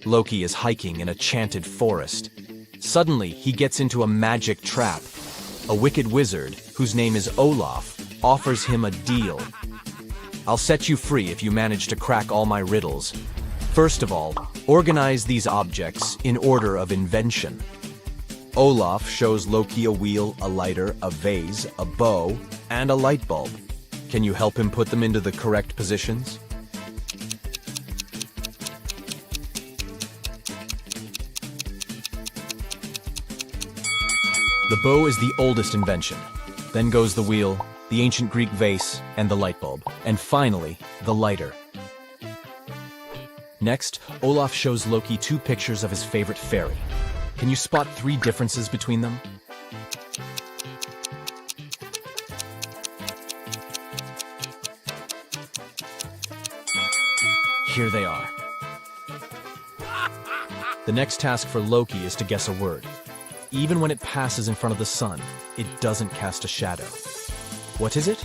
Loki is hiking in a chanted forest. Suddenly, he gets into a magic trap. A wicked wizard, whose name is Olaf, offers him a deal. I'll set you free if you manage to crack all my riddles. First of all, organize these objects in order of invention. Olaf shows Loki a wheel, a lighter, a vase, a bow, and a light bulb. Can you help him put them into the correct positions? The bow is the oldest invention. Then goes the wheel, the ancient Greek vase, and the light bulb. And finally, the lighter. Next, Olaf shows Loki 2 pictures of his favorite fairy. Can you spot 3 differences between them? Here they are. The next task for Loki is to guess a word. Even when it passes in front of the sun, it doesn't cast a shadow. What is it?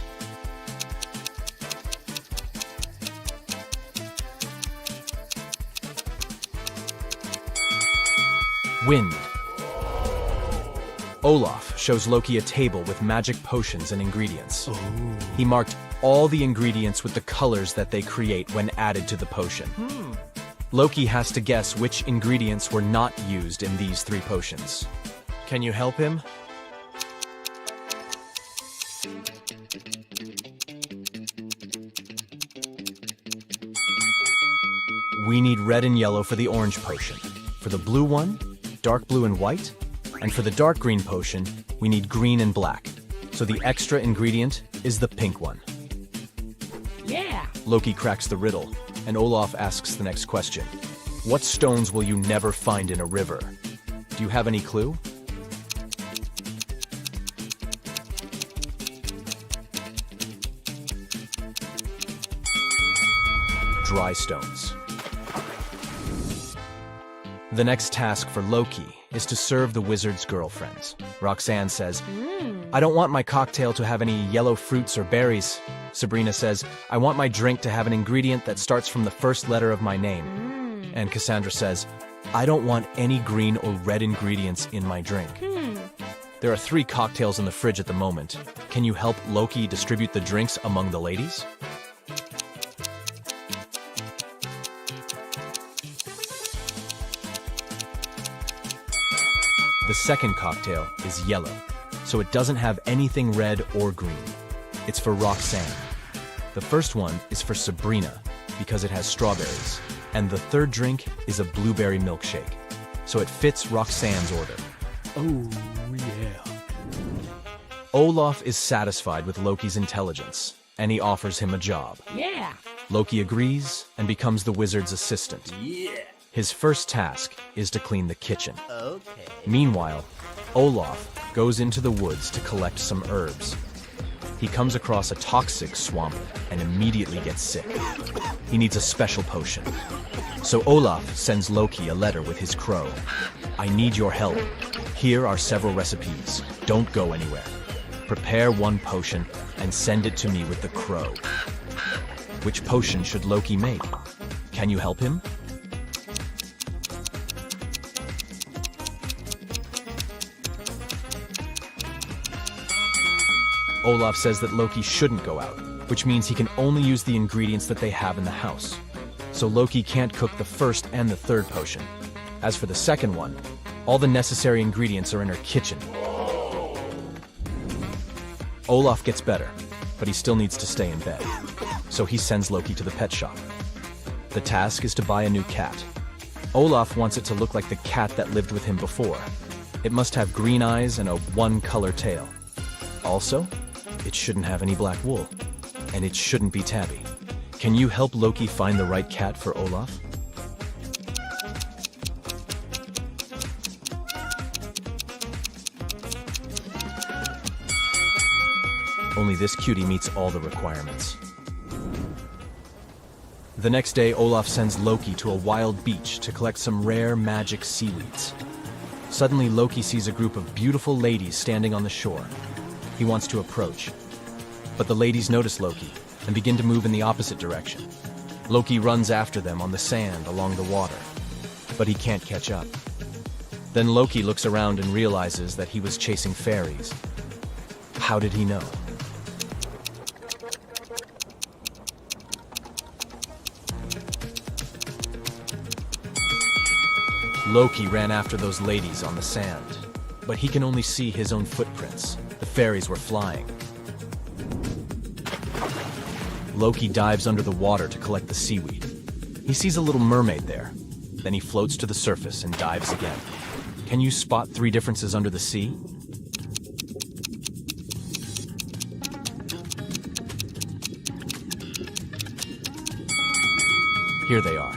Wind. Olaf shows Loki a table with magic potions and ingredients. He marked all the ingredients with the colors that they create when added to the potion. Loki has to guess which ingredients were not used in these 3 potions. Can you help him? We need red and yellow for the orange potion. For the blue one, dark blue and white. And for the dark green potion, we need green and black. So the extra ingredient is the pink one. Yeah! Loki cracks the riddle, and Olaf asks the next question. What stones will you never find in a river? Do you have any clue? Dry stones. The next task for Loki is to serve the wizard's girlfriends. Roxanne says, I don't want my cocktail to have any yellow fruits or berries. Sabrina says, I want my drink to have an ingredient that starts from the first letter of my name. And Cassandra says, I don't want any green or red ingredients in my drink. There are 3 cocktails in the fridge at the moment. Can you help Loki distribute the drinks among the ladies? The second cocktail is yellow, so it doesn't have anything red or green. It's for Roxanne. The first one is for Sabrina, because it has strawberries. And the third drink is a blueberry milkshake, so it fits Roxanne's order. Oh, yeah. Olaf is satisfied with Loki's intelligence, and he offers him a job. Yeah! Loki agrees and becomes the wizard's assistant. Yeah! His first task is to clean the kitchen. Okay. Meanwhile, Olaf goes into the woods to collect some herbs. He comes across a toxic swamp and immediately gets sick. He needs a special potion. So Olaf sends Loki a letter with his crow. I need your help. Here are several recipes. Don't go anywhere. Prepare 1 potion and send it to me with the crow. Which potion should Loki make? Can you help him? Olaf says that Loki shouldn't go out, which means he can only use the ingredients that they have in the house. So Loki can't cook the first and the third potion. As for the second one, all the necessary ingredients are in her kitchen. Olaf gets better, but he still needs to stay in bed. So he sends Loki to the pet shop. The task is to buy a new cat. Olaf wants it to look like the cat that lived with him before. It must have green eyes and a 1-color tail. Also, it shouldn't have any black wool, and it shouldn't be tabby. Can you help Loki find the right cat for Olaf? Only this cutie meets all the requirements. The next day, Olaf sends Loki to a wild beach to collect some rare magic seaweeds. Suddenly, Loki sees a group of beautiful ladies standing on the shore. He wants to approach, but the ladies notice Loki and begin to move in the opposite direction. Loki runs after them on the sand along the water. but he can't catch up. Then Loki looks around and realizes that he was chasing fairies. How did he know? Loki ran after those ladies on the sand, but he can only see his own footprints. The fairies were flying. Loki dives under the water to collect the seaweed. He sees a little mermaid there. Then he floats to the surface and dives again. Can you spot 3 differences under the sea? Here they are.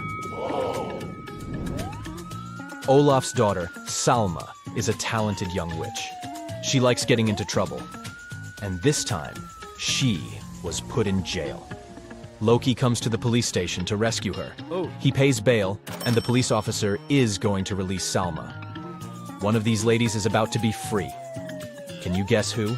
Olaf's daughter, Salma, is a talented young witch. She likes getting into trouble. And this time, she was put in jail. Loki comes to the police station to rescue her. He pays bail, and the police officer is going to release Salma. One of these ladies is about to be free. Can you guess who?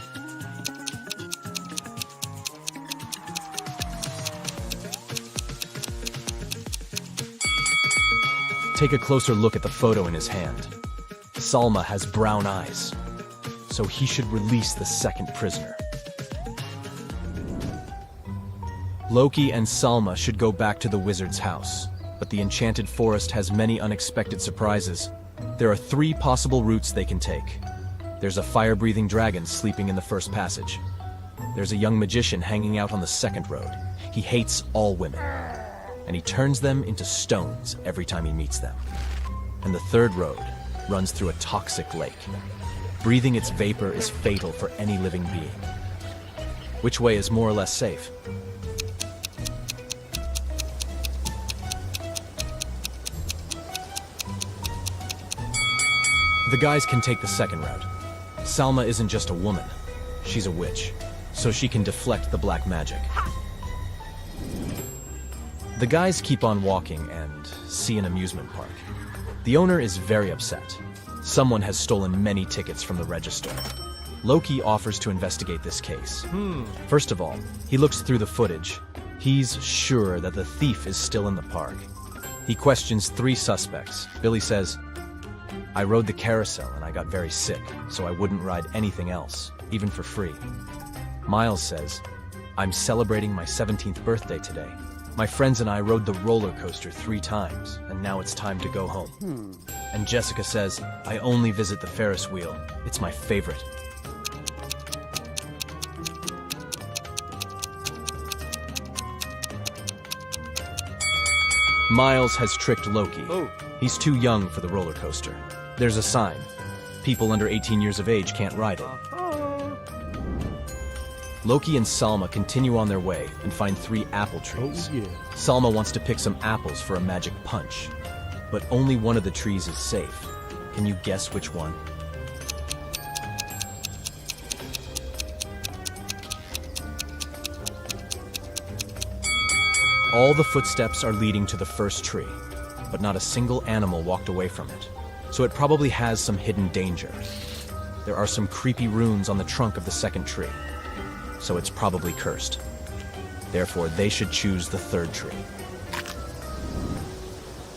Take a closer look at the photo in his hand. Salma has brown eyes, so he should release the second prisoner. Loki and Salma should go back to the wizard's house, but the enchanted forest has many unexpected surprises. There are 3 possible routes they can take. There's a fire-breathing dragon sleeping in the first passage. There's a young magician hanging out on the second road. He hates all women, and he turns them into stones every time he meets them. And the third road runs through a toxic lake. Breathing its vapor is fatal for any living being. Which way is more or less safe? The guys can take the second route. Salma isn't just a woman, she's a witch, so she can deflect the black magic. The guys keep on walking and see an amusement park. The owner is very upset. Someone has stolen many tickets from the register. Loki offers to investigate this case. First of all, he looks through the footage. He's sure that the thief is still in the park. He questions 3 suspects. Billy says, "I rode the carousel and I got very sick, so I wouldn't ride anything else, even for free." Miles says, "I'm celebrating my 17th birthday today. My friends and I rode the roller coaster 3 times, and now it's time to go home." And Jessica says, "I only visit the Ferris wheel. It's my favorite." Miles has tricked Loki. He's too young for the roller coaster. There's a sign. People under 18 years of age can't ride it. Loki and Salma continue on their way and find 3 apple trees. Salma wants to pick some apples for a magic punch, but only one of the trees is safe. Can you guess which one? All the footsteps are leading to the first tree, but not a single animal walked away from it, so it probably has some hidden danger. There are some creepy runes on the trunk of the second tree, so it's probably cursed. Therefore, they should choose the third tree.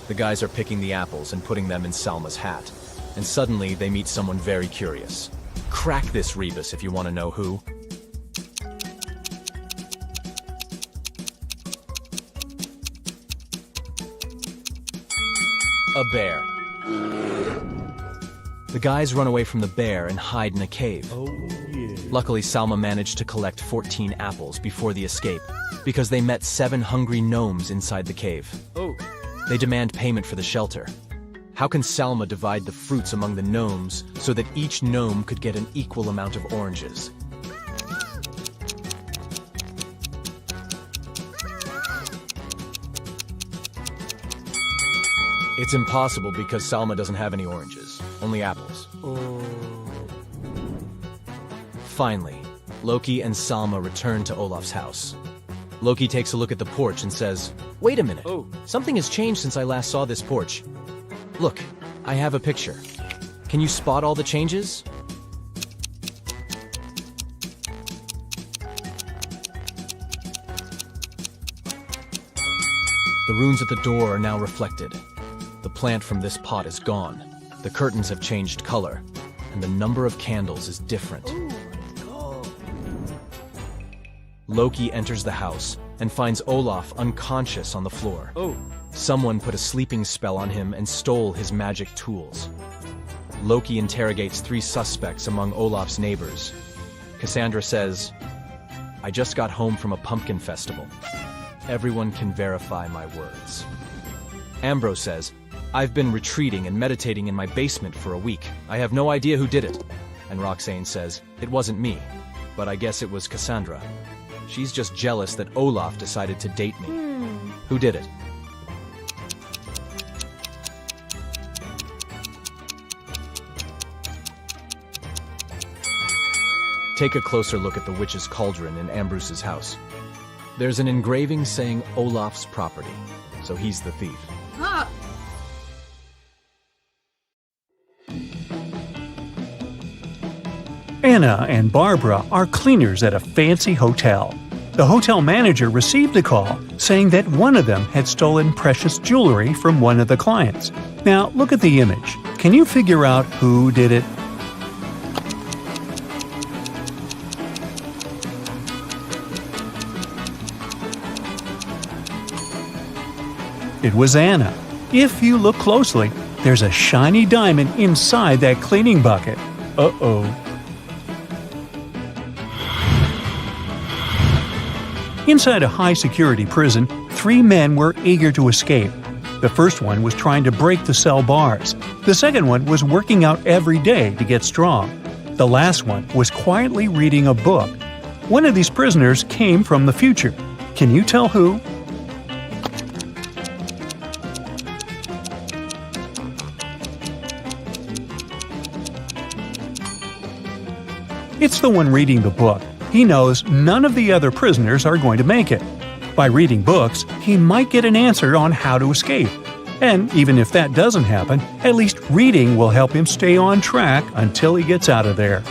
The guys are picking the apples and putting them in Salma's hat, and suddenly they meet someone very curious. Crack this rebus if you want to know who. A bear. The guys run away from the bear and hide in a cave. Luckily, Salma managed to collect 14 apples before the escape, because they met 7 hungry gnomes inside the cave. They demand payment for the shelter. How can Salma divide the fruits among the gnomes so that each gnome could get an equal amount of oranges? It's impossible because Salma doesn't have any oranges, only apples. Finally, Loki and Salma return to Olaf's house. Loki takes a look at the porch and says, "Wait a minute, something has changed since I last saw this porch. Look, I have a picture. Can you spot all the changes?" The runes at the door are now reflected. The plant from this pot is gone. The curtains have changed color, and the number of candles is different. Loki enters the house and finds Olaf unconscious on the floor. Someone put a sleeping spell on him and stole his magic tools. Loki interrogates 3 suspects among Olaf's neighbors. Cassandra says, "I just got home from a pumpkin festival. Everyone can verify my words." Ambrose says, "I've been retreating and meditating in my basement for a week. I have no idea who did it." And Roxane says, "It wasn't me, but I guess it was Cassandra. She's just jealous that Olaf decided to date me." Who did it? Take a closer look at the witch's cauldron in Ambrose's house. There's an engraving saying Olaf's property, so he's the thief. Anna and Barbara are cleaners at a fancy hotel. The hotel manager received a call saying that one of them had stolen precious jewelry from one of the clients. Now, look at the image. Can you figure out who did it? It was Anna. If you look closely, there's a shiny diamond inside that cleaning bucket. Uh-oh. Inside a high-security prison, 3 men were eager to escape. The first one was trying to break the cell bars. The second one was working out every day to get strong. The last one was quietly reading a book. One of these prisoners came from the future. Can you tell who? It's the one reading the book. He knows none of the other prisoners are going to make it. By reading books, he might get an answer on how to escape. And even if that doesn't happen, at least reading will help him stay on track until he gets out of there.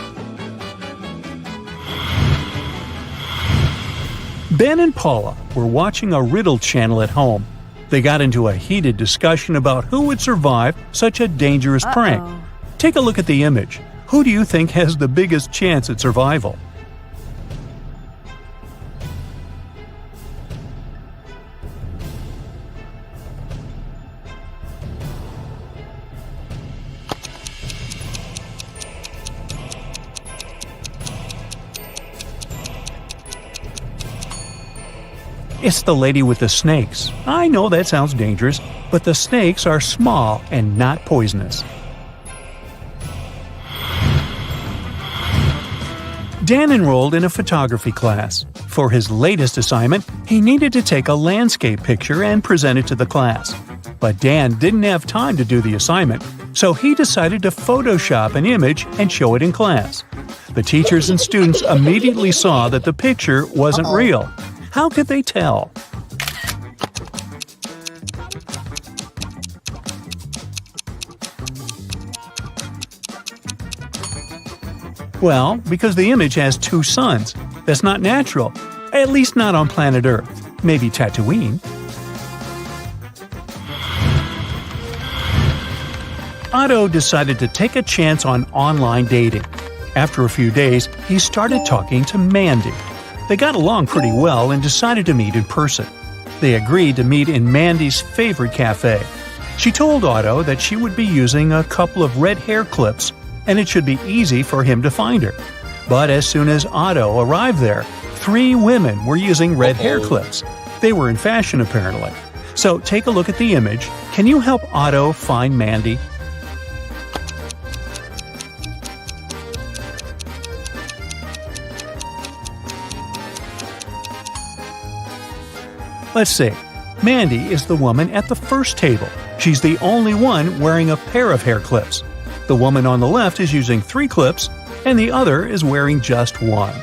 Ben and Paula were watching a riddle channel at home. They got into a heated discussion about who would survive such a dangerous prank. Take a look at the image. Who do you think has the biggest chance at survival? It's the lady with the snakes. I know that sounds dangerous, but the snakes are small and not poisonous. Dan enrolled in a photography class. For his latest assignment, he needed to take a landscape picture and present it to the class. But Dan didn't have time to do the assignment, so he decided to Photoshop an image and show it in class. The teachers and students immediately saw that the picture wasn't real. How could they tell? Well, because the image has 2 suns. That's not natural. At least not on planet Earth. Maybe Tatooine. Otto decided to take a chance on online dating. After a few days, he started talking to Mandy. They got along pretty well and decided to meet in person. They agreed to meet in Mandy's favorite cafe. She told Otto that she would be using a couple of red hair clips, and it should be easy for him to find her. But as soon as Otto arrived there, 3 women were using red hair clips. They were in fashion, apparently. So take a look at the image. Can you help Otto find Mandy? Let's see. Mandy is the woman at the first table. She's the only one wearing a pair of hair clips. The woman on the left is using 3 clips, and the other is wearing just 1.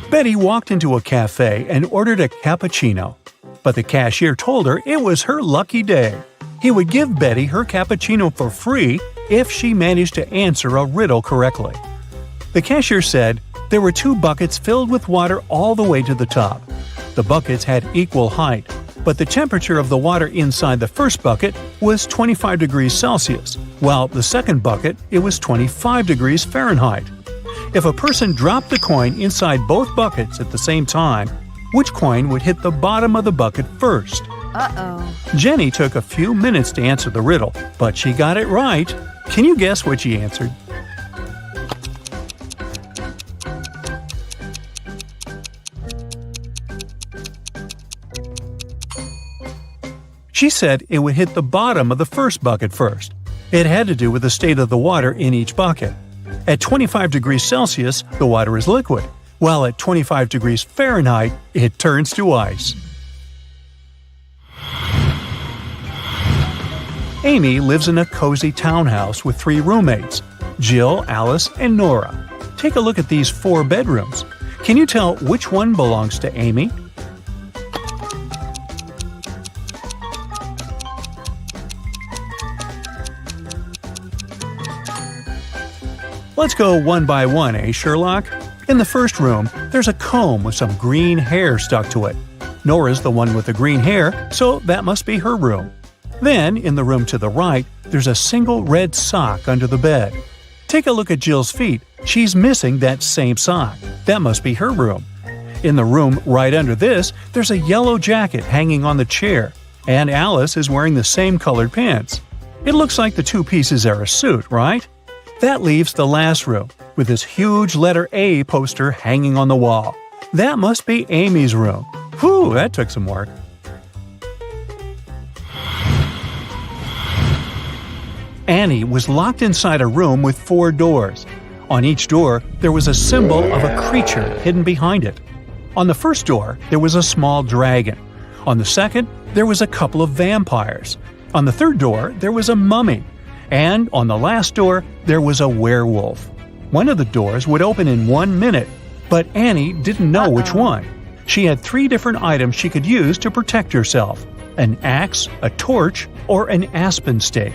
Betty walked into a cafe and ordered a cappuccino. But the cashier told her it was her lucky day. He would give Betty her cappuccino for free if she managed to answer a riddle correctly. The cashier said there were 2 buckets filled with water all the way to the top. The buckets had equal height. but the temperature of the water inside the first bucket was 25 degrees Celsius, while the second bucket it was 25 degrees Fahrenheit. If a person dropped the coin inside both buckets at the same time, which coin would hit the bottom of the bucket first? Uh-oh. Jenny took a few minutes to answer the riddle, but she got it right. Can you guess what she answered? She said it would hit the bottom of the first bucket first. It had to do with the state of the water in each bucket. At 25 degrees Celsius, the water is liquid, while at 25 degrees Fahrenheit, it turns to ice. Amy lives in a cozy townhouse with 3 roommates, Jill, Alice, and Nora. Take a look at these 4 bedrooms. Can you tell which one belongs to Amy? Let's go one by one, eh, Sherlock? In the first room, there's a comb with some green hair stuck to it. Nora's the one with the green hair, so that must be her room. Then, in the room to the right, there's a single red sock under the bed. Take a look at Jill's feet. She's missing that same sock. That must be her room. In the room right under this, there's a yellow jacket hanging on the chair, and Alice is wearing the same colored pants. It looks like the 2 pieces are a suit, right? That leaves the last room, with this huge letter A poster hanging on the wall. That must be Amy's room. Whew, that took some work. Annie was locked inside a room with 4 doors. On each door, there was a symbol of a creature hidden behind it. On the first door, there was a small dragon. On the second, there was a couple of vampires. On the third door, there was a mummy. And on the last door, there was a werewolf. One of the doors would open in 1 minute, but Annie didn't know which one. She had 3 different items she could use to protect herself: an axe, a torch, or an aspen stake.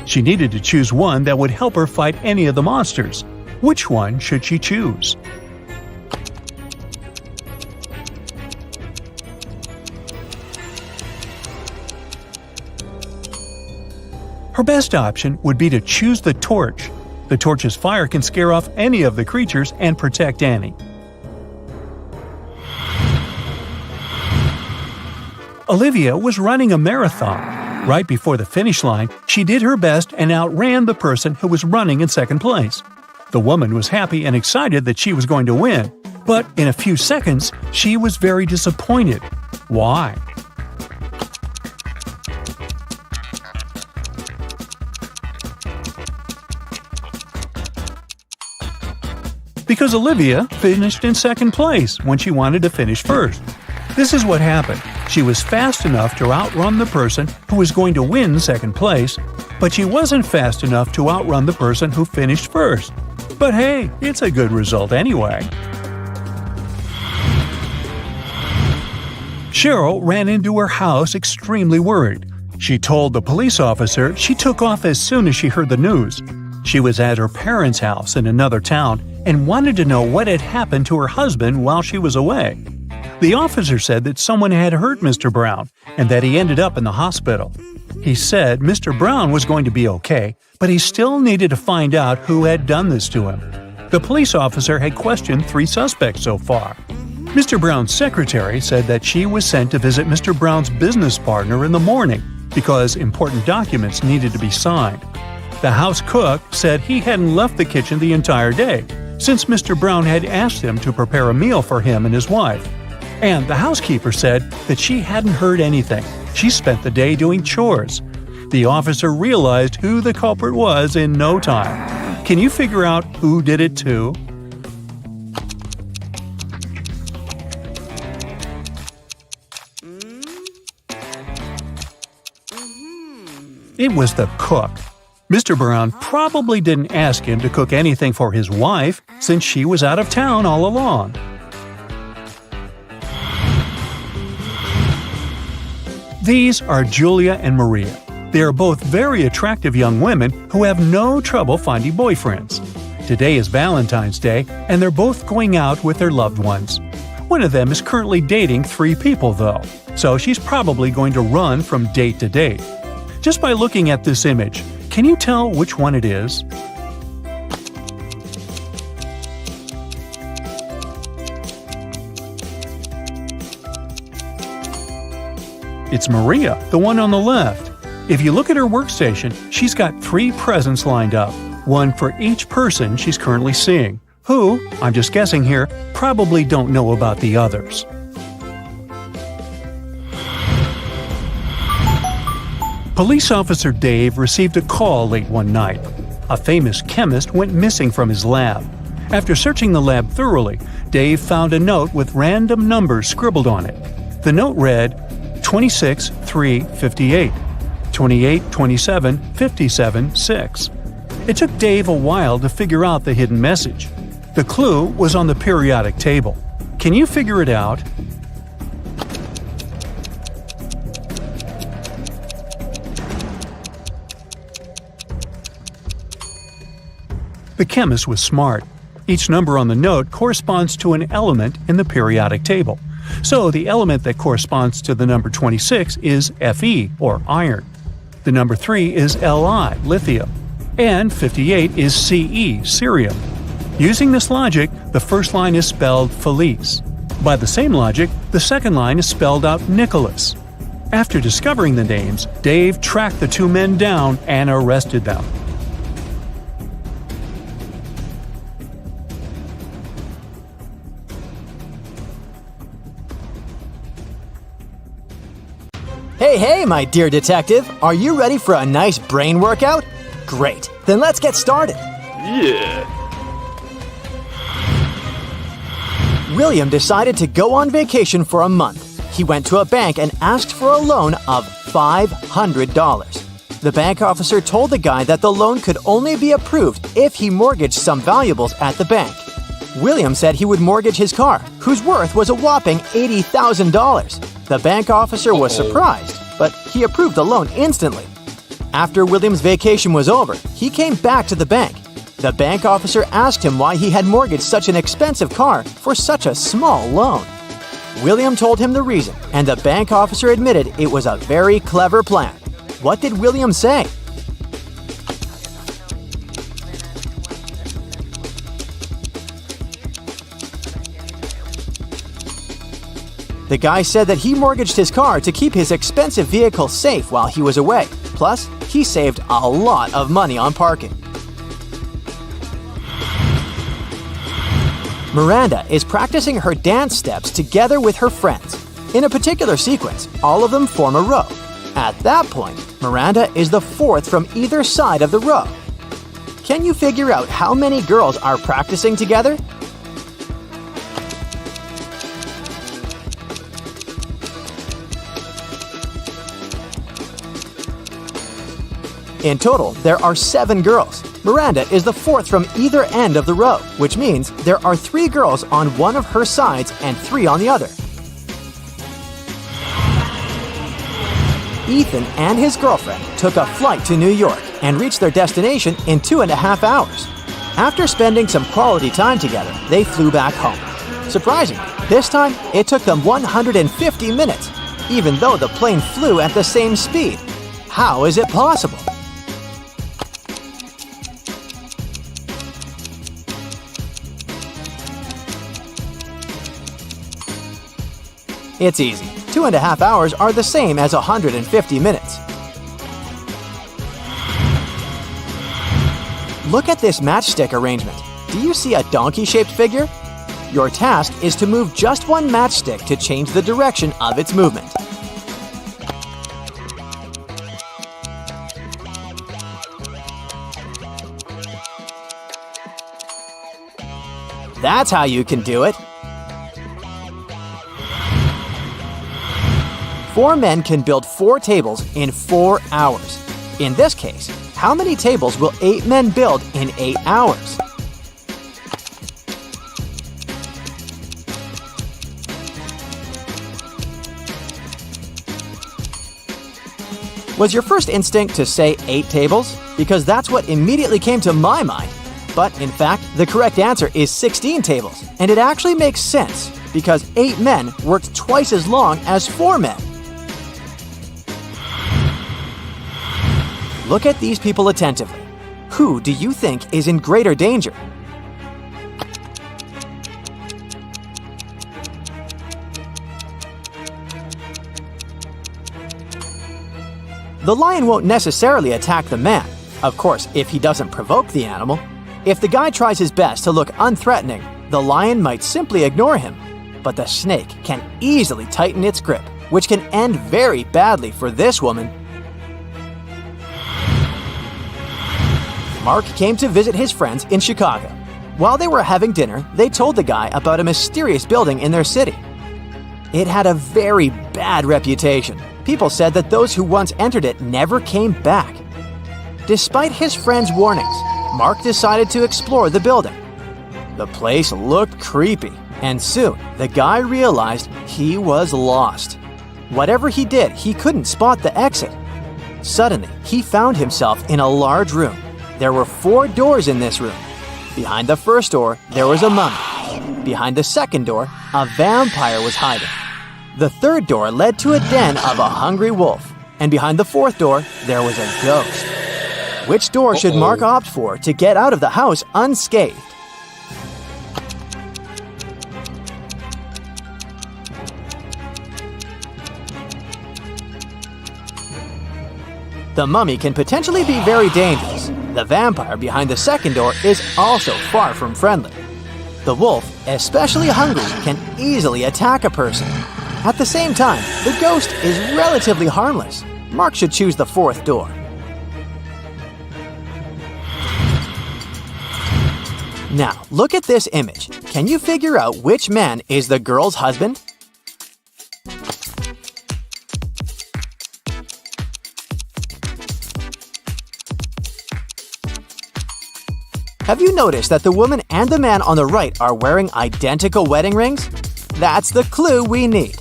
She needed to choose one that would help her fight any of the monsters. Which one should she choose? Her best option would be to choose the torch. The torch's fire can scare off any of the creatures and protect Annie. Olivia was running a marathon. Right before the finish line, she did her best and outran the person who was running in second place. The woman was happy and excited that she was going to win, but in a few seconds, she was very disappointed. Why? Because Olivia finished in second place when she wanted to finish first. This is what happened. She was fast enough to outrun the person who was going to win second place, but she wasn't fast enough to outrun the person who finished first. But hey, it's a good result anyway. Cheryl ran into her house extremely worried. She told the police officer she took off as soon as she heard the news. She was at her parents' house in another town and wanted to know what had happened to her husband while she was away. The officer said that someone had hurt Mr. Brown and that he ended up in the hospital. He said Mr. Brown was going to be okay, but he still needed to find out who had done this to him. The police officer had questioned 3 suspects so far. Mr. Brown's secretary said that she was sent to visit Mr. Brown's business partner in the morning because important documents needed to be signed. The house cook said he hadn't left the kitchen the entire day, since Mr. Brown had asked him to prepare a meal for him and his wife. And the housekeeper said that she hadn't heard anything. She spent the day doing chores. The officer realized who the culprit was in no time. Can you figure out who did it too? It was the cook. Mr. Brown probably didn't ask him to cook anything for his wife since she was out of town all along. These are Julia and Maria. They are both very attractive young women who have no trouble finding boyfriends. Today is Valentine's Day, and they're both going out with their loved ones. One of them is currently dating 3 people, though, so she's probably going to run from date to date. Just by looking at this image, can you tell which one it is? It's Maria, the one on the left. If you look at her workstation, she's got 3 presents lined up, one for each person she's currently seeing, who, I'm just guessing here, probably don't know about the others. Police officer Dave received a call late one night. A famous chemist went missing from his lab. After searching the lab thoroughly, Dave found a note with random numbers scribbled on it. The note read 26 3 58, 28 27 57 6. It took Dave a while to figure out the hidden message. The clue was on the periodic table. Can you figure it out? The chemist was smart. Each number on the note corresponds to an element in the periodic table. So the element that corresponds to the number 26 is Fe, or iron. The number 3 is Li, lithium. And 58 is Ce, cerium. Using this logic, the first line is spelled Felice. By the same logic, the second line is spelled out Nicholas. After discovering the names, Dave tracked the 2 men down and arrested them. Hey, my dear detective, are you ready for a nice brain workout? Great, then let's get started. Yeah. William decided to go on vacation for a month. He went to a bank and asked for a loan of $500. The bank officer told the guy that the loan could only be approved if he mortgaged some valuables at the bank. William said he would mortgage his car, whose worth was a whopping $80,000. The bank officer was surprised, but he approved the loan instantly. After William's vacation was over, he came back to the bank. The bank officer asked him why he had mortgaged such an expensive car for such a small loan. William told him the reason, and the bank officer admitted it was a very clever plan. What did William say? The guy said that he mortgaged his car to keep his expensive vehicle safe while he was away. Plus, he saved a lot of money on parking. Miranda is practicing her dance steps together with her friends. In a particular sequence, all of them form a row. At that point, Miranda is the 4th from either side of the row. Can you figure out how many girls are practicing together? In total, there are 7 girls. Miranda is the 4th from either end of the row, which means there are 3 girls on one of her sides and 3 on the other. Ethan and his girlfriend took a flight to New York and reached their destination in 2.5 hours. After spending some quality time together, they flew back home. Surprisingly, this time it took them 150 minutes, even though the plane flew at the same speed. How is it possible? It's easy. 2.5 hours are the same as 150 minutes. Look at this matchstick arrangement. Do you see a donkey-shaped figure? Your task is to move just one matchstick to change the direction of its movement. That's how you can do it. 4 men can build 4 tables in 4 hours. In this case, how many tables will 8 men build in 8 hours? Was your first instinct to say 8 tables? Because that's what immediately came to my mind. But in fact, the correct answer is 16 tables, and it actually makes sense because 8 men worked twice as long as 4 men. Look at these people attentively. Who do you think is in greater danger? The lion won't necessarily attack the man, of course, if he doesn't provoke the animal. If the guy tries his best to look unthreatening, the lion might simply ignore him. But the snake can easily tighten its grip, which can end very badly for this woman. Mark came to visit his friends in Chicago. While they were having dinner, they told the guy about a mysterious building in their city. It had a very bad reputation. People said that those who once entered it never came back. Despite his friends' warnings, Mark decided to explore the building. The place looked creepy, and soon the guy realized he was lost. Whatever he did, he couldn't spot the exit. Suddenly, he found himself in a large room. There were 4 doors in this room. Behind the first door, there was a mummy. Behind the second door, a vampire was hiding. The third door led to a den of a hungry wolf. And behind the fourth door, there was a ghost. Which door should Mark opt for to get out of the house unscathed? The mummy can potentially be very dangerous. The vampire behind the second door is also far from friendly. The wolf, especially hungry, can easily attack a person. At the same time, the ghost is relatively harmless. Mark should choose the fourth door. Now, look at this image. Can you figure out which man is the girl's husband? Have you noticed that the woman and the man on the right are wearing identical wedding rings? That's the clue we need.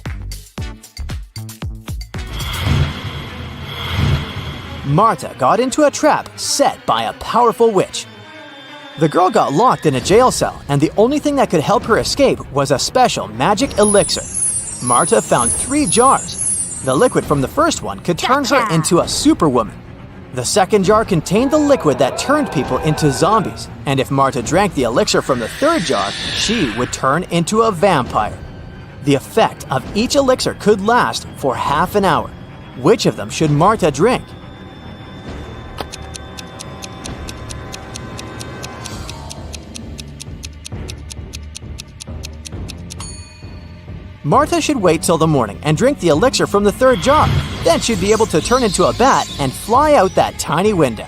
Marta got into a trap set by a powerful witch. The girl got locked in a jail cell, and the only thing that could help her escape was a special magic elixir. Marta found 3 jars. The liquid from the first one could turn her into a superwoman. The second jar contained the liquid that turned people into zombies, and if Marta drank the elixir from the third jar, she would turn into a vampire. The effect of each elixir could last for half an hour. Which of them should Marta drink? Marta should wait till the morning and drink the elixir from the third jar. Then she'd be able to turn into a bat and fly out that tiny window.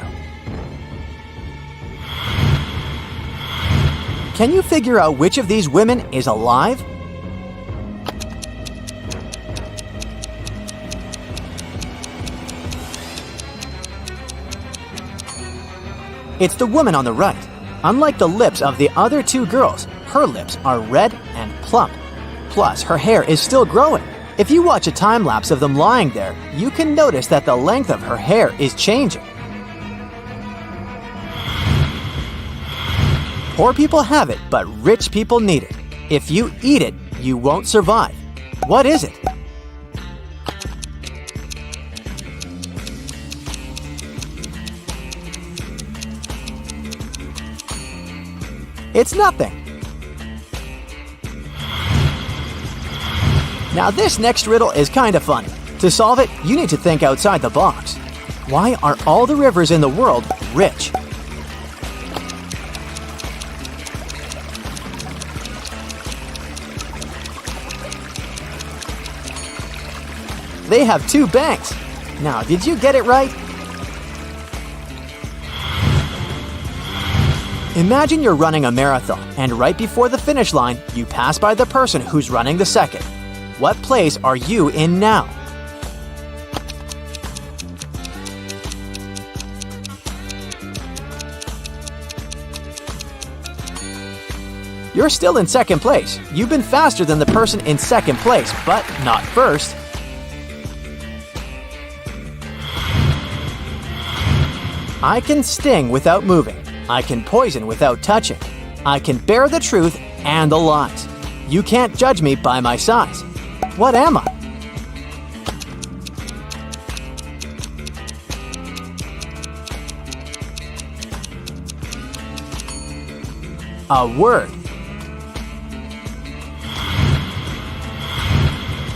Can you figure out which of these women is alive? It's the woman on the right. Unlike the lips of the other 2 girls, her lips are red and plump. Plus, her hair is still growing. If you watch a time-lapse of them lying there, you can notice that the length of her hair is changing. Poor people have it, but rich people need it. If you eat it, you won't survive. What is it? It's nothing. Now this next riddle is kind of funny. To solve it, you need to think outside the box. Why are all the rivers in the world rich? They have 2 banks. Now, did you get it right? Imagine you're running a marathon, and right before the finish line, you pass by the person who's running the second. What place are you in now? You're still in second place. You've been faster than the person in second place, but not first. I can sting without moving. I can poison without touching. I can bear the truth and the lies. You can't judge me by my size. What am I? A word.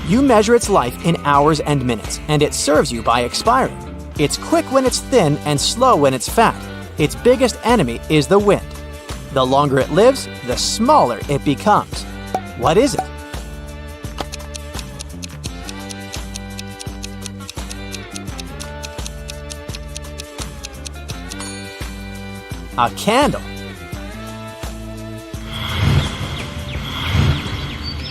You measure its life in hours and minutes, and it serves you by expiring. It's quick when it's thin and slow when it's fat. Its biggest enemy is the wind. The longer it lives, the smaller it becomes. What is it? A candle.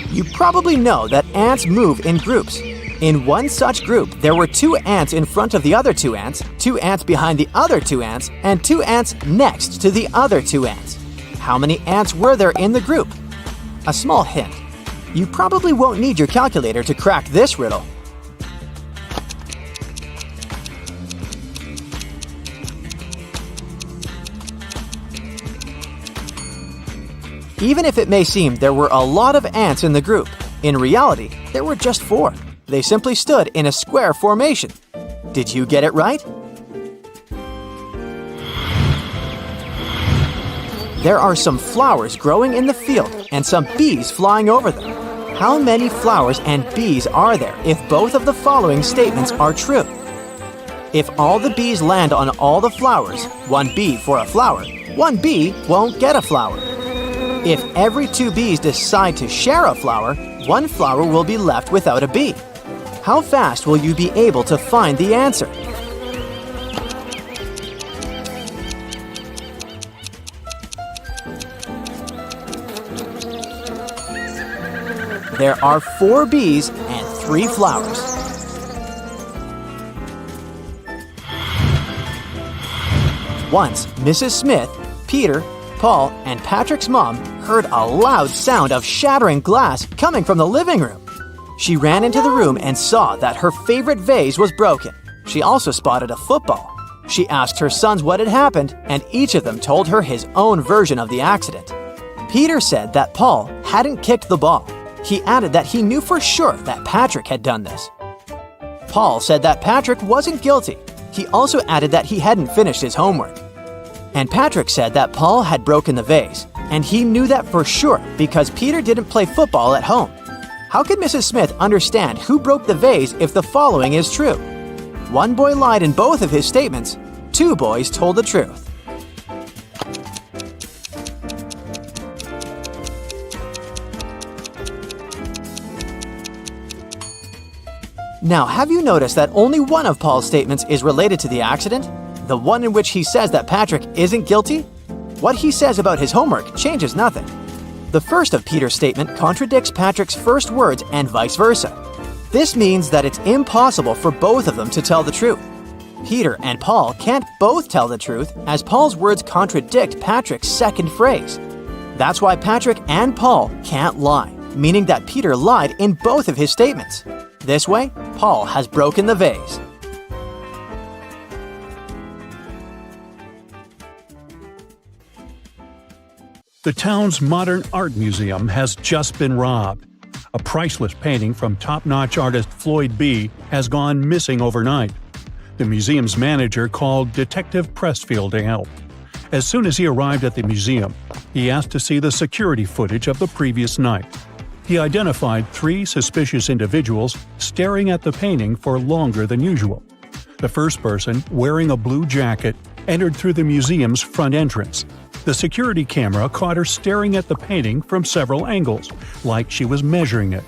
You probably know that ants move in groups. In one such group, there were 2 ants in front of the other 2 ants, 2 ants behind the other 2 ants, and 2 ants next to the other 2 ants. How many ants were there in the group? A small hint. You probably won't need your calculator to crack this riddle. Even if it may seem there were a lot of ants in the group, in reality, there were just 4. They simply stood in a square formation. Did you get it right? There are some flowers growing in the field and some bees flying over them. How many flowers and bees are there if both of the following statements are true? If all the bees land on all the flowers, 1 bee for a flower, 1 bee won't get a flower. If every 2 bees decide to share a flower, 1 flower will be left without a bee. How fast will you be able to find the answer? There are 4 bees and 3 flowers. Once, Mrs. Smith, Peter, Paul, and Patrick's mom heard a loud sound of shattering glass coming from the living room. She ran into the room and saw that her favorite vase was broken. She also spotted a football. She asked her sons what had happened, and each of them told her his own version of the accident. Peter said that Paul hadn't kicked the ball. He added that he knew for sure that Patrick had done this. Paul said that Patrick wasn't guilty. He also added that he hadn't finished his homework. And Patrick said that Paul had broken the vase, and he knew that for sure because Peter didn't play football at home. How could Mrs. Smith understand who broke the vase if the following is true? 1 boy lied in both of his statements. 2 boys told the truth. Now, have you noticed that only one of Paul's statements is related to the accident? The one in which he says that Patrick isn't guilty? What he says about his homework changes nothing. The first of Peter's statement contradicts Patrick's first words and vice versa. This means that it's impossible for both of them to tell the truth. Peter and Paul can't both tell the truth as Paul's words contradict Patrick's second phrase. That's why Patrick and Paul can't lie, meaning that Peter lied in both of his statements. This way, Paul has broken the vase. The town's modern art museum has just been robbed. A priceless painting from top-notch artist Floyd B. has gone missing overnight. The museum's manager called Detective Pressfield to help. As soon as he arrived at the museum, he asked to see the security footage of the previous night. He identified 3 suspicious individuals staring at the painting for longer than usual. The first person, wearing a blue jacket, entered through the museum's front entrance. The security camera caught her staring at the painting from several angles, like she was measuring it.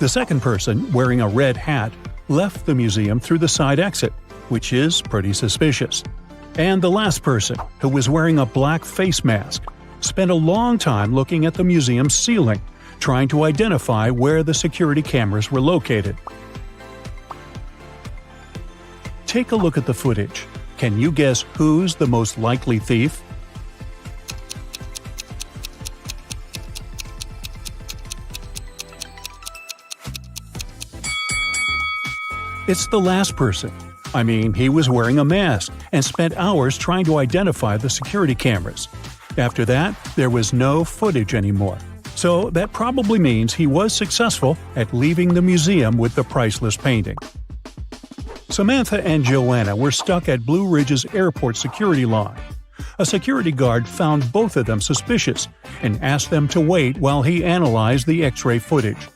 The second person, wearing a red hat, left the museum through the side exit, which is pretty suspicious. And the last person, who was wearing a black face mask, spent a long time looking at the museum's ceiling, trying to identify where the security cameras were located. Take a look at the footage. Can you guess who's the most likely thief? It's the last person. I mean, he was wearing a mask and spent hours trying to identify the security cameras. After that, there was no footage anymore. So that probably means he was successful at leaving the museum with the priceless painting. Samantha and Joanna were stuck at Blue Ridge's airport security line. A security guard found both of them suspicious and asked them to wait while he analyzed the X-ray footage.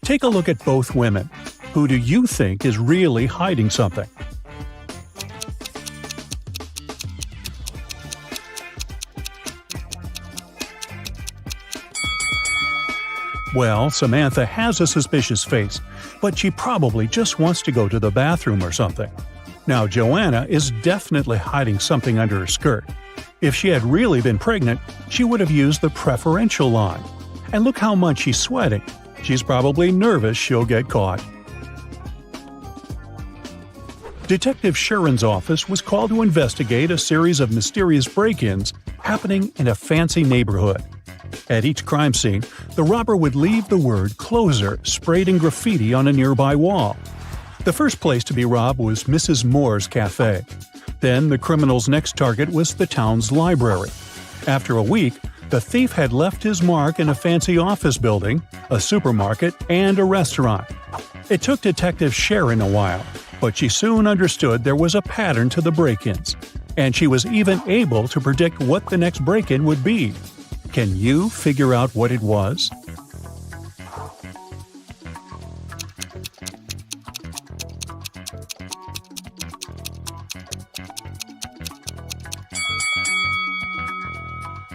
Take a look at both women. Who do you think is really hiding something? Well, Samantha has a suspicious face, but she probably just wants to go to the bathroom or something. Now, Joanna is definitely hiding something under her skirt. If she had really been pregnant, she would have used the preferential line. And look how much she's sweating. She's probably nervous she'll get caught. Detective Sharon's office was called to investigate a series of mysterious break-ins happening in a fancy neighborhood. At each crime scene, the robber would leave the word "closer" sprayed in graffiti on a nearby wall. The first place to be robbed was Mrs. Moore's cafe. Then the criminal's next target was the town's library. After a week, the thief had left his mark in a fancy office building, a supermarket, and a restaurant. It took Detective Sharon a while, but she soon understood there was a pattern to the break-ins, and she was even able to predict what the next break-in would be. Can you figure out what it was?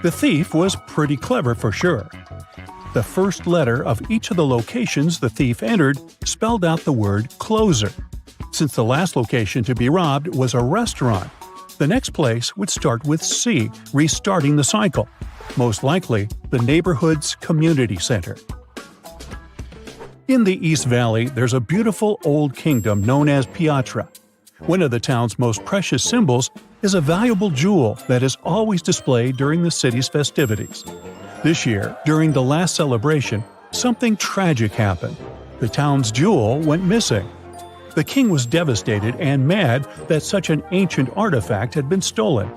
The thief was pretty clever for sure. The first letter of each of the locations the thief entered spelled out the word "closer." Since the last location to be robbed was a restaurant, the next place would start with C, restarting the cycle. Most likely, the neighborhood's community center. In the East Valley, there's a beautiful old kingdom known as Piatra. One of the town's most precious symbols is a valuable jewel that is always displayed during the city's festivities. This year, during the last celebration, something tragic happened. The town's jewel went missing. The king was devastated and mad that such an ancient artifact had been stolen.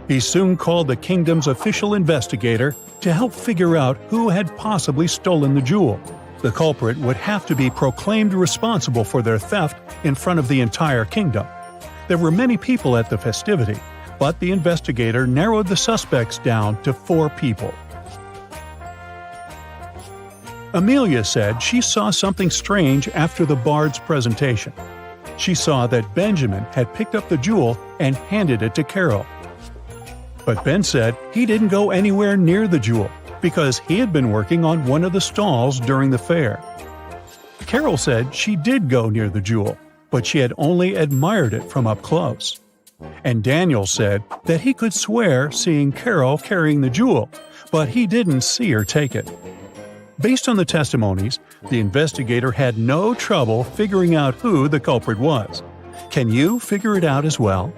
He soon called the kingdom's official investigator to help figure out who had possibly stolen the jewel. The culprit would have to be proclaimed responsible for their theft in front of the entire kingdom. There were many people at the festivity, but the investigator narrowed the suspects down to 4 people. Amelia said she saw something strange after the bard's presentation. She saw that Benjamin had picked up the jewel and handed it to Carol. But Ben said he didn't go anywhere near the jewel because he had been working on one of the stalls during the fair. Carol said she did go near the jewel, but she had only admired it from up close. And Daniel said that he could swear seeing Carol carrying the jewel, but he didn't see her take it. Based on the testimonies, the investigator had no trouble figuring out who the culprit was. Can you figure it out as well?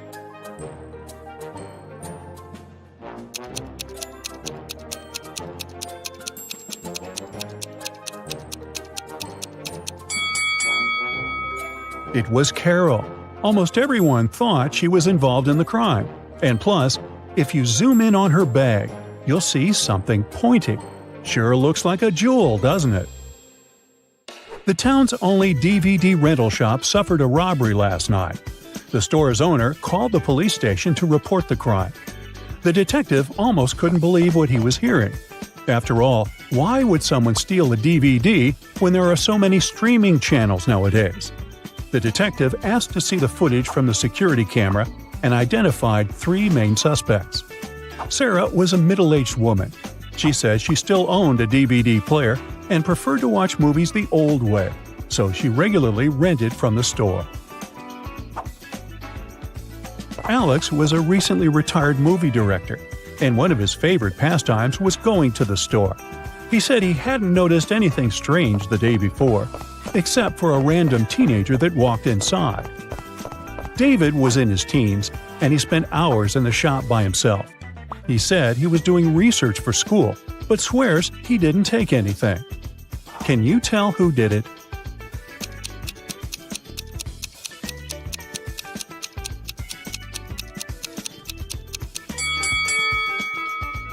It was Carol. Almost everyone thought she was involved in the crime. And plus, if you zoom in on her bag, you'll see something pointing. Sure looks like a jewel, doesn't it? The town's only DVD rental shop suffered a robbery last night. The store's owner called the police station to report the crime. The detective almost couldn't believe what he was hearing. After all, why would someone steal a DVD when there are so many streaming channels nowadays? The detective asked to see the footage from the security camera and identified 3 main suspects. Sarah was a middle-aged woman. She said she still owned a DVD player and preferred to watch movies the old way, so she regularly rented from the store. Alex was a recently retired movie director, and one of his favorite pastimes was going to the store. He said he hadn't noticed anything strange the day before, except for a random teenager that walked inside. David was in his teens, and he spent hours in the shop by himself. He said he was doing research for school, but swears he didn't take anything. Can you tell who did it?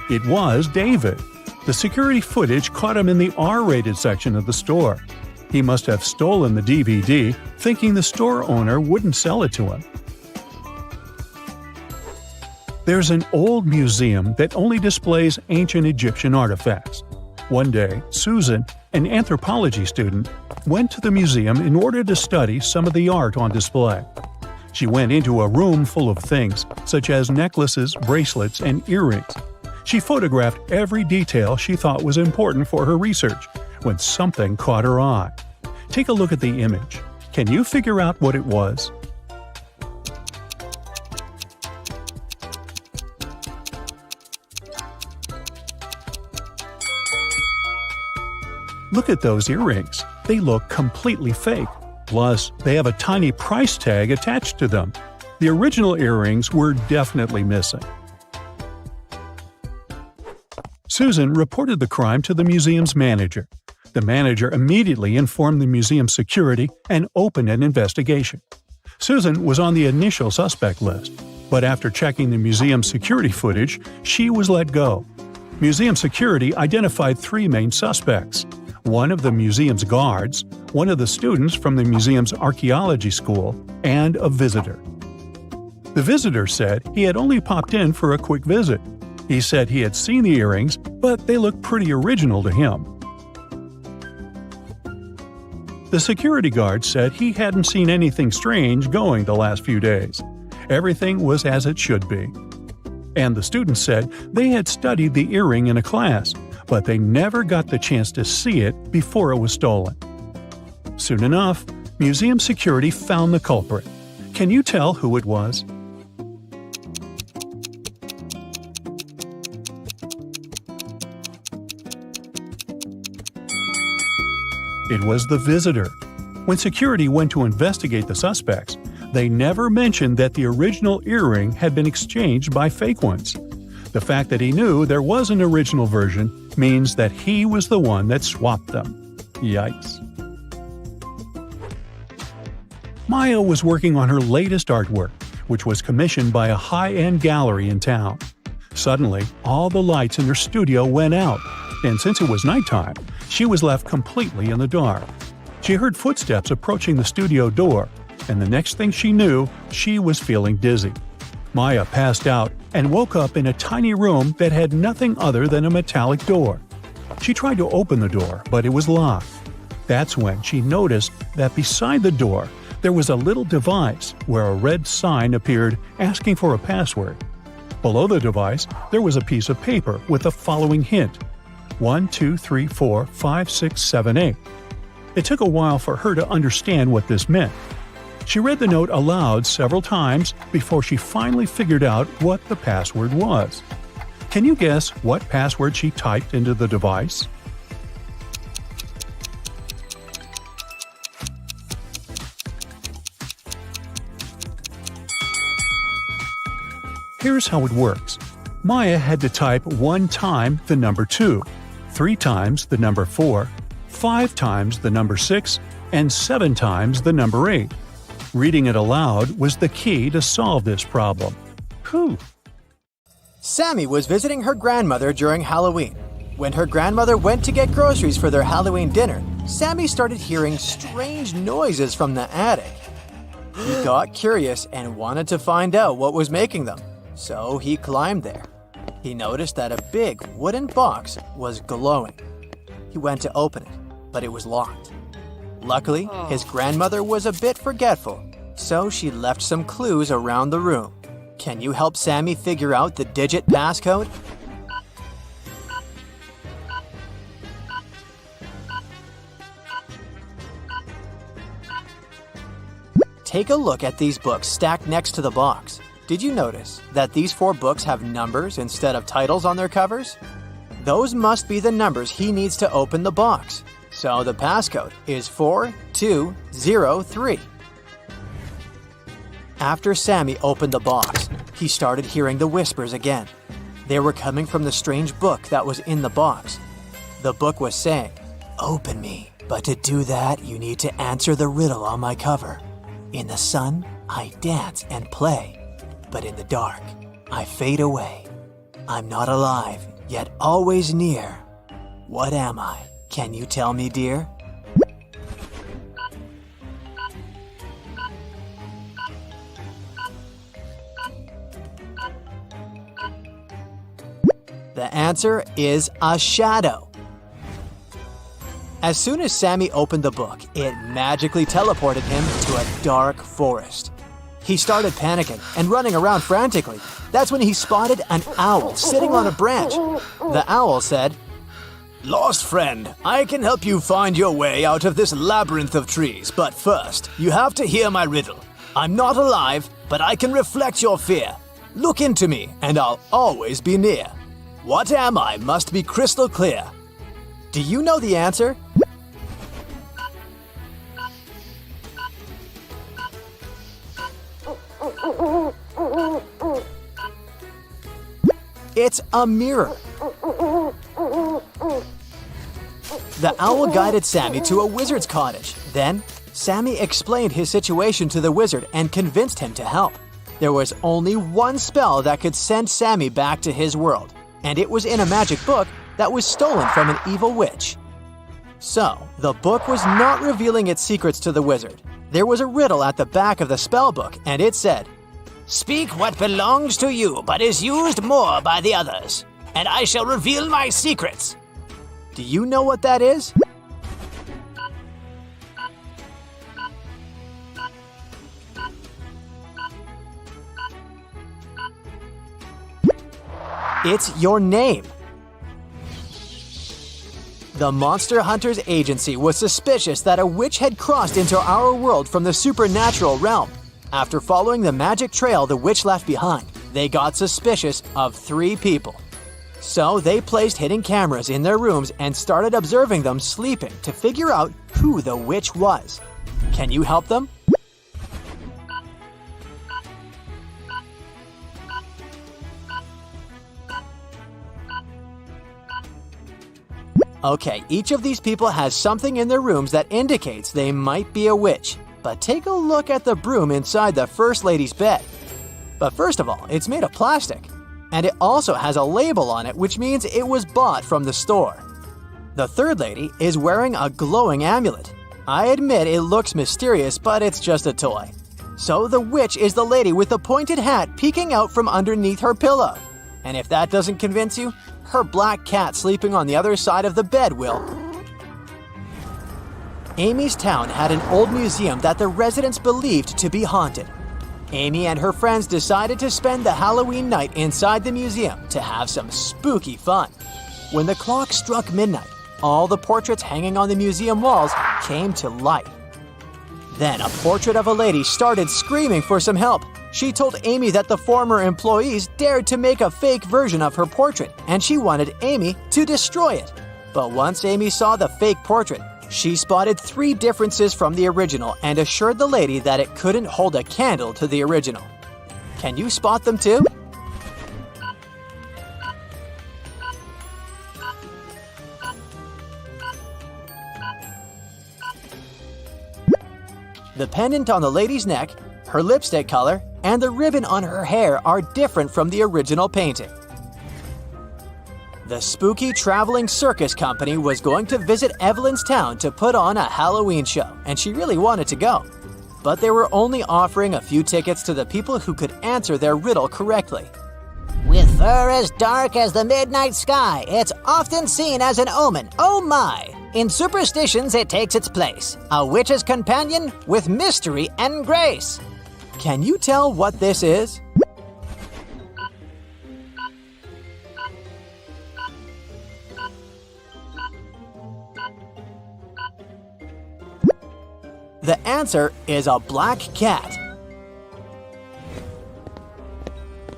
It was David. The security footage caught him in the R-rated section of the store. He must have stolen the DVD, thinking the store owner wouldn't sell it to him. There's an old museum that only displays ancient Egyptian artifacts. One day, Susan, an anthropology student, went to the museum in order to study some of the art on display. She went into a room full of things, such as necklaces, bracelets, and earrings. She photographed every detail she thought was important for her research, when something caught her eye. Take a look at the image. Can you figure out what it was? Look at those earrings. They look completely fake. Plus, they have a tiny price tag attached to them. The original earrings were definitely missing. Susan reported the crime to the museum's manager. The manager immediately informed the museum security and opened an investigation. Susan was on the initial suspect list, but after checking the museum's security footage, she was let go. Museum security identified 3 main suspects: one of the museum's guards, one of the students from the museum's archaeology school, and a visitor. The visitor said he had only popped in for a quick visit. He said he had seen the earrings, but they looked pretty original to him. The security guard said he hadn't seen anything strange going the last few days. Everything was as it should be. And the students said they had studied the earring in a class, but they never got the chance to see it before it was stolen. Soon enough, museum security found the culprit. Can you tell who it was? It was the visitor. When security went to investigate the suspects, they never mentioned that the original earring had been exchanged by fake ones. The fact that he knew there was an original version means that he was the one that swapped them. Yikes. Maya was working on her latest artwork, which was commissioned by a high-end gallery in town. Suddenly, all the lights in her studio went out, and since it was nighttime, she was left completely in the dark. She heard footsteps approaching the studio door, and the next thing she knew, she was feeling dizzy. Maya passed out and woke up in a tiny room that had nothing other than a metallic door. She tried to open the door, but it was locked. That's when she noticed that beside the door, there was a little device where a red sign appeared asking for a password. Below the device, there was a piece of paper with the following hint: 1, 2, 3, 4, 5, 6, 7, 8. It took a while for her to understand what this meant. She read the note aloud several times before she finally figured out what the password was. Can you guess what password she typed into the device? Here's how it works. Maya had to type 1 time the number 2, 3 times the number 4, 5 times the number 6, and 7 times the number 8. Reading it aloud was the key to solve this problem. Whew! Sammy was visiting her grandmother during Halloween. When her grandmother went to get groceries for their Halloween dinner, Sammy started hearing strange noises from the attic. He got curious and wanted to find out what was making them, so he climbed there. He noticed that a big wooden box was glowing. He went to open it, but it was locked. Luckily, his grandmother was a bit forgetful, so she left some clues around the room. Can you help Sammy figure out the digit passcode? Take a look at these books stacked next to the box. Did you notice that these 4 books have numbers instead of titles on their covers? Those must be the numbers he needs to open the box. So the passcode is 4203. After Sammy opened the box, he started hearing the whispers again. They were coming from the strange book that was in the box. The book was saying, "Open me, but to do that you need to answer the riddle on my cover. In the sun, I dance and play, but in the dark, I fade away. I'm not alive, yet always near. What am I? Can you tell me, dear? The answer is a shadow. As soon as Sammy opened the book, it magically teleported him to a dark forest. He started panicking and running around frantically. That's when he spotted an owl sitting on a branch. The owl said, "Lost friend, I can help you find your way out of this labyrinth of trees, but first, you have to hear my riddle. I'm not alive, but I can reflect your fear. Look into me, and I'll always be near. What am I must be crystal clear." Do you know the answer? It's a mirror. The owl guided Sammy to a wizard's cottage. Then, Sammy explained his situation to the wizard and convinced him to help. There was only one spell that could send Sammy back to his world, and it was in a magic book that was stolen from an evil witch. So, the book was not revealing its secrets to the wizard. There was a riddle at the back of the spell book, and it said, "Speak what belongs to you but is used more by the others, and I shall reveal my secrets." Do you know what that is? It's your name. The Monster Hunters Agency was suspicious that a witch had crossed into our world from the supernatural realm. After following the magic trail the witch left behind, they got suspicious of 3 people. So they placed hidden cameras in their rooms and started observing them sleeping to figure out who the witch was. Can you help them? Okay, each of these people has something in their rooms that indicates they might be a witch. But take a look at the broom inside the First Lady's bed. But first of all, it's made of plastic. And it also has a label on it, which means it was bought from the store. The Third Lady is wearing a glowing amulet. I admit it looks mysterious, but it's just a toy. So the witch is the lady with the pointed hat peeking out from underneath her pillow. And if that doesn't convince you, her black cat sleeping on the other side of the bed will. Amy's town had an old museum that the residents believed to be haunted. Amy and her friends decided to spend the Halloween night inside the museum to have some spooky fun. When the clock struck midnight, all the portraits hanging on the museum walls came to life. Then a portrait of a lady started screaming for some help. She told Amy that the former employees dared to make a fake version of her portrait, and she wanted Amy to destroy it. But once Amy saw the fake portrait, she spotted 3 differences from the original and assured the lady that it couldn't hold a candle to the original. Can you spot them too? The pendant on the lady's neck, her lipstick color, and the ribbon on her hair are different from the original painting. The spooky traveling circus company was going to visit Evelyn's town to put on a Halloween show, and she really wanted to go. But they were only offering a few tickets to the people who could answer their riddle correctly. With fur as dark as the midnight sky, it's often seen as an omen, oh my! In superstitions it takes its place, a witch's companion with mystery and grace. Can you tell what this is? The answer is a black cat.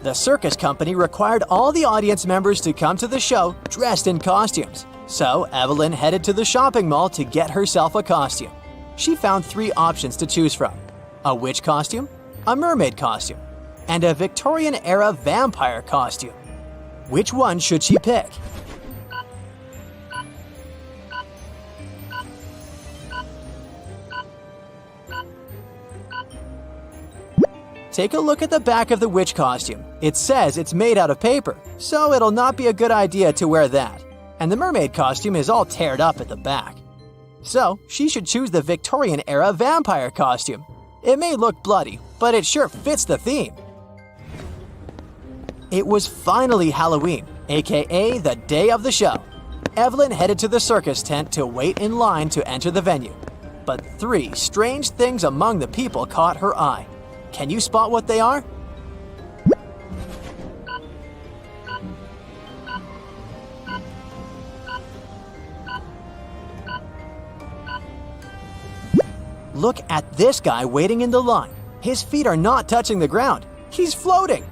The circus company required all the audience members to come to the show dressed in costumes. So Evelyn headed to the shopping mall to get herself a costume. She found 3 options to choose from: a witch costume, a mermaid costume, and a Victorian-era vampire costume. Which one should she pick? Take a look at the back of the witch costume. It says it's made out of paper, so it'll not be a good idea to wear that. and the mermaid costume is all teared up at the back. So, she should choose the Victorian-era vampire costume. It may look bloody, but it sure fits the theme. It was finally Halloween, aka the day of the show. Evelyn headed to the circus tent to wait in line to enter the venue. But 3 strange things among the people caught her eye. Can you spot what they are? Look at this guy waiting in the line. His feet are not touching the ground. He's floating.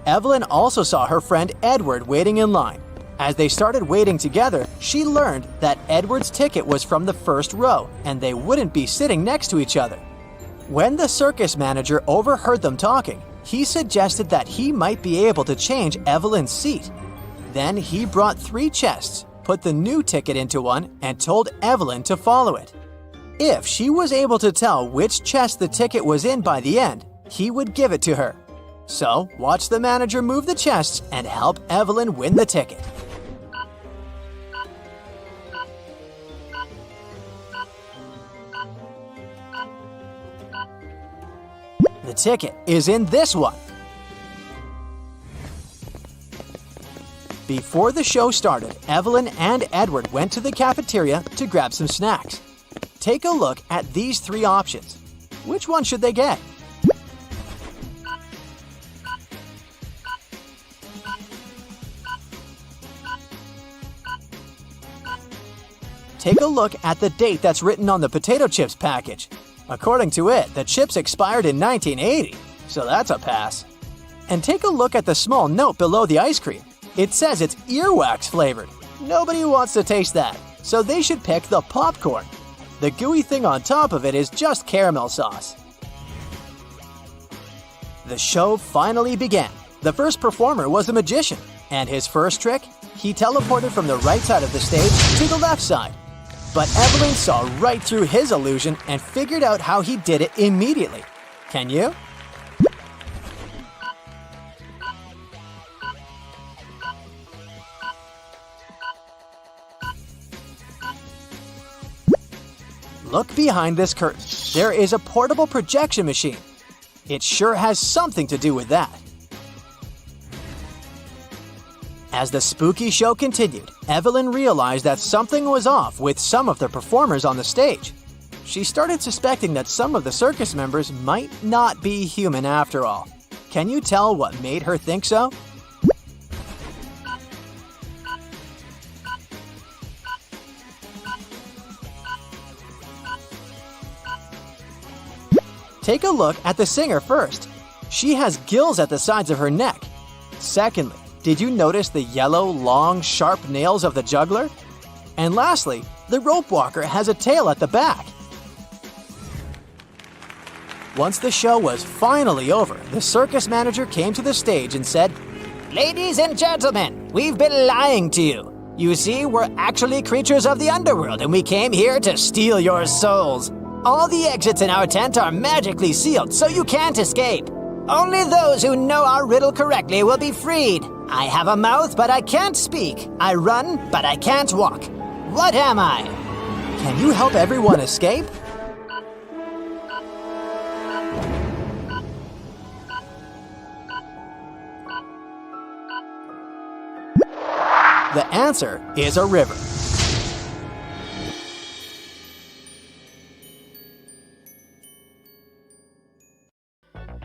Evelyn also saw her friend Edward waiting in line. As they started waiting together, she learned that Edward's ticket was from the first row, and they wouldn't be sitting next to each other. When the circus manager overheard them talking, he suggested that he might be able to change Evelyn's seat. Then he brought 3 chests, put the new ticket into one, and told Evelyn to follow it. If she was able to tell which chest the ticket was in by the end, he would give it to her. So, watch the manager move the chests and help Evelyn win the ticket. The ticket is in this one. Before the show started, Evelyn and Edward went to the cafeteria to grab some snacks. Take a look at these 3 options. Which one should they get? Take a look at the date that's written on the potato chips package. According to it, the chips expired in 1980, so that's a pass. And take a look at the small note below the ice cream. It says it's earwax flavored. Nobody wants to taste that, so they should pick the popcorn. The gooey thing on top of it is just caramel sauce. The show finally began. The first performer was a magician, and his first trick, he teleported from the right side of the stage to the left side. But Evelyn saw right through his illusion and figured out how he did it immediately. Can you? Look behind this curtain. There is a portable projection machine. It sure has something to do with that. As the spooky show continued, Evelyn realized that something was off with some of the performers on the stage. She started suspecting that some of the circus members might not be human after all. Can you tell what made her think so? Take a look at the singer first. She has gills at the sides of her neck. Secondly, did you notice the yellow, long, sharp nails of the juggler? And lastly, the rope walker has a tail at the back. Once the show was finally over, the circus manager came to the stage and said, "Ladies and gentlemen, we've been lying to you. You see, we're actually creatures of the underworld and we came here to steal your souls. All the exits in our tent are magically sealed, so you can't escape. Only those who know our riddle correctly will be freed. I have a mouth, but I can't speak. I run, but I can't walk. What am I?" Can you help everyone escape? The answer is a river.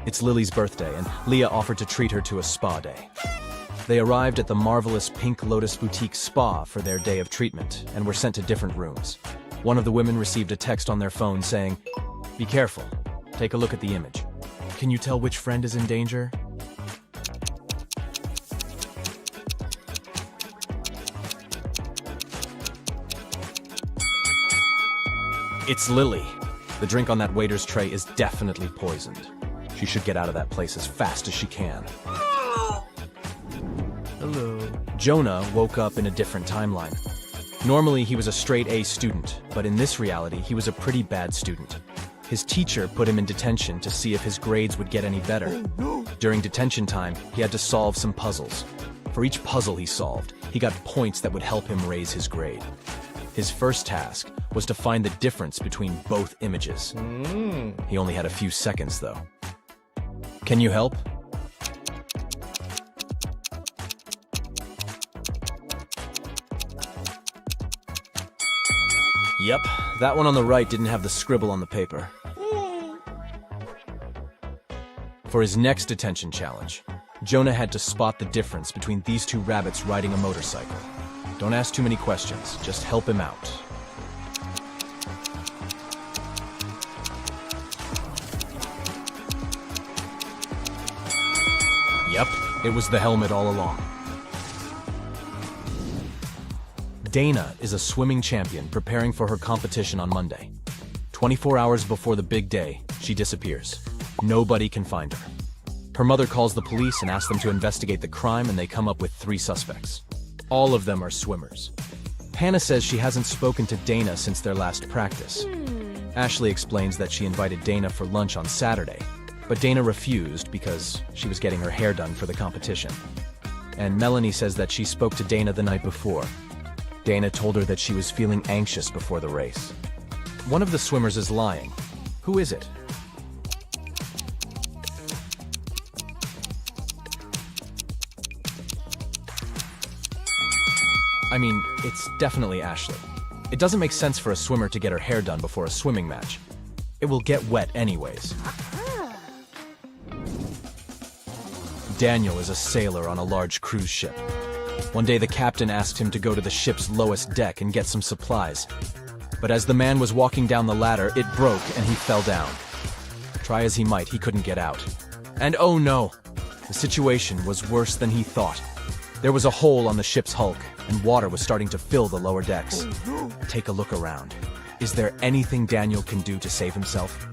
It's Lily's birthday, and Leah offered to treat her to a spa day. They arrived at the marvelous Pink Lotus Boutique Spa for their day of treatment and were sent to different rooms. One of the women received a text on their phone saying, "Be careful. Take a look at the image. Can you tell which friend is in danger?" It's Lily. The drink on that waiter's tray is definitely poisoned. She should get out of that place as fast as she can. Hello. Jonah woke up in a different timeline. Normally, he was a straight A student, but in this reality, he was a pretty bad student. His teacher put him in detention to see if his grades would get any better. During detention time, he had to solve some puzzles. For each puzzle he solved, he got points that would help him raise his grade. His first task was to find the difference between both images. He only had a few seconds, though. Can you help? Yep, that one on the right didn't have the scribble on the paper. For his next detention challenge, Jonah had to spot the difference between these two rabbits riding a motorcycle. Don't ask too many questions, just help him out. Yep, it was the helmet all along. Dana is a swimming champion preparing for her competition on Monday. 24 hours before the big day, she disappears. Nobody can find her. Her mother calls the police and asks them to investigate the crime, and they come up with 3 suspects. All of them are swimmers. Hannah says she hasn't spoken to Dana since their last practice. Ashley explains that she invited Dana for lunch on Saturday, but Dana refused because she was getting her hair done for the competition. And Melanie says that she spoke to Dana the night before. Dana told her that she was feeling anxious before the race. One of the swimmers is lying. Who is it? I mean, it's definitely Ashley. It doesn't make sense for a swimmer to get her hair done before a swimming match. It will get wet anyways. Daniel is a sailor on a large cruise ship. One day the captain asked him to go to the ship's lowest deck and get some supplies. But as the man was walking down the ladder, it broke and he fell down. Try as he might, he couldn't get out. And oh no! The situation was worse than he thought. There was a hole on the ship's hulk, and water was starting to fill the lower decks. Take a look around. Is there anything Daniel can do to save himself?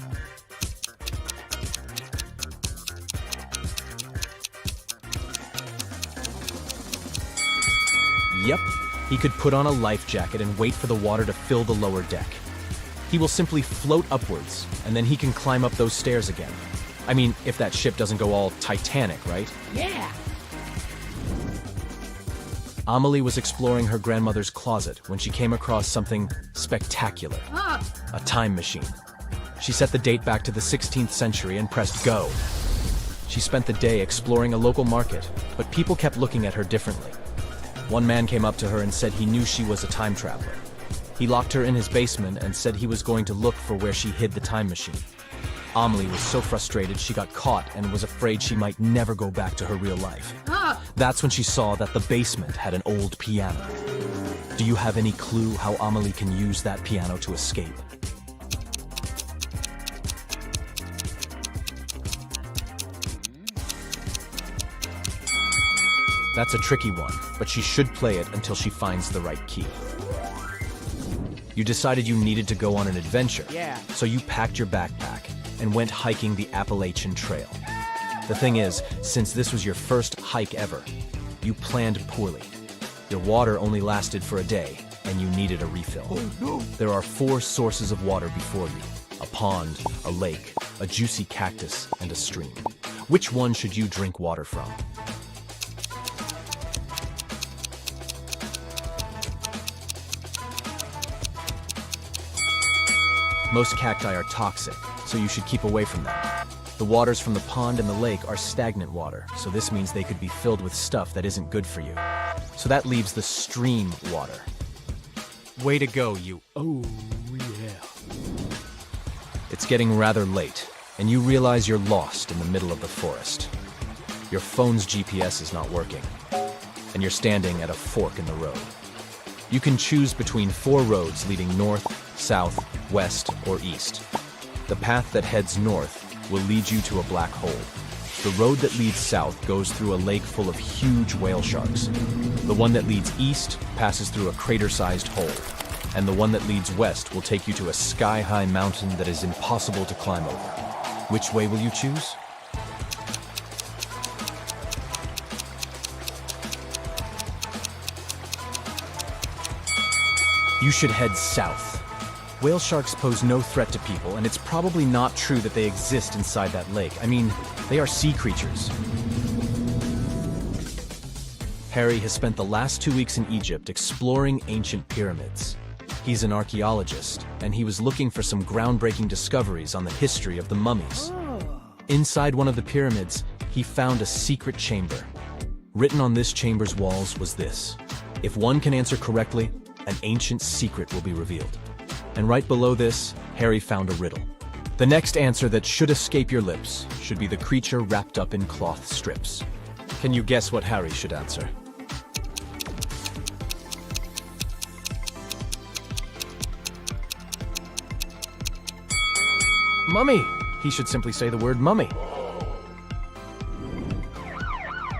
Yep, he could put on a life jacket and wait for the water to fill the lower deck. He will simply float upwards, and then he can climb up those stairs again. I mean, if that ship doesn't go all Titanic, right? Yeah. Amelie was exploring her grandmother's closet when she came across something spectacular. A time machine. She set the date back to the 16th century and pressed go. She spent the day exploring a local market, but people kept looking at her differently. One man came up to her and said he knew she was a time traveler. He locked her in his basement and said he was going to look for where she hid the time machine. Amelie was so frustrated she got caught and was afraid she might never go back to her real life. That's when she saw that the basement had an old piano. Do you have any clue how Amelie can use that piano to escape? That's a tricky one, but she should play it until she finds the right key. You decided you needed to go on an adventure, so you packed your backpack and went hiking the Appalachian Trail. The thing is, since this was your first hike ever, you planned poorly. Your water only lasted for a day, and you needed a refill. There are 4 sources of water before you: a pond, a lake, a juicy cactus, and a stream. Which one should you drink water from? Most cacti are toxic, so you should keep away from them. The waters from the pond and the lake are stagnant water, so this means they could be filled with stuff that isn't good for you. So that leaves the stream water. Way to go, you. Oh, yeah. It's getting rather late, and you realize you're lost in the middle of the forest. Your phone's GPS is not working, and you're standing at a fork in the road. You can choose between 4 roads leading north, south, west, or east. The path that heads north will lead you to a black hole. The road that leads south goes through a lake full of huge whale sharks. The one that leads east passes through a crater-sized hole. And the one that leads west will take you to a sky-high mountain that is impossible to climb over. Which way will you choose? You should head south. Whale sharks pose no threat to people, and it's probably not true that they exist inside that lake. I mean, they are sea creatures. Harry has spent the last 2 weeks in Egypt exploring ancient pyramids. He's an archaeologist, and he was looking for some groundbreaking discoveries on the history of the mummies. Inside one of the pyramids, he found a secret chamber. Written on this chamber's walls was this: if one can answer correctly, an ancient secret will be revealed. And right below this, Harry found a riddle. The next answer that should escape your lips should be the creature wrapped up in cloth strips. Can you guess what Harry should answer? Mummy! He should simply say the word mummy.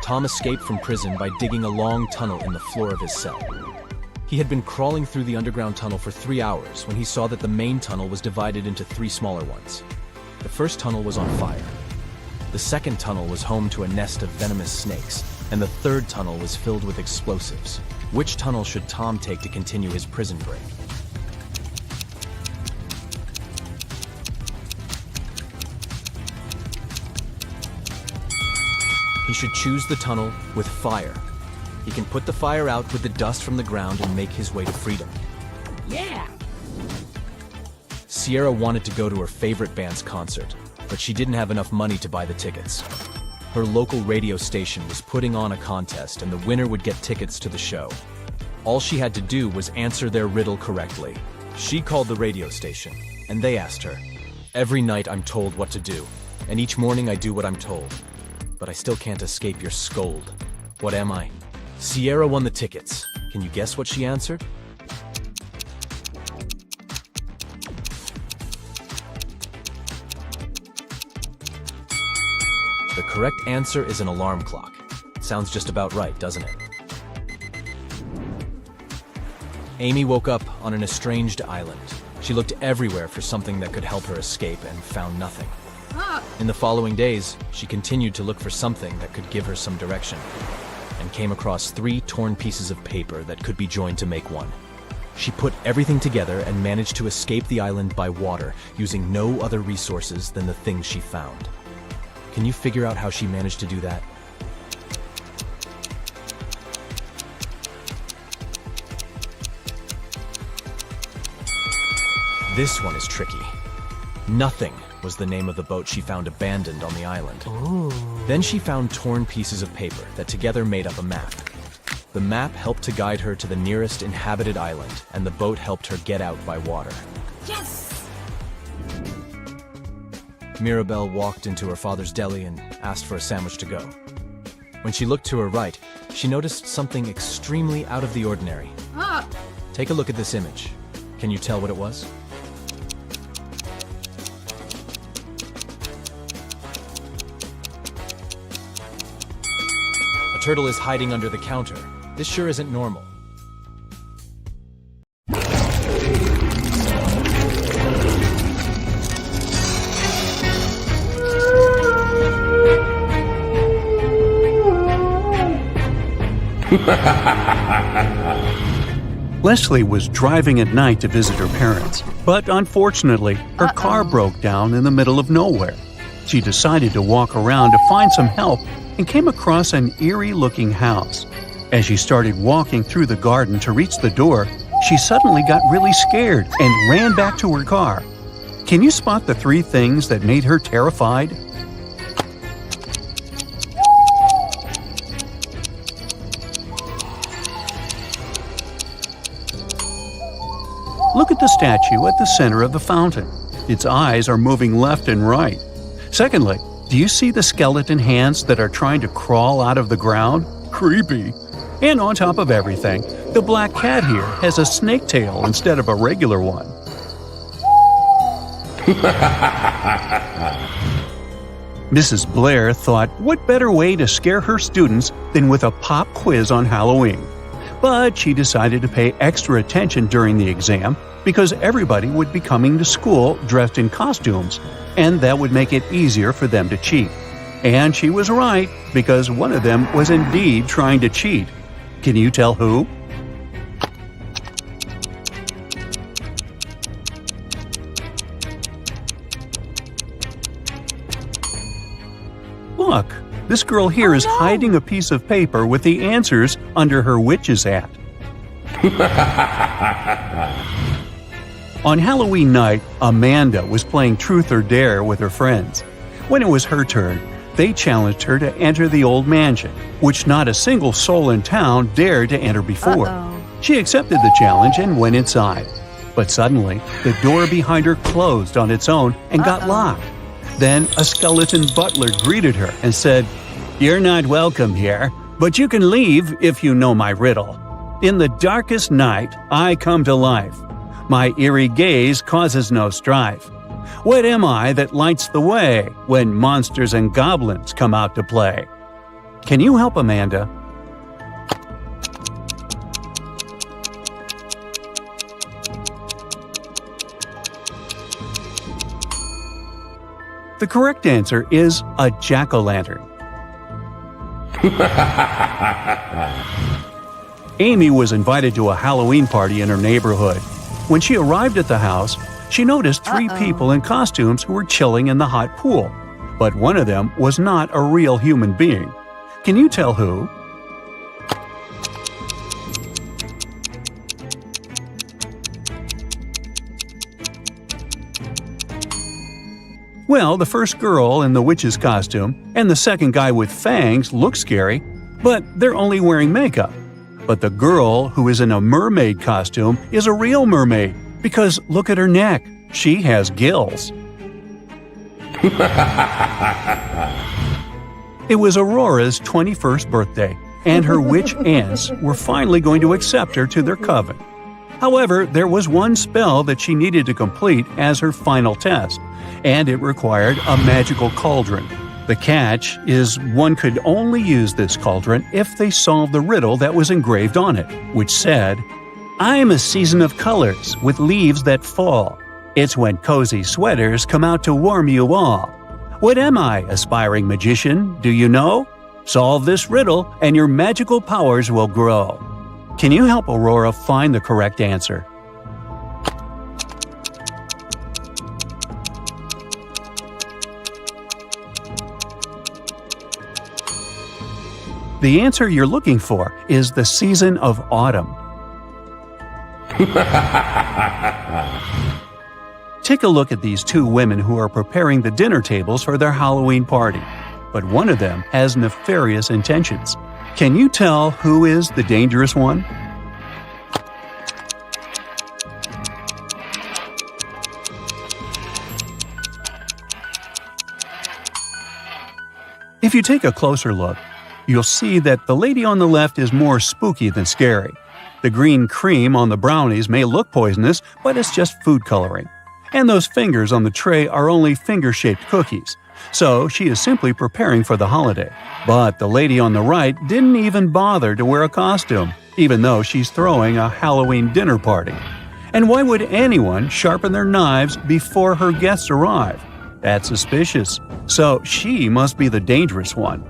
Tom escaped from prison by digging a long tunnel in the floor of his cell. He had been crawling through the underground tunnel for 3 hours when he saw that the main tunnel was divided into 3 smaller ones. The first tunnel was on fire. The second tunnel was home to a nest of venomous snakes, and the third tunnel was filled with explosives. Which tunnel should Tom take to continue his prison break? He should choose the tunnel with fire. He can put the fire out with the dust from the ground and make his way to freedom. Yeah! Sierra wanted to go to her favorite band's concert, but she didn't have enough money to buy the tickets. Her local radio station was putting on a contest, and the winner would get tickets to the show. All she had to do was answer their riddle correctly. She called the radio station, and they asked her, "Every night I'm told what to do, and each morning I do what I'm told. But I still can't escape your scold. What am I?" Sierra won the tickets. Can you guess what she answered? The correct answer is an alarm clock. Sounds just about right, doesn't it? Amy woke up on an estranged island. She looked everywhere for something that could help her escape and found nothing. In the following days, she continued to look for something that could give her some direction, and came across 3 torn pieces of paper that could be joined to make one. She put everything together and managed to escape the island by water, using no other resources than the things she found. Can you figure out how she managed to do that? This one is tricky. Nothing was the name of the boat she found abandoned on the island. Then she found torn pieces of paper that together made up a map. The map helped to guide her to the nearest inhabited island, and the boat helped her get out by water. Yes! Mirabelle walked into her father's deli and asked for a sandwich to go. When she looked to her right, she noticed something extremely out of the ordinary. Take a look at this image. Can you tell what it was? A turtle is hiding under the counter. This sure isn't normal. Leslie was driving at night to visit her parents, but unfortunately, her car broke down in the middle of nowhere. She decided to walk around to find some help and came across an eerie-looking house. As she started walking through the garden to reach the door, she suddenly got really scared and ran back to her car. Can you spot the 3 things that made her terrified? Look at the statue at the center of the fountain. Its eyes are moving left and right. Secondly, do you see the skeleton hands that are trying to crawl out of the ground? Creepy. And on top of everything, the black cat here has a snake tail instead of a regular one. Mrs. Blair thought, what better way to scare her students than with a pop quiz on Halloween? But she decided to pay extra attention during the exam because everybody would be coming to school dressed in costumes, and that would make it easier for them to cheat. And she was right, because one of them was indeed trying to cheat. Can you tell who? Look, This girl here is hiding a piece of paper with the answers under her witch's hat. On Halloween night, Amanda was playing Truth or Dare with her friends. When it was her turn, they challenged her to enter the old mansion, which not a single soul in town dared to enter before. She accepted the challenge and went inside. But suddenly, the door behind her closed on its own and got locked. Then a skeleton butler greeted her and said, "You're not welcome here, but you can leave if you know my riddle. In the darkest night, I come to life. My eerie gaze causes no strife. What am I that lights the way when monsters and goblins come out to play?" Can you help Amanda? The correct answer is a jack-o'-lantern. Amy was invited to a Halloween party in her neighborhood. When she arrived at the house, she noticed three people in costumes who were chilling in the hot pool. But one of them was not a real human being. Can you tell who? Well, the first girl in the witch's costume and the second guy with fangs look scary, but they're only wearing makeup. But the girl who is in a mermaid costume is a real mermaid, because look at her neck. She has gills. It was Aurora's 21st birthday, and her witch aunts were finally going to accept her to their coven. However, there was one spell that she needed to complete as her final test, and it required a magical cauldron. The catch is one could only use this cauldron if they solved the riddle that was engraved on it, which said, "I'm a season of colors with leaves that fall. It's when cozy sweaters come out to warm you all. What am I, aspiring magician, do you know? Solve this riddle and your magical powers will grow." Can you help Aurora find the correct answer? The answer you're looking for is the season of autumn. Take a look at these two women who are preparing the dinner tables for their Halloween party, but one of them has nefarious intentions. Can you tell who is the dangerous one? If you take a closer look, you'll see that the lady on the left is more spooky than scary. The green cream on the brownies may look poisonous, but it's just food coloring. And those fingers on the tray are only finger-shaped cookies. So she is simply preparing for the holiday. But the lady on the right didn't even bother to wear a costume, even though she's throwing a Halloween dinner party. And why would anyone sharpen their knives before her guests arrive? That's suspicious. So she must be the dangerous one.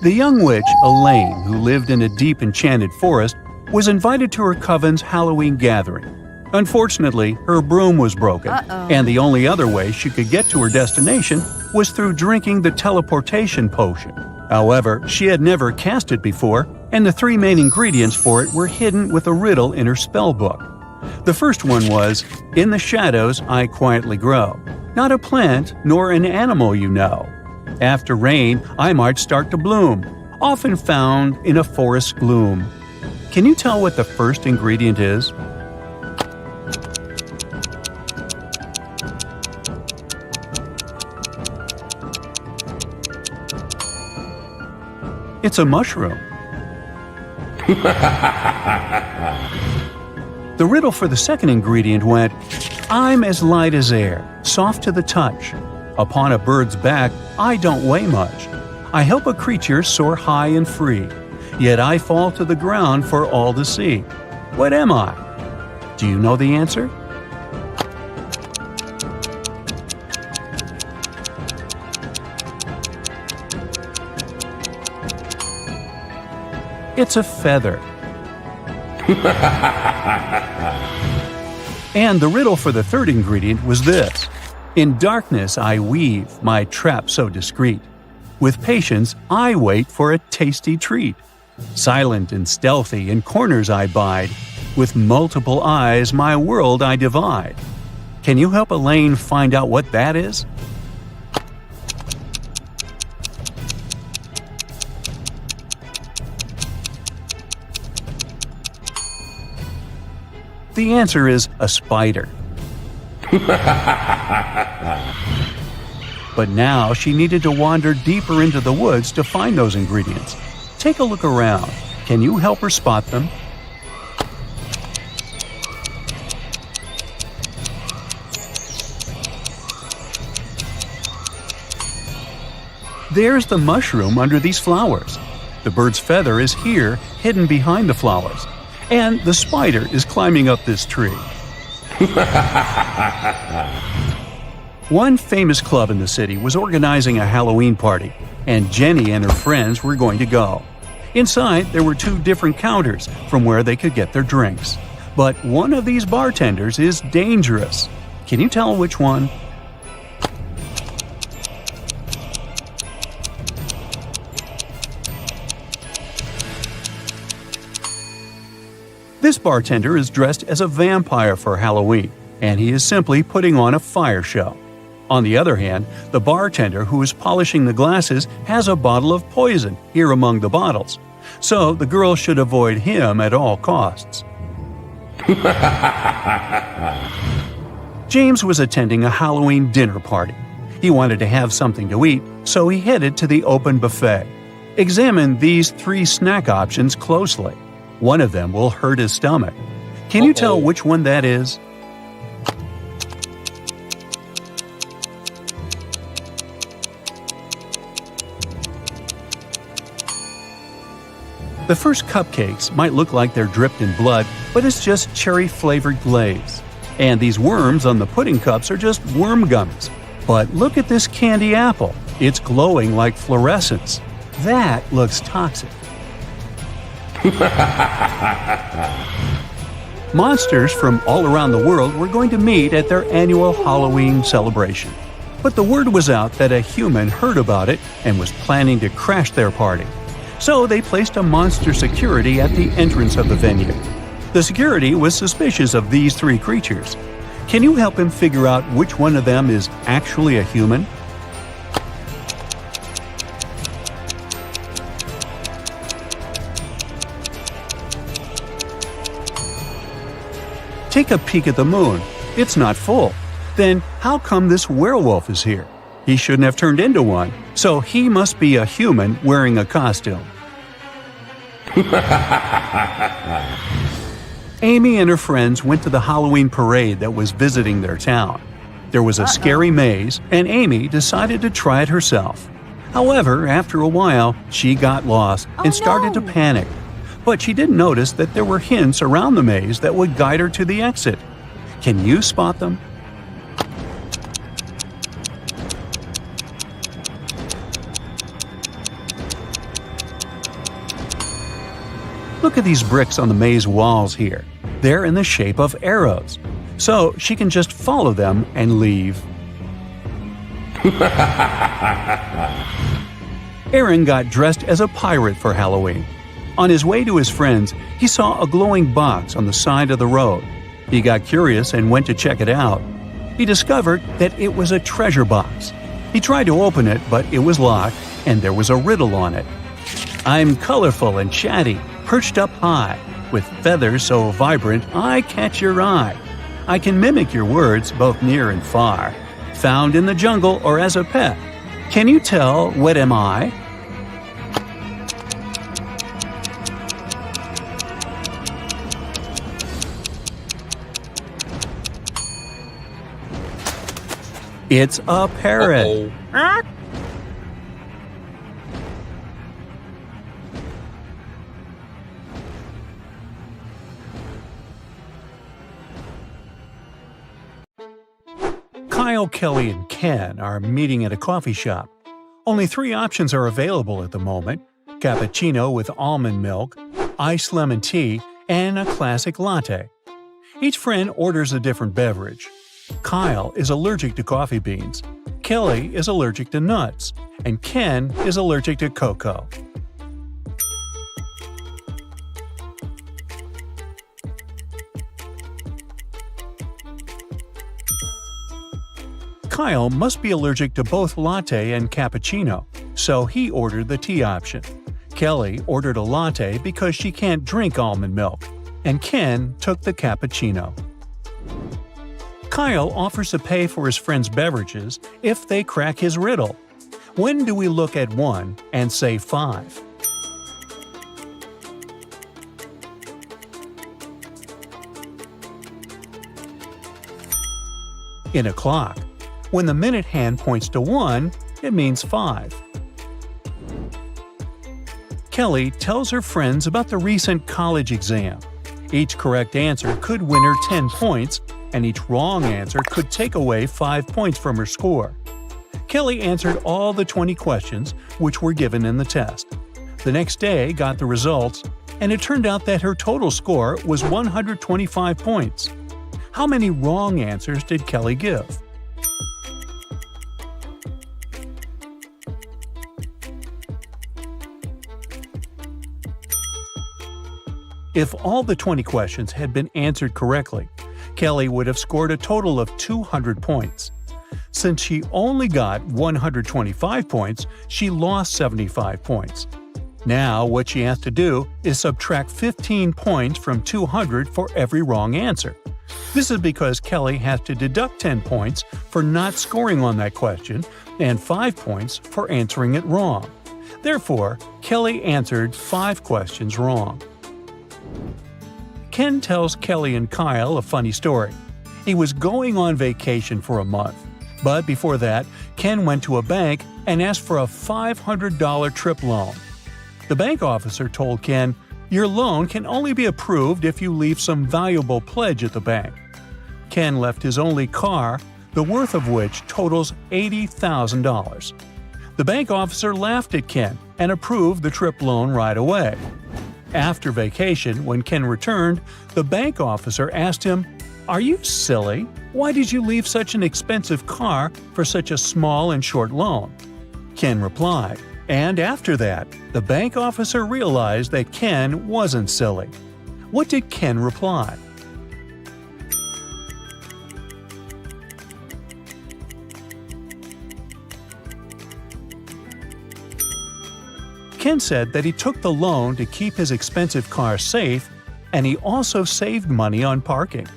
The young witch, Elaine, who lived in a deep enchanted forest, was invited to her coven's Halloween gathering. Unfortunately, her broom was broken, and the only other way she could get to her destination was through drinking the teleportation potion. However, she had never cast it before, and the three main ingredients for it were hidden with a riddle in her spell book. The first one was, "In the shadows I quietly grow, not a plant nor an animal you know. After rain I might start to bloom, often found in a forest gloom." Can you tell what the first ingredient is? It's a mushroom. The riddle for the second ingredient went, "I'm as light as air, soft to the touch. Upon a bird's back, I don't weigh much. I help a creature soar high and free, yet I fall to the ground for all to see. What am I?" Do you know the answer? It's a feather. And the riddle for the third ingredient was this. In darkness I weave my trap so discreet. With patience I wait for a tasty treat. Silent and stealthy in corners I bide. With multiple eyes my world I divide. Can you help Elaine find out what that is? The answer is a spider. But now she needed to wander deeper into the woods to find those ingredients. Take a look around. Can you help her spot them? There's the mushroom under these flowers. The bird's feather is here, hidden behind the flowers. And the spider is climbing up this tree. One famous club in the city was organizing a Halloween party, and Jenny and her friends were going to go. Inside, there were 2 different counters from where they could get their drinks. But one of these bartenders is dangerous. Can you tell which one? This bartender is dressed as a vampire for Halloween, and he is simply putting on a fire show. On the other hand, the bartender who is polishing the glasses has a bottle of poison here among the bottles, so the girl should avoid him at all costs. James was attending a Halloween dinner party. He wanted to have something to eat, so he headed to the open buffet. Examine these 3 snack options closely. One of them will hurt his stomach. Can you tell which one that is? The first cupcakes might look like they're dripped in blood, but it's just cherry-flavored glaze. And these worms on the pudding cups are just worm gummies. But look at this candy apple. It's glowing like fluorescence. That looks toxic. Monsters from all around the world were going to meet at their annual Halloween celebration. But the word was out that a human heard about it and was planning to crash their party. So they placed a monster security at the entrance of the venue. The security was suspicious of these 3 creatures. Can you help him figure out which one of them is actually a human? Take a peek at the moon. It's not full. Then how come this werewolf is here? He shouldn't have turned into one, so he must be a human wearing a costume. Amy and her friends went to the Halloween parade that was visiting their town. There was a scary maze, and Amy decided to try it herself. However, after a while, she got lost and started to panic. But she didn't notice that there were hints around the maze that would guide her to the exit. Can you spot them? Look at these bricks on the maze walls here. They're in the shape of arrows. So she can just follow them and leave. Aaron got dressed as a pirate for Halloween. On his way to his friends, he saw a glowing box on the side of the road. He got curious and went to check it out. He discovered that it was a treasure box. He tried to open it, but it was locked, and there was a riddle on it. I'm colorful and chatty, perched up high, with feathers so vibrant I catch your eye. I can mimic your words both near and far, found in the jungle or as a pet. Can you tell what am I? It's a parrot. Kyle, Kelly, and Ken are meeting at a coffee shop. Only 3 options are available at the moment: cappuccino with almond milk, iced lemon tea, and a classic latte. Each friend orders a different beverage. Kyle is allergic to coffee beans, Kelly is allergic to nuts, and Ken is allergic to cocoa. Kyle must be allergic to both latte and cappuccino, so he ordered the tea option. Kelly ordered a latte because she can't drink almond milk, and Ken took the cappuccino. Kyle offers to pay for his friend's beverages if they crack his riddle. When do we look at 1 and say 5? In a clock. When the minute hand points to 1, it means 5. Kelly tells her friends about the recent college exam. Each correct answer could win her 10 points, and each wrong answer could take away 5 points from her score. Kelly answered all the 20 questions which were given in the test. The next day got the results, and it turned out that her total score was 125 points. How many wrong answers did Kelly give? If all the 20 questions had been answered correctly, Kelly would have scored a total of 200 points. Since she only got 125 points, she lost 75 points. Now what she has to do is subtract 15 points from 200 for every wrong answer. This is because Kelly has to deduct 10 points for not scoring on that question and 5 points for answering it wrong. Therefore, Kelly answered 5 questions wrong. Ken tells Kelly and Kyle a funny story. He was going on vacation for a month, but before that, Ken went to a bank and asked for a $500 trip loan. The bank officer told Ken, "Your loan can only be approved if you leave some valuable pledge at the bank." Ken left his only car, the worth of which totals $80,000. The bank officer laughed at Ken and approved the trip loan right away. After vacation, when Ken returned, the bank officer asked him, "Are you silly? Why did you leave such an expensive car for such a small and short loan?" Ken replied, and after that, the bank officer realized that Ken wasn't silly. What did Ken reply? Ken said that he took the loan to keep his expensive car safe, and he also saved money on parking.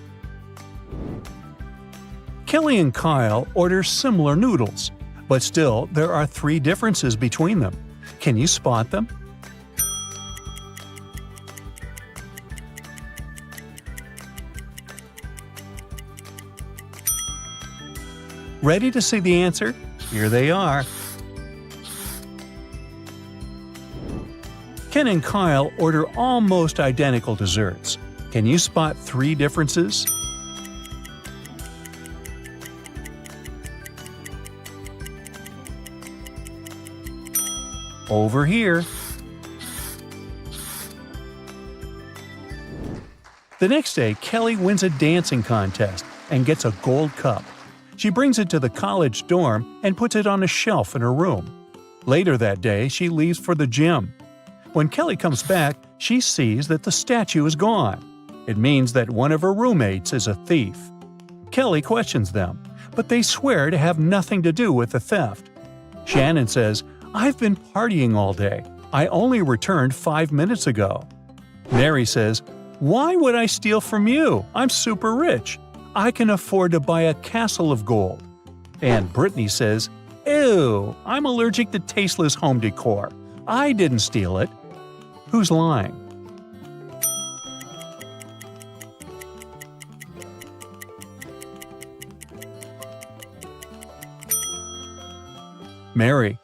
Kelly and Kyle order similar noodles, but still there are 3 differences between them. Can you spot them? Ready to see the answer? Here they are. Ken and Kyle order almost identical desserts. Can you spot 3 differences? Over here. The next day, Kelly wins a dancing contest and gets a gold cup. She brings it to the college dorm and puts it on a shelf in her room. Later that day, she leaves for the gym. When Kelly comes back, she sees that the statue is gone. It means that one of her roommates is a thief. Kelly questions them, but they swear to have nothing to do with the theft. Shannon says, "I've been partying all day. I only returned 5 minutes ago." Mary says, "Why would I steal from you? I'm super rich. I can afford to buy a castle of gold." And Brittany says, "Ew, I'm allergic to tasteless home decor. I didn't steal it." Who's lying? Mary.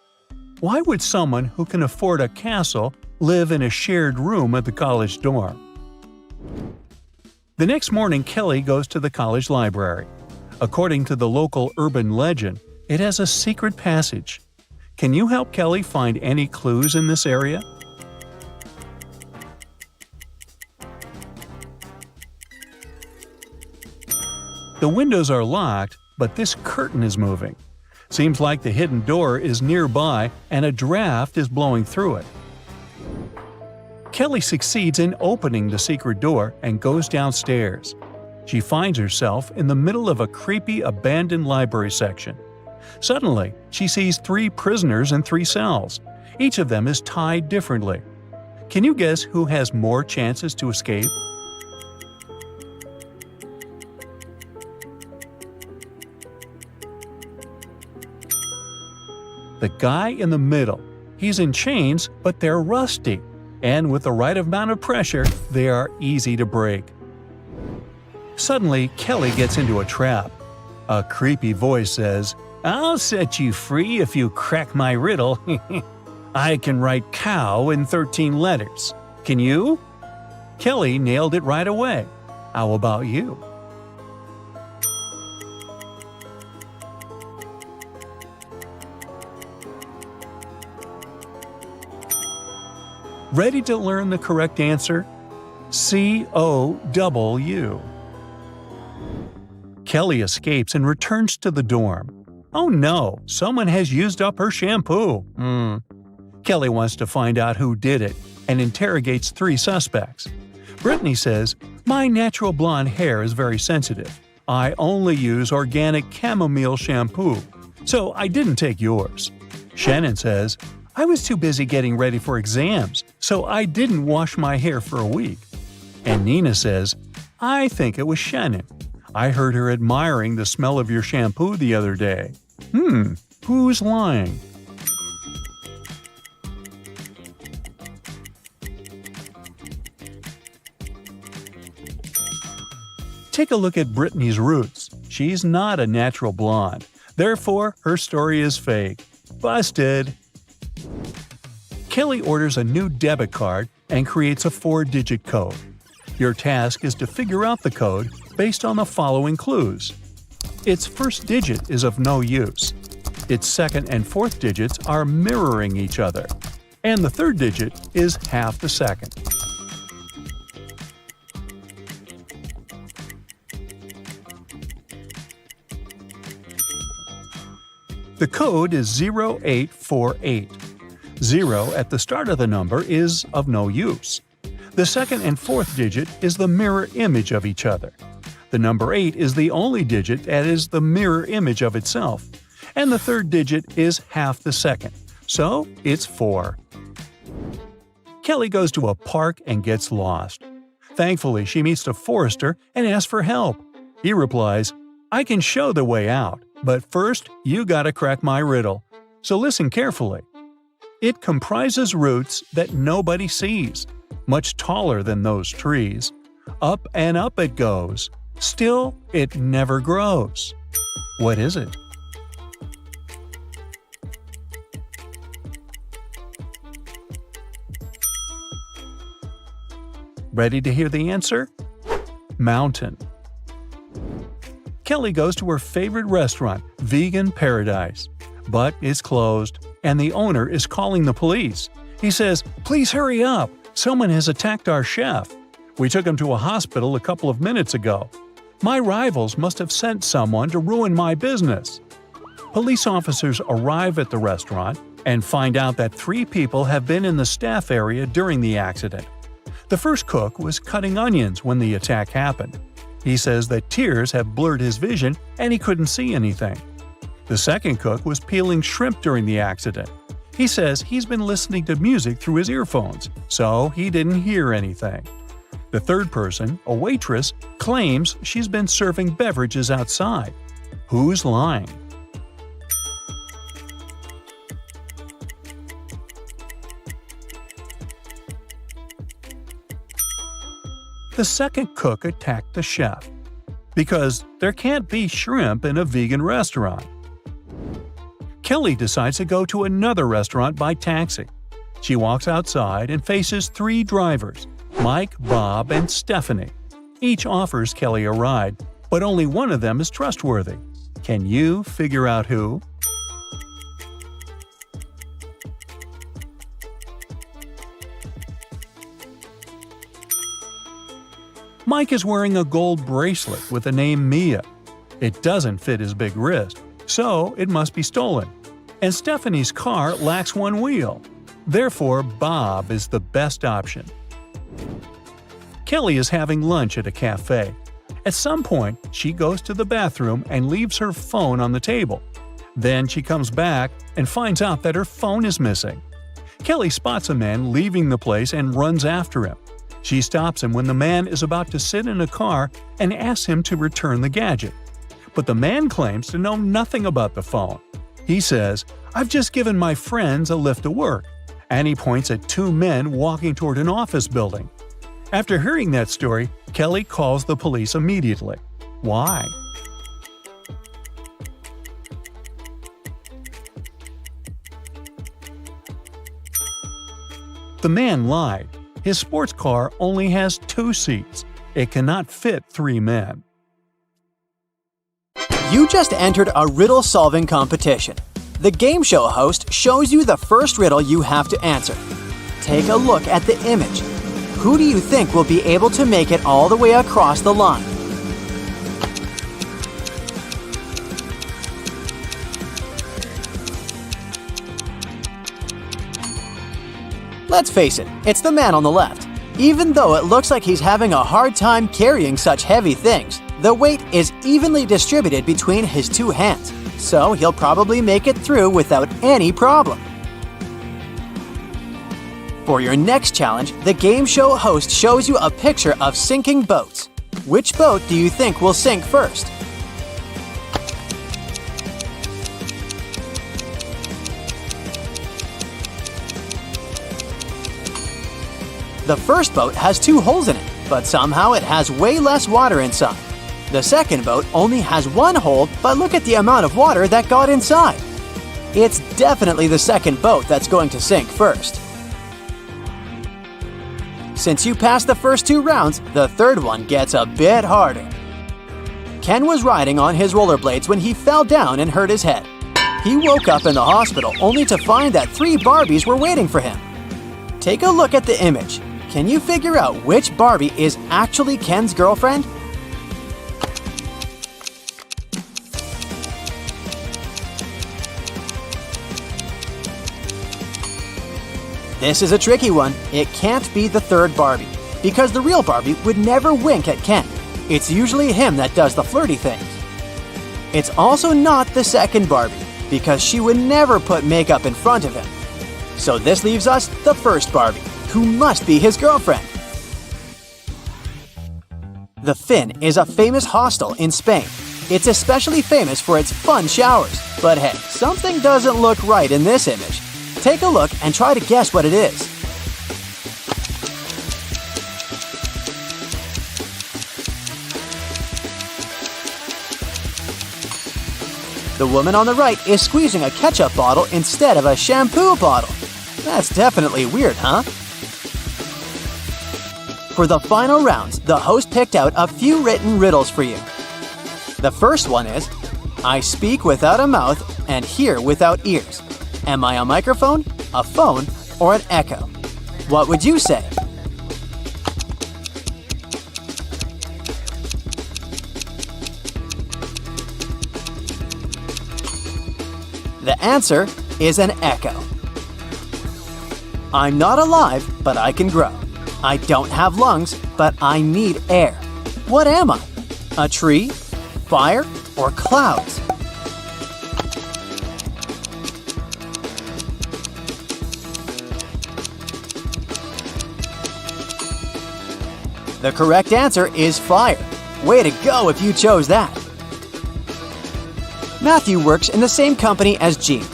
Why would someone who can afford a castle live in a shared room at the college dorm? The next morning, Kelly goes to the college library. According to the local urban legend, it has a secret passage. Can you help Kelly find any clues in this area? The windows are locked, but this curtain is moving. Seems like the hidden door is nearby and a draft is blowing through it. Kelly succeeds in opening the secret door and goes downstairs. She finds herself in the middle of a creepy abandoned library section. Suddenly, she sees 3 prisoners in 3 cells. Each of them is tied differently. Can you guess who has more chances to escape? The guy in the middle. He's in chains, but they're rusty. And with the right amount of pressure, they are easy to break. Suddenly, Kelly gets into a trap. A creepy voice says, "I'll set you free if you crack my riddle." I can write cow in 13 letters. Can you? Kelly nailed it right away. How about you? Ready to learn the correct answer? C-O-W. Kelly escapes and returns to the dorm. Oh no, someone has used up her shampoo. Kelly wants to find out who did it and interrogates 3 suspects. Brittany says, "My natural blonde hair is very sensitive. I only use organic chamomile shampoo, so I didn't take yours." Shannon says, "I was too busy getting ready for exams, so I didn't wash my hair for a week." And Nina says, "I think it was Shannon. I heard her admiring the smell of your shampoo the other day." Who's lying? Take a look at Brittany's roots. She's not a natural blonde. Therefore, her story is fake. Busted! Kelly orders a new debit card and creates a 4-digit code. Your task is to figure out the code based on the following clues. Its first digit is of no use. Its second and fourth digits are mirroring each other. And the third digit is half the second. The code is 0848. 0 at the start of the number is of no use. The second and fourth digit is the mirror image of each other. The number 8 is the only digit that is the mirror image of itself. And the third digit is half the second, so it's 4. Kelly goes to a park and gets lost. Thankfully, she meets a forester and asks for help. He replies, "I can show the way out, but first you gotta crack my riddle. So listen carefully. It comprises roots that nobody sees, much taller than those trees. Up and up it goes. Still, it never grows. What is it?" Ready to hear the answer? Mountain. Kelly goes to her favorite restaurant, Vegan Paradise. But it's closed, and the owner is calling the police. He says, "Please hurry up. Someone has attacked our chef. We took him to a hospital a couple of minutes ago. My rivals must have sent someone to ruin my business." Police officers arrive at the restaurant and find out that 3 people have been in the staff area during the accident. The first cook was cutting onions when the attack happened. He says that tears have blurred his vision and he couldn't see anything. The second cook was peeling shrimp during the accident. He says he's been listening to music through his earphones, so he didn't hear anything. The third person, a waitress, claims she's been serving beverages outside. Who's lying? The second cook attacked the chef. Because there can't be shrimp in a vegan restaurant. Kelly decides to go to another restaurant by taxi. She walks outside and faces 3 drivers, Mike, Bob, and Stephanie. Each offers Kelly a ride, but only one of them is trustworthy. Can you figure out who? Mike is wearing a gold bracelet with the name Mia. It doesn't fit his big wrist, so it must be stolen. And Stephanie's car lacks one wheel. Therefore, Bob is the best option. Kelly is having lunch at a cafe. At some point, she goes to the bathroom and leaves her phone on the table. Then she comes back and finds out that her phone is missing. Kelly spots a man leaving the place and runs after him. She stops him when the man is about to sit in a car and asks him to return the gadget. But the man claims to know nothing about the phone. He says, "I've just given my friends a lift to work," and he points at two men walking toward an office building. After hearing that story, Kelly calls the police immediately. Why? The man lied. His sports car only has 2 seats. It cannot fit 3 men. You just entered a riddle-solving competition. The game show host shows you the first riddle you have to answer. Take a look at the image. Who do you think will be able to make it all the way across the line? Let's face it, it's the man on the left. Even though it looks like he's having a hard time carrying such heavy things, the weight is evenly distributed between his 2 hands, so he'll probably make it through without any problem. For your next challenge, the game show host shows you a picture of sinking boats. Which boat do you think will sink first? The first boat has 2 holes in it, but somehow it has way less water inside. The second boat only has 1 hole, but look at the amount of water that got inside. It's definitely the second boat that's going to sink first. Since you passed the first 2 rounds, the third one gets a bit harder. Ken was riding on his rollerblades when he fell down and hurt his head. He woke up in the hospital only to find that 3 Barbies were waiting for him. Take a look at the image. Can you figure out which Barbie is actually Ken's girlfriend? This is a tricky one. It can't be the third Barbie, because the real Barbie would never wink at Ken. It's usually him that does the flirty things. It's also not the second Barbie, because she would never put makeup in front of him. So this leaves us the first Barbie, who must be his girlfriend. The Fin is a famous hostel in Spain. It's especially famous for its fun showers. But hey, something doesn't look right in this image. Take a look and try to guess what it is. The woman on the right is squeezing a ketchup bottle instead of a shampoo bottle. That's definitely weird, huh? For the final rounds, the host picked out a few written riddles for you. The first one is, I speak without a mouth and hear without ears. Am I a microphone, a phone, or an echo? What would you say? The answer is an echo. I'm not alive, but I can grow. I don't have lungs, but I need air. What am I? A tree, fire, or clouds? The correct answer is fire. Way to go if you chose that. Matthew works in the same company as Jean.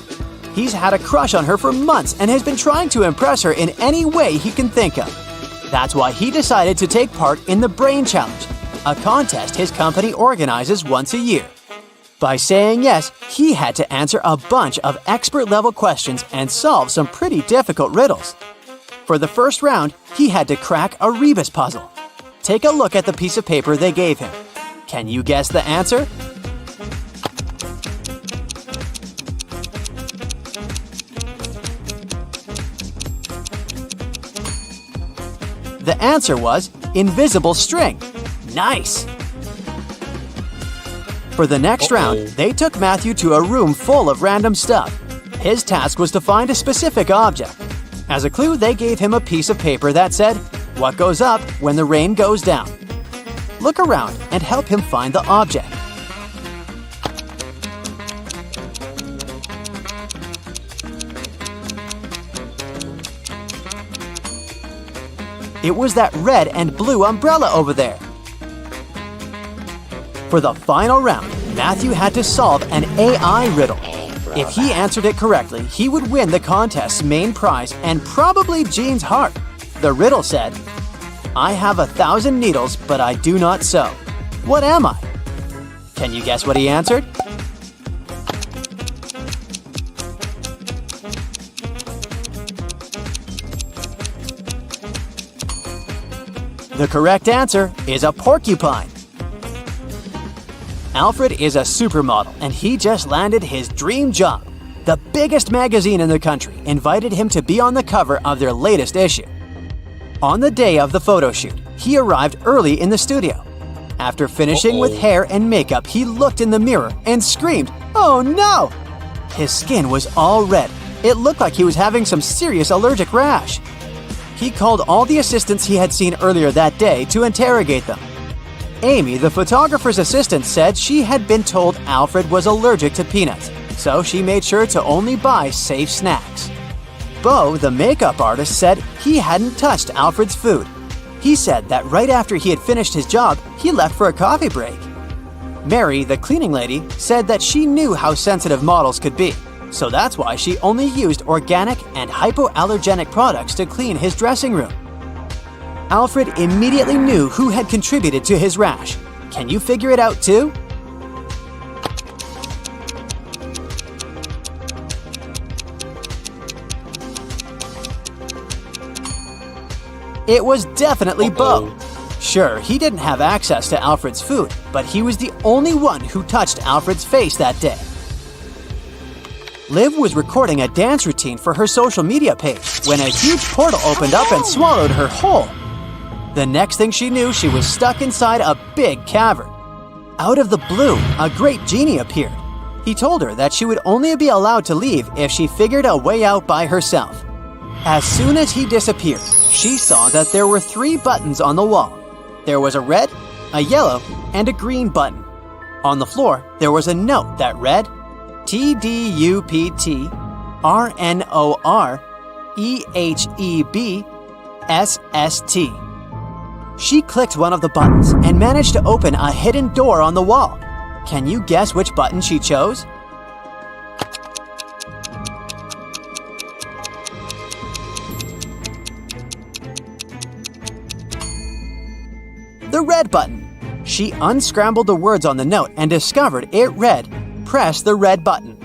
He's had a crush on her for months and has been trying to impress her in any way he can think of. That's why he decided to take part in the Brain Challenge, a contest his company organizes once a year. By saying yes, he had to answer a bunch of expert-level questions and solve some pretty difficult riddles. For the first round, he had to crack a rebus puzzle. Take a look at the piece of paper they gave him. Can you guess the answer? The answer was invisible string. Nice! For the next round, they took Matthew to a room full of random stuff. His task was to find a specific object. As a clue, they gave him a piece of paper that said, "What goes up when the rain goes down?" Look around and help him find the object. It was that red and blue umbrella over there. For the final round, Matthew had to solve an AI riddle. If he answered it correctly, he would win the contest's main prize and probably Jean's heart. The riddle said, "I have 1,000 needles, but I do not sew. What am I?" Can you guess what he answered? The correct answer is a porcupine. Alfred is a supermodel, and he just landed his dream job. The biggest magazine in the country invited him to be on the cover of their latest issue. On the day of the photo shoot, he arrived early in the studio. After finishing with hair and makeup, he looked in the mirror and screamed, "Oh no!" His skin was all red. It looked like he was having some serious allergic rash. He called all the assistants he had seen earlier that day to interrogate them. Amy, the photographer's assistant, said she had been told Alfred was allergic to peanuts, so she made sure to only buy safe snacks. Bo, the makeup artist, said he hadn't touched Alfred's food. He said that right after he had finished his job, he left for a coffee break. Mary, the cleaning lady, said that she knew how sensitive models could be, so that's why she only used organic and hypoallergenic products to clean his dressing room. Alfred immediately knew who had contributed to his rash. Can you figure it out too? It was definitely Bo. Sure, he didn't have access to Alfred's food, but he was the only one who touched Alfred's face that day. Liv was recording a dance routine for her social media page when a huge portal opened up and swallowed her whole. The next thing she knew, she was stuck inside a big cavern. Out of the blue, a great genie appeared. He told her that she would only be allowed to leave if she figured a way out by herself. As soon as he disappeared, she saw that there were 3 buttons on the wall. There was a red, a yellow, and a green button. On the floor, there was a note that read, "TDUPT RNOR EHEB SST." She clicked one of the buttons and managed to open a hidden door on the wall. Can you guess which button she chose? The red button. She unscrambled the words on the note and discovered it read, "Press the red button."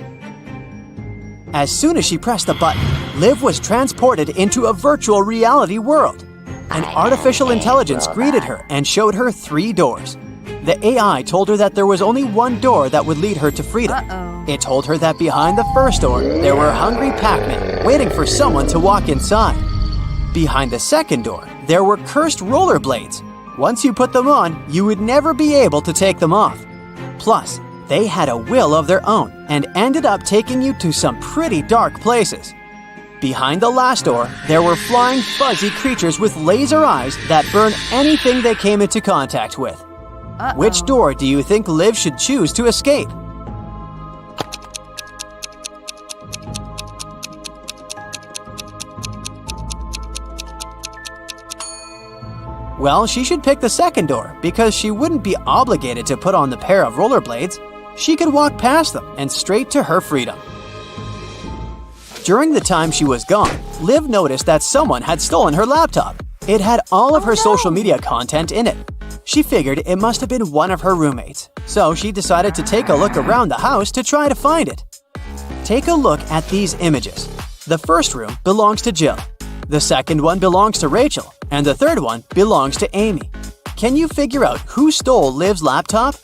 As soon as she pressed the button, Liv was transported into a virtual reality world. An artificial intelligence greeted her and showed her 3 doors. The AI told her that there was only one door that would lead her to freedom. It told her that behind the first door, there were hungry Pac-Men waiting for someone to walk inside. Behind the second door, there were cursed rollerblades. Once you put them on, you would never be able to take them off. Plus, they had a will of their own and ended up taking you to some pretty dark places. Behind the last door, there were flying fuzzy creatures with laser eyes that burn anything they came into contact with. Which door do you think Liv should choose to escape? Well, she should pick the second door because she wouldn't be obligated to put on the pair of rollerblades. She could walk past them and straight to her freedom. During the time she was gone, Liv noticed that someone had stolen her laptop. It had all of her social media content in it. She figured it must have been one of her roommates, so she decided to take a look around the house to try to find it. Take a look at these images. The first room belongs to Jill. The second one belongs to Rachel, and the third one belongs to Amy. Can you figure out who stole Liv's laptop?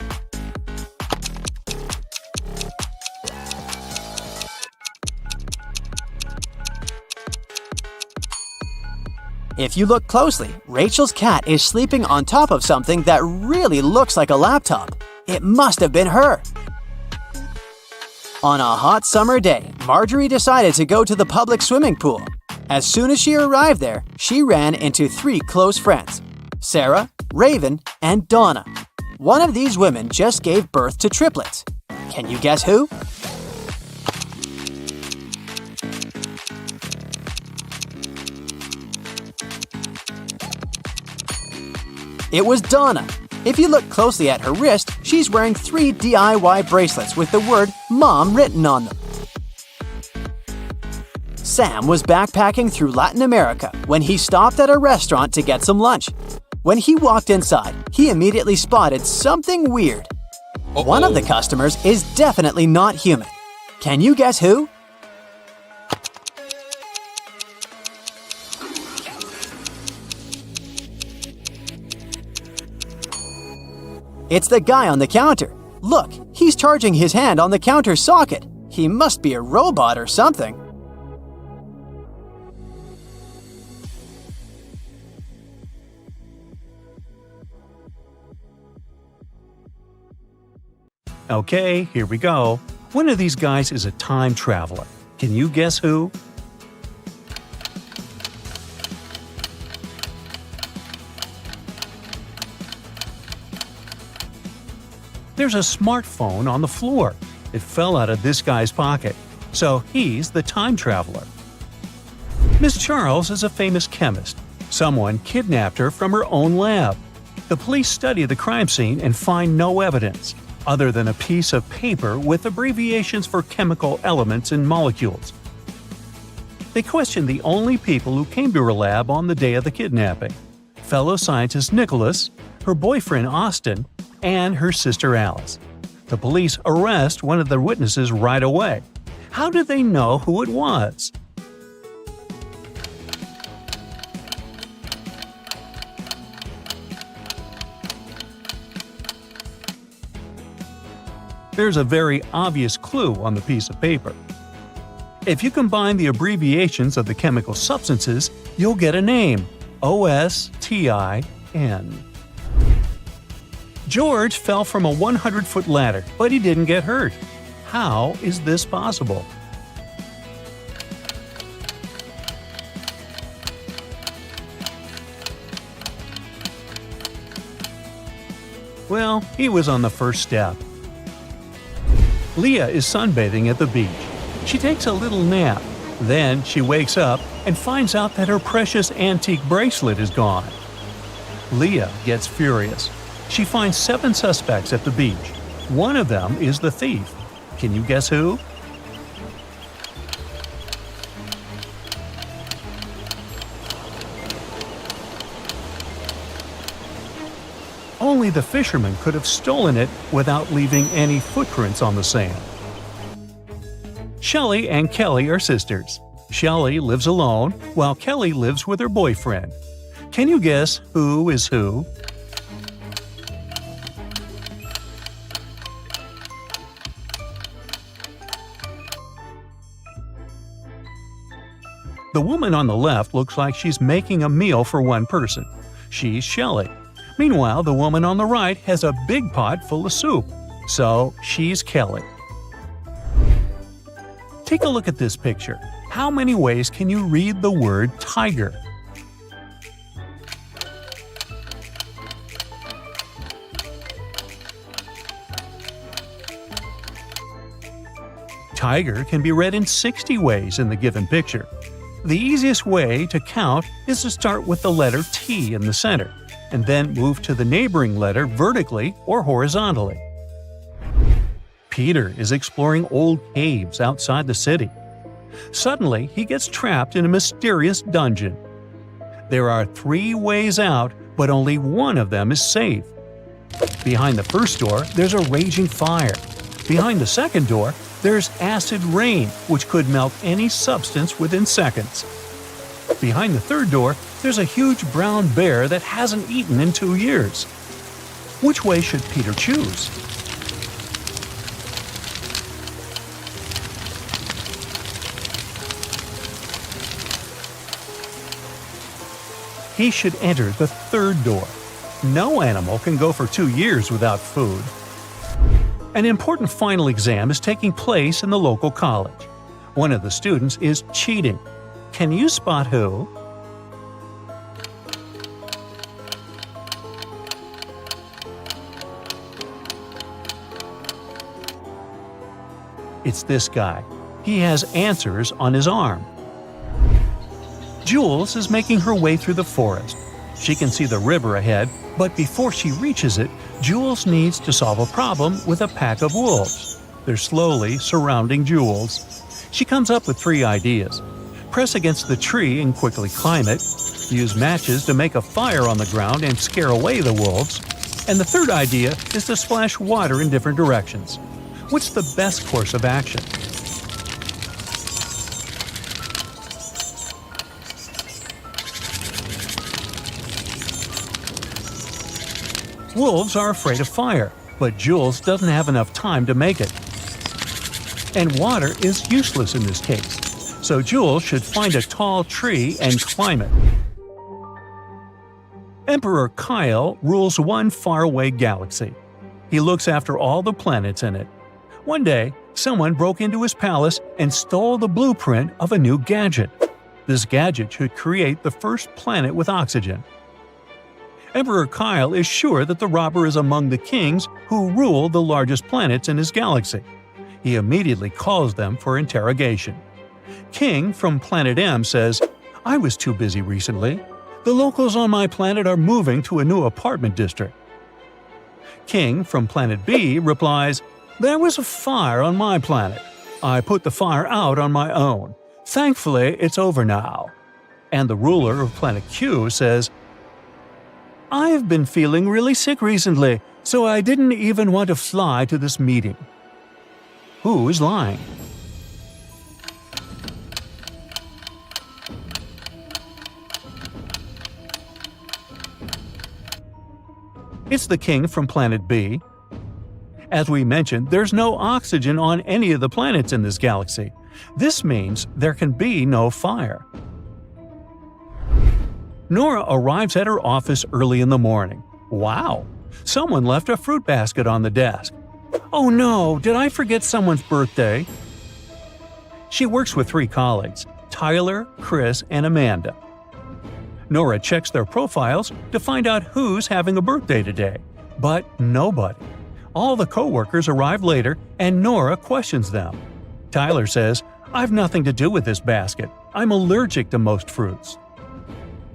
If you look closely, Rachel's cat is sleeping on top of something that really looks like a laptop. It must have been her. On a hot summer day, Marjorie decided to go to the public swimming pool. As soon as she arrived there, she ran into 3 close friends: Sarah, Raven, and Donna. One of these women just gave birth to triplets. Can you guess who? It was Donna. If you look closely at her wrist, she's wearing 3 DIY bracelets with the word Mom written on them. Sam was backpacking through Latin America when he stopped at a restaurant to get some lunch. When he walked inside, he immediately spotted something weird. One of the customers is definitely not human. Can you guess who? It's the guy on the counter. Look, he's charging his hand on the counter socket. He must be a robot or something. Okay, here we go. One of these guys is a time traveler. Can you guess who? There's a smartphone on the floor. It fell out of this guy's pocket, so he's the time traveler. Miss Charles is a famous chemist. Someone kidnapped her from her own lab. The police study the crime scene and find no evidence, other than a piece of paper with abbreviations for chemical elements and molecules. They question the only people who came to her lab on the day of the kidnapping: fellow scientist Nicholas, her boyfriend Austin, and her sister Alice. The police arrest one of the witnesses right away. How did they know who it was? There's a very obvious clue on the piece of paper. If you combine the abbreviations of the chemical substances, you'll get a name: OSTIN. George fell from a 100-foot ladder, but he didn't get hurt. How is this possible? Well, he was on the first step. Leah is sunbathing at the beach. She takes a little nap. Then she wakes up and finds out that her precious antique bracelet is gone. Leah gets furious. She finds 7 suspects at the beach. One of them is the thief. Can you guess who? Only the fisherman could have stolen it without leaving any footprints on the sand. Shelley and Kelly are sisters. Shelley lives alone, while Kelly lives with her boyfriend. Can you guess who is who? The woman on the left looks like she's making a meal for one person. She's Shelley. Meanwhile, the woman on the right has a big pot full of soup. So, she's Kelly. Take a look at this picture. How many ways can you read the word tiger? Tiger can be read in 60 ways in the given picture. The easiest way to count is to start with the letter T in the center, and then move to the neighboring letter vertically or horizontally. Peter is exploring old caves outside the city. Suddenly, he gets trapped in a mysterious dungeon. There are 3 ways out, but only one of them is safe. Behind the first door, there's a raging fire. Behind the second door, there's acid rain, which could melt any substance within seconds. Behind the third door, there's a huge brown bear that hasn't eaten in 2 years. Which way should Peter choose? He should enter the third door. No animal can go for 2 years without food. An important final exam is taking place in the local college. One of the students is cheating. Can you spot who? It's this guy. He has answers on his arm. Jules is making her way through the forest. She can see the river ahead, but before she reaches it, Jules needs to solve a problem with a pack of wolves. They're slowly surrounding Jules. She comes up with 3 ideas. Press against the tree and quickly climb it. Use matches to make a fire on the ground and scare away the wolves. And the third idea is to splash water in different directions. What's the best course of action? Wolves are afraid of fire, but Jules doesn't have enough time to make it. And water is useless in this case, so Jules should find a tall tree and climb it. Emperor Kyle rules one faraway galaxy. He looks after all the planets in it. One day, someone broke into his palace and stole the blueprint of a new gadget. This gadget should create the first planet with oxygen. Emperor Kyle is sure that the robber is among the kings who rule the largest planets in his galaxy. He immediately calls them for interrogation. King from Planet M says, "I was too busy recently. The locals on my planet are moving to a new apartment district." King from Planet B replies, "There was a fire on my planet. I put the fire out on my own. Thankfully, it's over now." And the ruler of Planet Q says, "I've been feeling really sick recently, so I didn't even want to fly to this meeting." Who is lying? It's the king from Planet B. As we mentioned, there's no oxygen on any of the planets in this galaxy. This means there can be no fire. Nora arrives at her office early in the morning. Wow! Someone left a fruit basket on the desk. Oh no, did I forget someone's birthday? She works with 3 colleagues, Tyler, Chris, and Amanda. Nora checks their profiles to find out who's having a birthday today, but nobody. All the co-workers arrive later and Nora questions them. Tyler says, "I've nothing to do with this basket. I'm allergic to most fruits."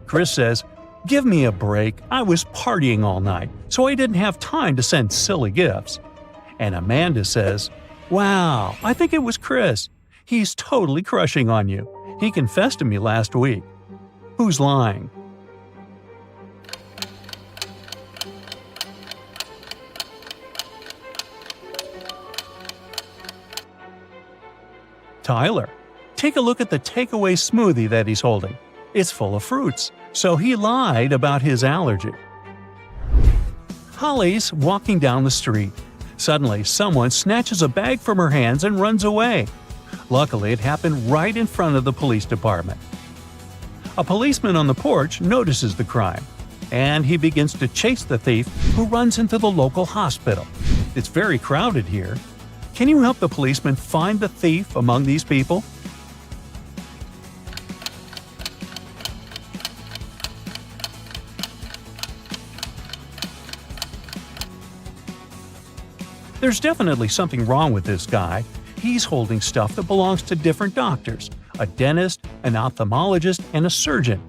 Chris says, "Give me a break. I was partying all night, so I didn't have time to send silly gifts." And Amanda says, "Wow, I think it was Chris. He's totally crushing on you. He confessed to me last week." Who's lying? Tyler. Take a look at the takeaway smoothie that he's holding. It's full of fruits, so he lied about his allergy. Holly's walking down the street. Suddenly, someone snatches a bag from her hands and runs away. Luckily, it happened right in front of the police department. A policeman on the porch notices the crime, and he begins to chase the thief, who runs into the local hospital. It's very crowded here. Can you help the policeman find the thief among these people? There's definitely something wrong with this guy. He's holding stuff that belongs to different doctors, a dentist, an ophthalmologist, and a surgeon.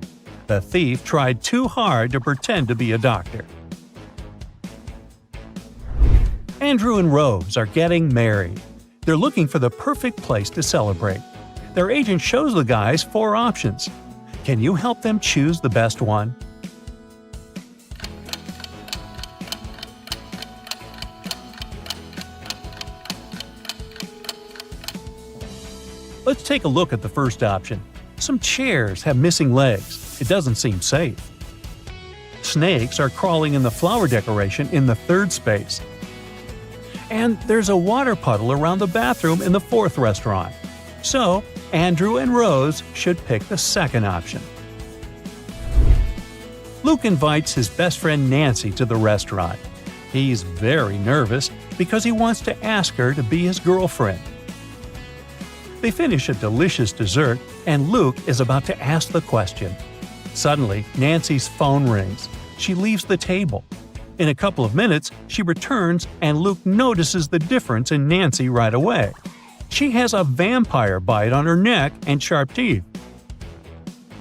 The thief tried too hard to pretend to be a doctor. Andrew and Rose are getting married. They're looking for the perfect place to celebrate. Their agent shows the guys 4 options. Can you help them choose the best one? Let's take a look at the first option. Some chairs have missing legs. It doesn't seem safe. Snakes are crawling in the flower decoration in the 3rd space. And there's a water puddle around the bathroom in the 4th restaurant. So, Andrew and Rose should pick the second option. Luke invites his best friend Nancy to the restaurant. He's very nervous because he wants to ask her to be his girlfriend. They finish a delicious dessert, and Luke is about to ask the question. Suddenly, Nancy's phone rings. She leaves the table. In a couple of minutes, she returns, and Luke notices the difference in Nancy right away. She has a vampire bite on her neck and sharp teeth.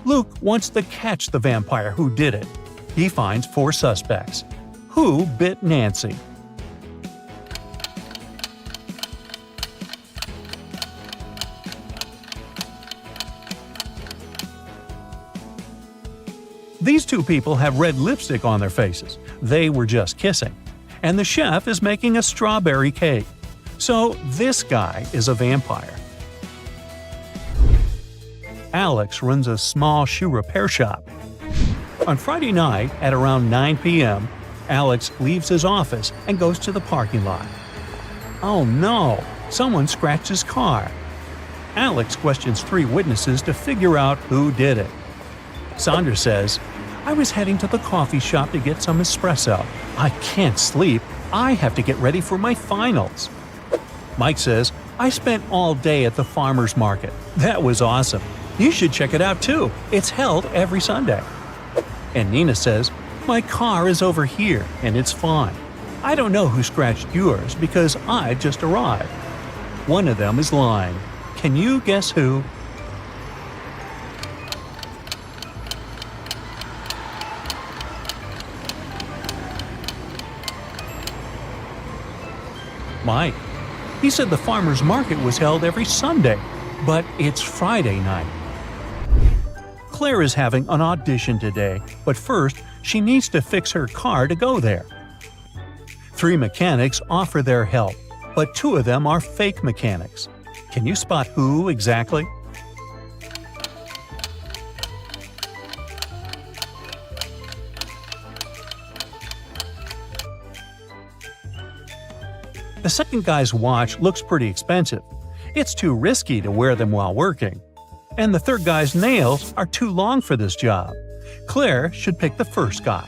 Luke wants to catch the vampire who did it. He finds 4 suspects. Who bit Nancy? These 2 people have red lipstick on their faces. They were just kissing. And the chef is making a strawberry cake. So this guy is a vampire. Alex runs a small shoe repair shop. On Friday night at around 9 p.m., Alex leaves his office and goes to the parking lot. Oh no! Someone scratched his car. Alex questions 3 witnesses to figure out who did it. Sandra says, "I was heading to the coffee shop to get some espresso. I can't sleep. I have to get ready for my finals." Mike says, "I spent all day at the farmer's market. That was awesome. You should check it out too. It's held every Sunday." And Nina says, "My car is over here and it's fine. I don't know who scratched yours because I just arrived." One of them is lying. Can you guess who? Mike. He said the farmer's market was held every Sunday, but it's Friday night. Claire is having an audition today, but first she needs to fix her car to go there. 3 mechanics offer their help, but 2 of them are fake mechanics. Can you spot who exactly? The second guy's watch looks pretty expensive. It's too risky to wear them while working. And the third guy's nails are too long for this job. Claire should pick the first guy.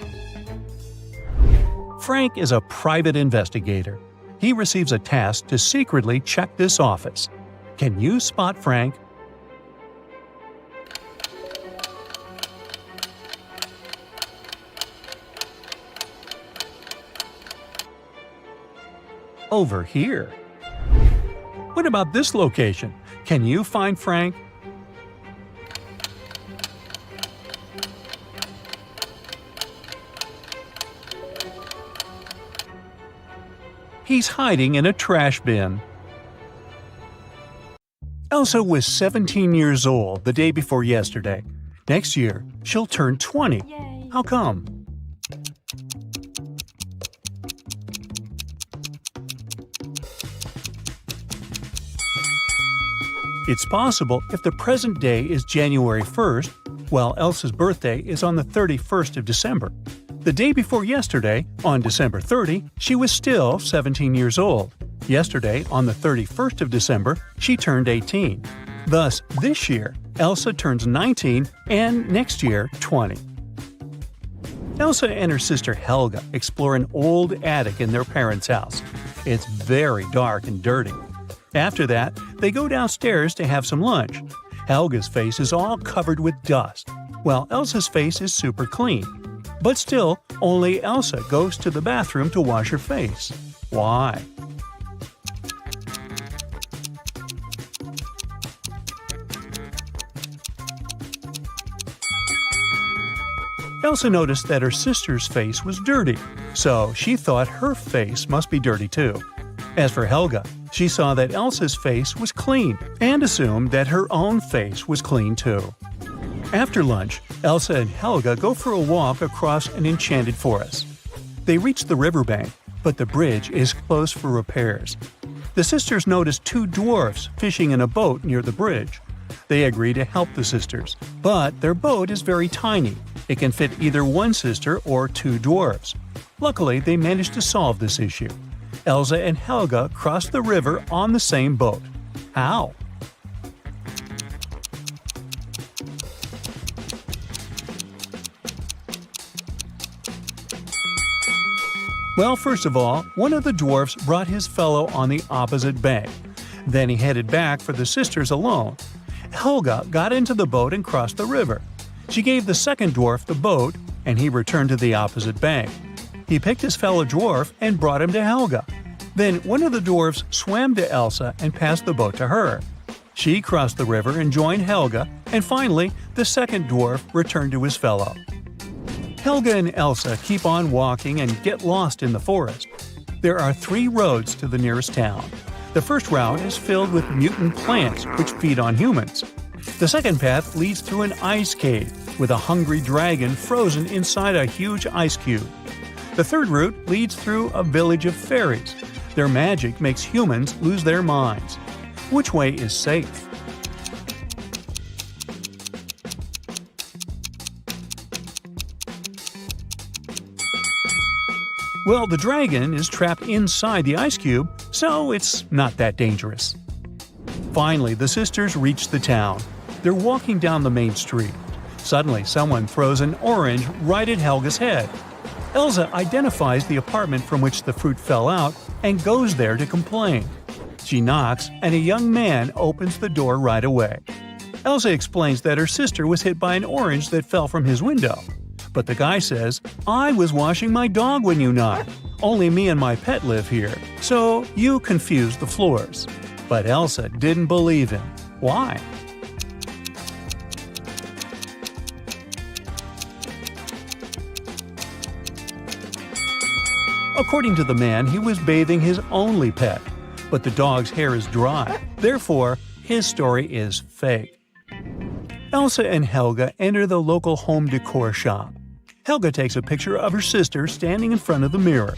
Frank is a private investigator. He receives a task to secretly check this office. Can you spot Frank? Over here. What about this location? Can you find Frank? He's hiding in a trash bin. Elsa was 17 years old the day before yesterday. Next year, she'll turn 20. Yay. How come? It's possible if the present day is January 1st, while Elsa's birthday is on the 31st of December. The day before yesterday, on December 30, she was still 17 years old. Yesterday, on the 31st of December, she turned 18. Thus, this year, Elsa turns 19 and next year, 20. Elsa and her sister Helga explore an old attic in their parents' house. It's very dark and dirty. After that, they go downstairs to have some lunch. Helga's face is all covered with dust, while Elsa's face is super clean. But still, only Elsa goes to the bathroom to wash her face. Why? Elsa noticed that her sister's face was dirty, so she thought her face must be dirty too. As for Helga, she saw that Elsa's face was clean and assumed that her own face was clean too. After lunch, Elsa and Helga go for a walk across an enchanted forest. They reach the riverbank, but the bridge is closed for repairs. The sisters notice 2 dwarfs fishing in a boat near the bridge. They agree to help the sisters, but their boat is very tiny. It can fit either one sister or 2 dwarfs. Luckily, they manage to solve this issue. Elsa and Helga cross the river on the same boat. How? Well, first of all, one of the dwarfs brought his fellow on the opposite bank. Then he headed back for the sisters alone. Helga got into the boat and crossed the river. She gave the second dwarf the boat, and he returned to the opposite bank. He picked his fellow dwarf and brought him to Helga. Then one of the dwarfs swam to Elsa and passed the boat to her. She crossed the river and joined Helga, and finally, the second dwarf returned to his fellow. Helga and Elsa keep on walking and get lost in the forest. There are 3 roads to the nearest town. The first route is filled with mutant plants which feed on humans. The second path leads through an ice cave with a hungry dragon frozen inside a huge ice cube. The third route leads through a village of fairies. Their magic makes humans lose their minds. Which way is safe? Well, the dragon is trapped inside the ice cube, so it's not that dangerous. Finally, the sisters reach the town. They're walking down the main street. Suddenly, someone throws an orange right at Helga's head. Elsa identifies the apartment from which the fruit fell out and goes there to complain. She knocks, and a young man opens the door right away. Elsa explains that her sister was hit by an orange that fell from his window. But the guy says, "I was washing my dog when you knocked. Only me and my pet live here, so you confused the floors." But Elsa didn't believe him. Why? According to the man, he was bathing his only pet, but the dog's hair is dry. Therefore, his story is fake. Elsa and Helga enter the local home decor shop. Helga takes a picture of her sister standing in front of the mirror.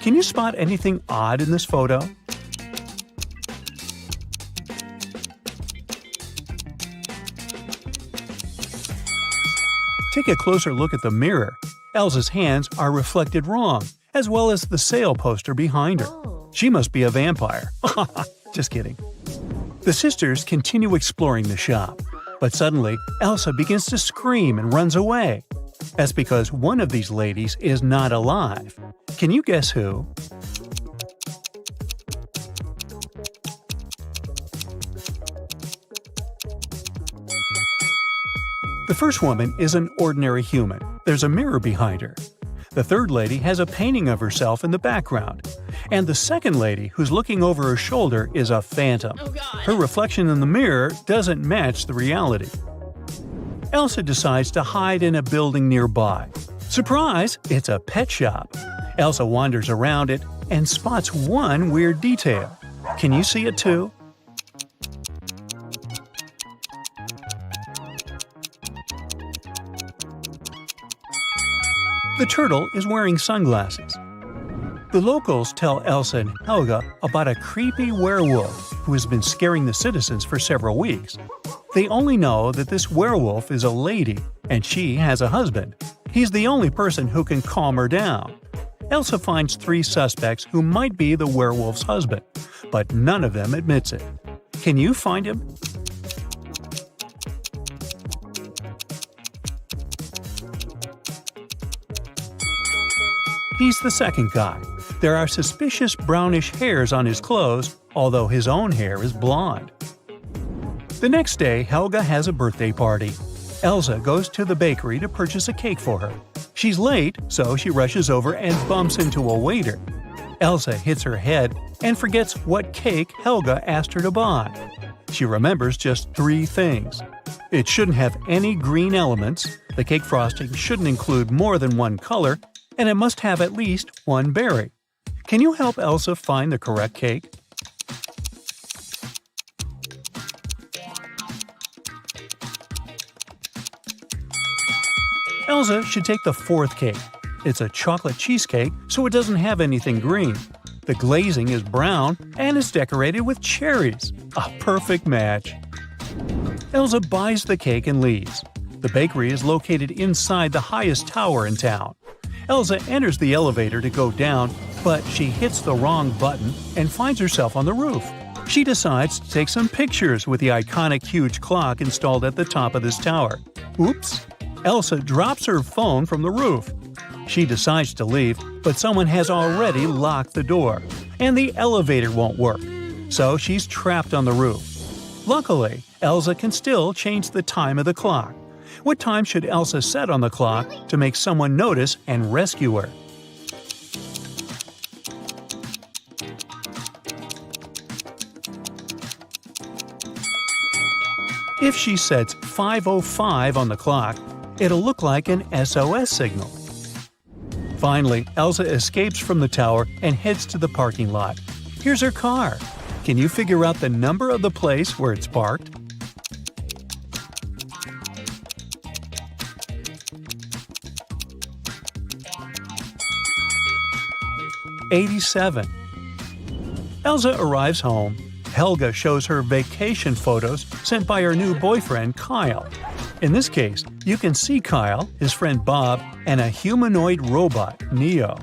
Can you spot anything odd in this photo? Take a closer look at the mirror. Elsa's hands are reflected wrong, as well as the sale poster behind her. She must be a vampire. Just kidding. The sisters continue exploring the shop, but suddenly Elsa begins to scream and runs away. That's because one of these ladies is not alive. Can you guess who? The first woman is an ordinary human. There's a mirror behind her. The third lady has a painting of herself in the background. And the second lady, who's looking over her shoulder, is a phantom. Her reflection in the mirror doesn't match the reality. Elsa decides to hide in a building nearby. Surprise! It's a pet shop. Elsa wanders around it and spots one weird detail. Can you see it too? The turtle is wearing sunglasses. The locals tell Elsa and Helga about a creepy werewolf who has been scaring the citizens for several weeks. They only know that this werewolf is a lady, and she has a husband. He's the only person who can calm her down. Elsa finds 3 suspects who might be the werewolf's husband, but none of them admits it. Can you find him? He's the second guy. There are suspicious brownish hairs on his clothes, although his own hair is blonde. The next day, Helga has a birthday party. Elsa goes to the bakery to purchase a cake for her. She's late, so she rushes over and bumps into a waiter. Elsa hits her head and forgets what cake Helga asked her to buy. She remembers just 3 things. It shouldn't have any green elements, the cake frosting shouldn't include more than 1 color, and it must have at least 1 berry. Can you help Elsa find the correct cake? Elsa should take the 4th cake. It's a chocolate cheesecake, so it doesn't have anything green. The glazing is brown and it's decorated with cherries. A perfect match. Elsa buys the cake and leaves. The bakery is located inside the highest tower in town. Elsa enters the elevator to go down, but she hits the wrong button and finds herself on the roof. She decides to take some pictures with the iconic huge clock installed at the top of this tower. Oops! Elsa drops her phone from the roof. She decides to leave, but someone has already locked the door, and the elevator won't work, so she's trapped on the roof. Luckily, Elsa can still change the time of the clock. What time should Elsa set on the clock to make someone notice and rescue her? If she sets 5:05 on the clock, it'll look like an SOS signal. Finally, Elsa escapes from the tower and heads to the parking lot. Here's her car. Can you figure out the number of the place where it's parked? '87. Elsa arrives home. Helga shows her vacation photos sent by her new boyfriend, Kyle. In this case, you can see Kyle, his friend Bob, and a humanoid robot, Neo.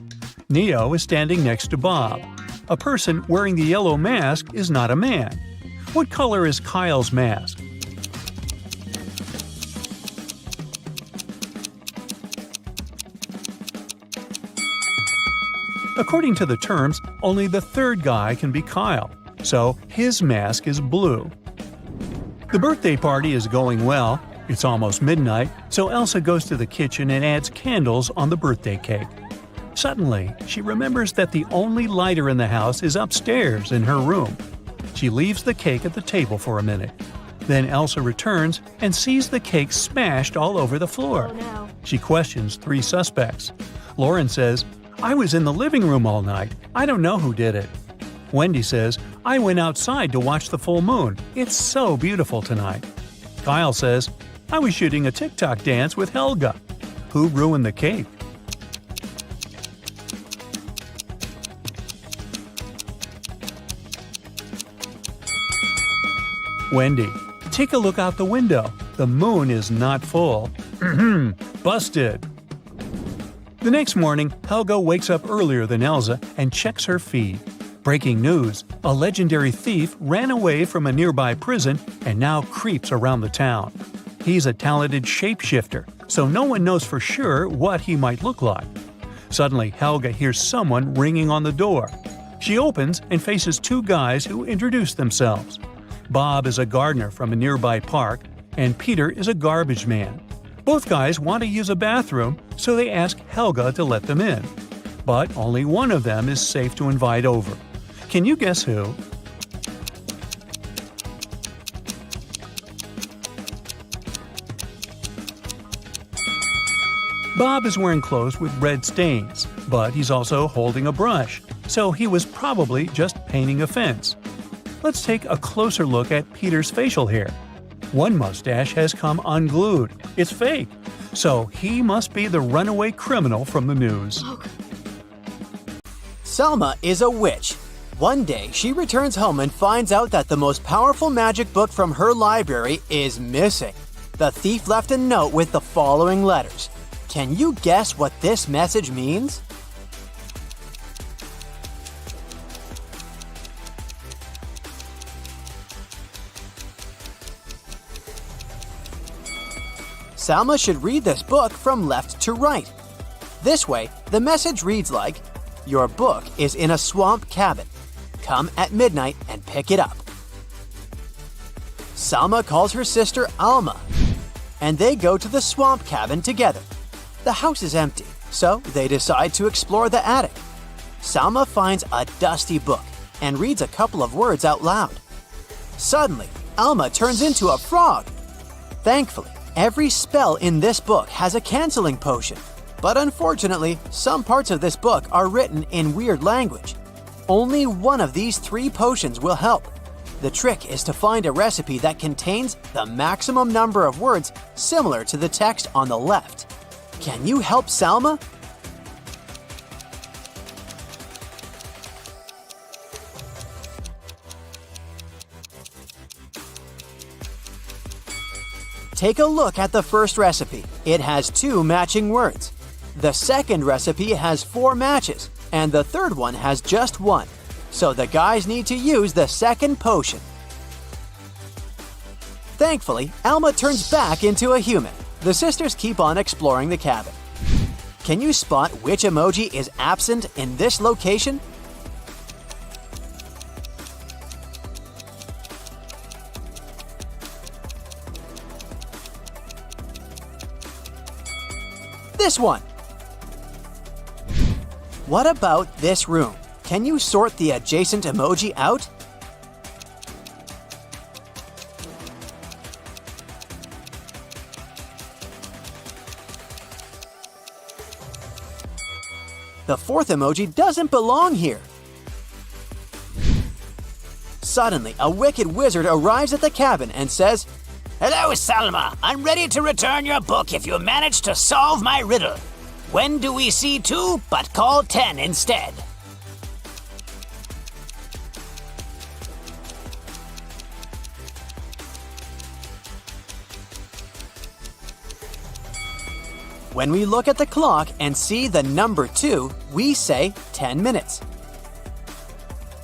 Neo is standing next to Bob. A person wearing the yellow mask is not a man. What color is Kyle's mask? According to the terms, only the third guy can be Kyle, so his mask is blue. The birthday party is going well. It's almost midnight, so Elsa goes to the kitchen and adds candles on the birthday cake. Suddenly, she remembers that the only lighter in the house is upstairs in her room. She leaves the cake at the table for a minute. Then Elsa returns and sees the cake smashed all over the floor. Oh, no. She questions 3 suspects. Lauren says, "I was in the living room all night. I don't know who did it." Wendy says, "I went outside to watch the full moon. It's so beautiful tonight." Kyle says, "I was shooting a TikTok dance with Helga." Who ruined the cake? Wendy. Take a look out the window. The moon is not full. Busted. The next morning, Helga wakes up earlier than Elsa and checks her feed. Breaking news: a legendary thief ran away from a nearby prison and now creeps around the town. He's a talented shapeshifter, so no one knows for sure what he might look like. Suddenly, Helga hears someone ringing on the door. She opens and faces 2 guys who introduce themselves. Bob is a gardener from a nearby park, and Peter is a garbage man. Both guys want to use a bathroom, so they ask Helga to let them in. But only one of them is safe to invite over. Can you guess who? Bob is wearing clothes with red stains, but he's also holding a brush, so he was probably just painting a fence. Let's take a closer look at Peter's facial hair. One mustache has come unglued. It's fake. So he must be the runaway criminal from the news. Selma is a witch. One day, she returns home and finds out that the most powerful magic book from her library is missing. The thief left a note with the following letters. Can you guess what this message means? Salma should read this book from left to right. This way, the message reads like, "Your book is in a swamp cabin. Come at midnight and pick it up." Salma calls her sister Alma, and they go to the swamp cabin together. The house is empty, so they decide to explore the attic. Salma finds a dusty book and reads a couple of words out loud. Suddenly, Alma turns into a frog. Thankfully, every spell in this book has a canceling potion, but unfortunately, some parts of this book are written in weird language. Only one of these 3 potions will help. The trick is to find a recipe that contains the maximum number of words similar to the text on the left. Can you help Salma? Take a look at the first recipe. It has 2 matching words. The second recipe has 4 matches, and the third one has just 1. So the guys need to use the second potion. Thankfully, Alma turns back into a human. The sisters keep on exploring the cabin. Can you spot which emoji is absent in this location? This one. What about this room? Can you sort the adjacent emoji out? The fourth emoji doesn't belong here. Suddenly, a wicked wizard arrives at the cabin and says, Hello, Salma. I'm ready to return your book if you manage to solve my riddle. When do we see 2 but call 10 instead? When we look at the clock and see the number 2, we say 10 minutes.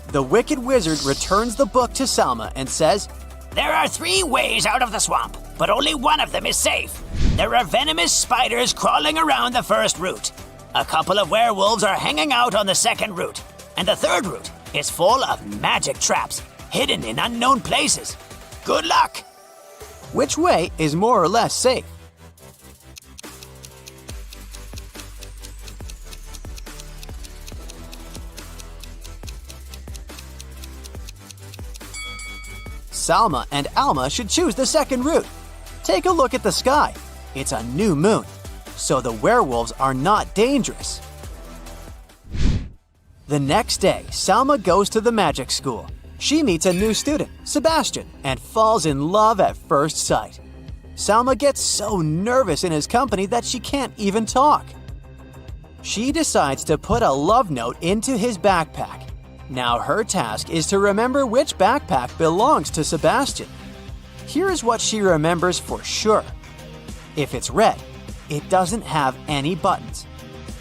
The wicked wizard returns the book to Salma and says, There are 3 ways out of the swamp, but only one of them is safe. There are venomous spiders crawling around the first route. A couple of werewolves are hanging out on the second route. And the third route is full of magic traps, hidden in unknown places. Good luck! Which way is more or less safe? Salma and Alma should choose the second route. Take a look at the sky. It's a new moon, so the werewolves are not dangerous. The next day, Salma goes to the magic school. She meets a new student, Sebastian, and falls in love at first sight. Salma gets so nervous in his company that she can't even talk. She decides to put a love note into his backpack. Now her task is to remember which backpack belongs to Sebastian. Here's what she remembers for sure. If it's red, it doesn't have any buttons.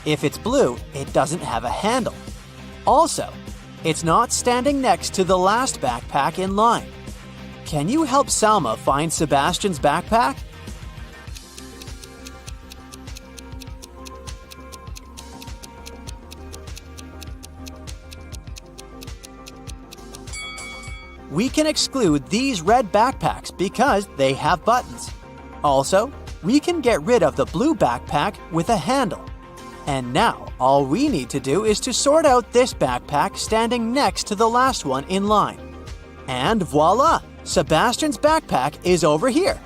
If it's blue, it doesn't have a handle. Also, it's not standing next to the last backpack in line. Can you help Salma find Sebastian's backpack? We can exclude these red backpacks because they have buttons. Also, we can get rid of the blue backpack with a handle. And now, all we need to do is to sort out this backpack standing next to the last one in line. And voila! Sebastian's backpack is over here.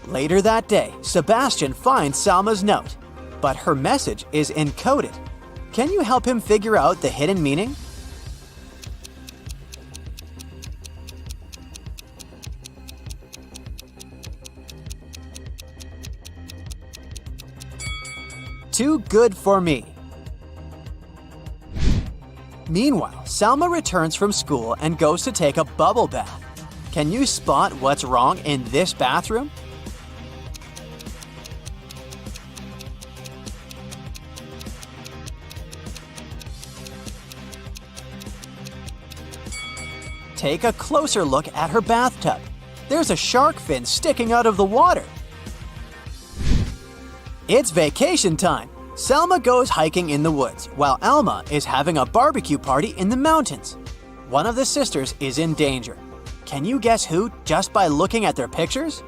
Later that day, Sebastian finds Salma's note, but her message is encoded. Can you help him figure out the hidden meaning? Too good for me. Meanwhile, Salma returns from school and goes to take a bubble bath. Can you spot what's wrong in this bathroom? Take a closer look at her bathtub. There's a shark fin sticking out of the water. It's vacation time. Selma goes hiking in the woods, while Alma is having a barbecue party in the mountains. One of the sisters is in danger. Can you guess who just by looking at their pictures?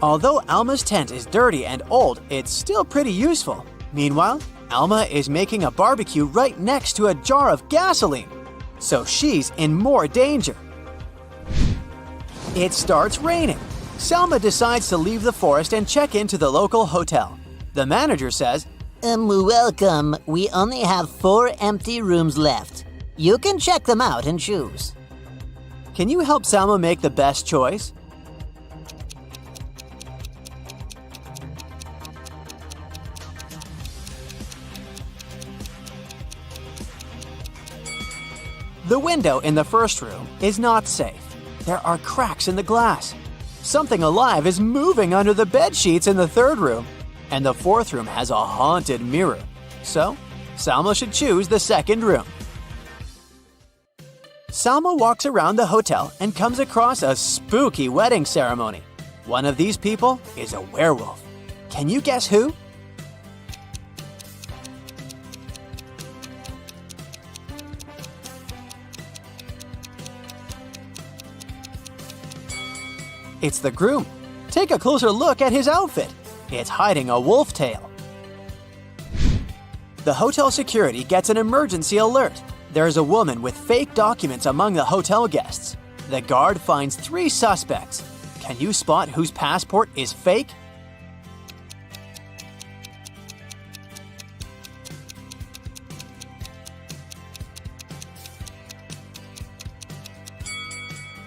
Although Alma's tent is dirty and old, it's still pretty useful. Meanwhile, Alma is making a barbecue right next to a jar of gasoline, so she's in more danger. It starts raining. Selma decides to leave the forest and check into the local hotel. The manager says, Welcome. We only have 4 empty rooms left. You can check them out and choose. Can you help Selma make the best choice? The window in the first room is not safe. There are cracks in the glass. Something alive is moving under the bed sheets in the third room. And the fourth room has a haunted mirror. So, Salma should choose the second room. Salma walks around the hotel and comes across a spooky wedding ceremony. One of these people is a werewolf. Can you guess who? It's the groom. Take a closer look at his outfit. It's hiding a wolf tail. The hotel security gets an emergency alert. There's a woman with fake documents among the hotel guests. The guard finds 3 suspects. Can you spot whose passport is fake?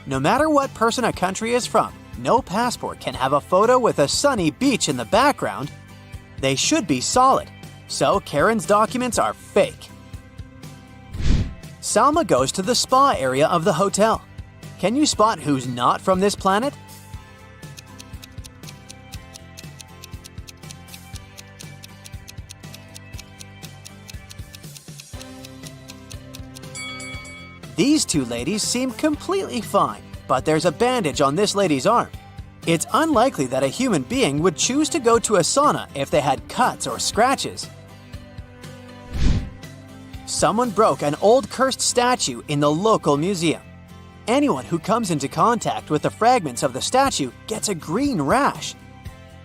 No matter what person a country is from, no passport can have a photo with a sunny beach in the background. They should be solid, so Karen's documents are fake. Salma goes to the spa area of the hotel. Can you spot who's not from this planet? These 2 ladies seem completely fine, but there's a bandage on this lady's arm. It's unlikely that a human being would choose to go to a sauna if they had cuts or scratches. Someone broke an old cursed statue in the local museum. Anyone who comes into contact with the fragments of the statue gets a green rash.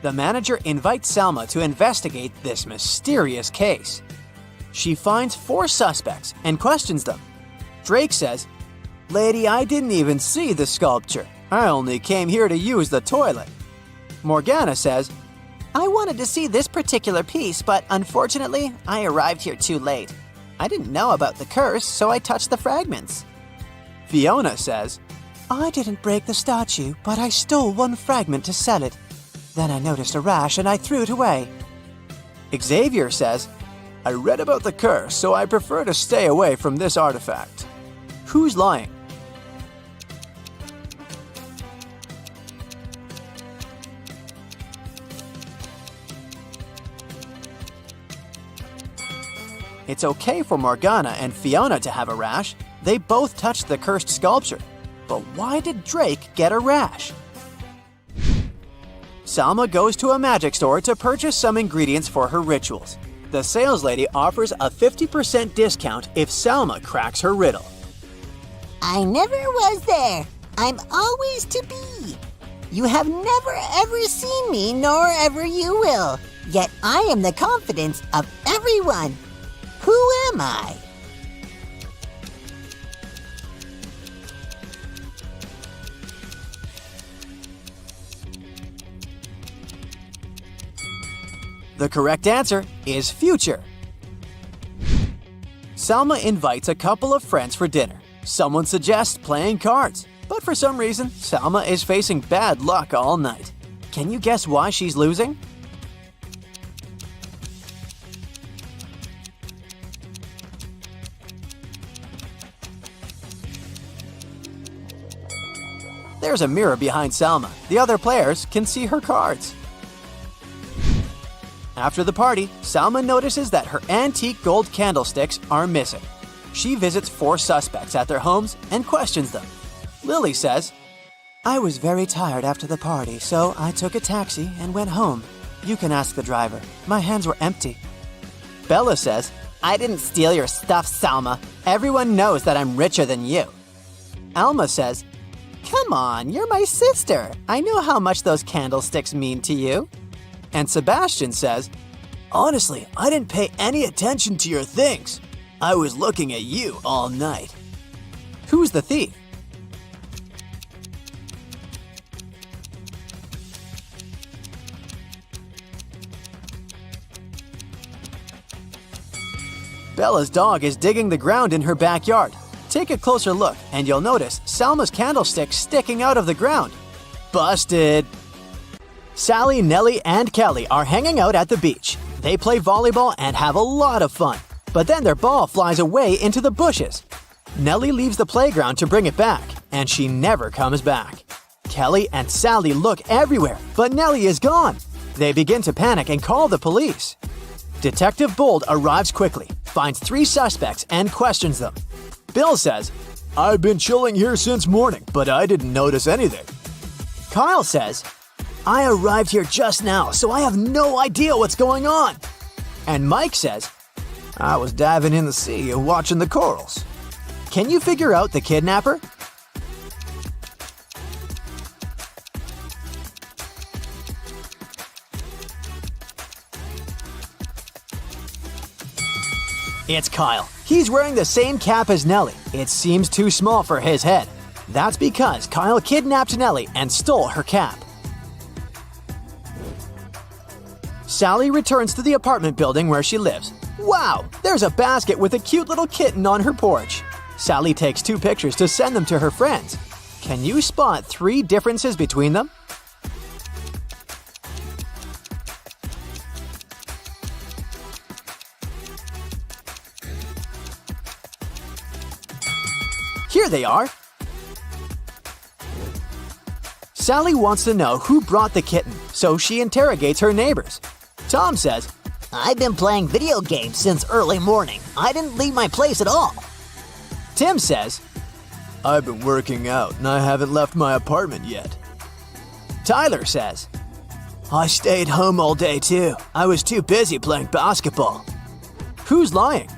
The manager invites Salma to investigate this mysterious case. She finds 4 suspects and questions them. Drake says, "Lady, I didn't even see the sculpture. I only came here to use the toilet." Morgana says, I wanted to see this particular piece, but unfortunately, I arrived here too late. I didn't know about the curse, so I touched the fragments. Fiona says, I didn't break the statue, but I stole 1 fragment to sell it. Then I noticed a rash and I threw it away. Xavier says, "I read about the curse, so I prefer to stay away from this artifact." Who's lying? It's okay for Morgana and Fiona to have a rash. They both touched the cursed sculpture. But why did Drake get a rash? Salma goes to a magic store to purchase some ingredients for her rituals. The sales lady offers a 50% discount if Salma cracks her riddle. I never was there. I'm always to be. You have never ever seen me, nor ever you will. Yet I am the confidence of everyone. Who am I? The correct answer is future. Salma invites a couple of friends for dinner. Someone suggests playing cards, but for some reason, Salma is facing bad luck all night. Can you guess why she's losing? There's a mirror behind Salma. The other players can see her cards. After the party, Salma notices that her antique gold candlesticks are missing. She visits 4 suspects at their homes and questions them. Lily says, I was very tired after the party, so I took a taxi and went home. You can ask the driver. My hands were empty. Bella says, I didn't steal your stuff, Salma. Everyone knows that I'm richer than you. Alma says, Come on, you're my sister. I know how much those candlesticks mean to you. And Sebastian says, Honestly, I didn't pay any attention to your things. I was looking at you all night. Who's the thief? Bella's dog is digging the ground in her backyard. Take a closer look and you'll notice Salma's candlestick sticking out of the ground. Busted! Sally, Nellie, and Kelly are hanging out at the beach. They play volleyball and have a lot of fun. But then their ball flies away into the bushes. Nellie leaves the playground to bring it back, and she never comes back. Kelly and Sally look everywhere, but Nellie is gone. They begin to panic and call the police. Detective Bold arrives quickly, finds 3 suspects, and questions them. Bill says, I've been chilling here since morning, but I didn't notice anything. Kyle says, I arrived here just now, so I have no idea what's going on. And Mike says, I was diving in the sea and watching the corals. Can you figure out the kidnapper? It's Kyle. He's wearing the same cap as Nellie. It seems too small for his head. That's because Kyle kidnapped Nellie and stole her cap. Sally returns to the apartment building where she lives. Wow, there's a basket with a cute little kitten on her porch. Sally takes 2 pictures to send them to her friends. Can you spot 3 differences between them? Here they are. Sally wants to know who brought the kitten, so she interrogates her neighbors. Tom says, I've been playing video games since early morning. I didn't leave my place at all. Tim says, I've been working out and I haven't left my apartment yet. Tyler says, I stayed home all day too. I was too busy playing basketball. Who's lying?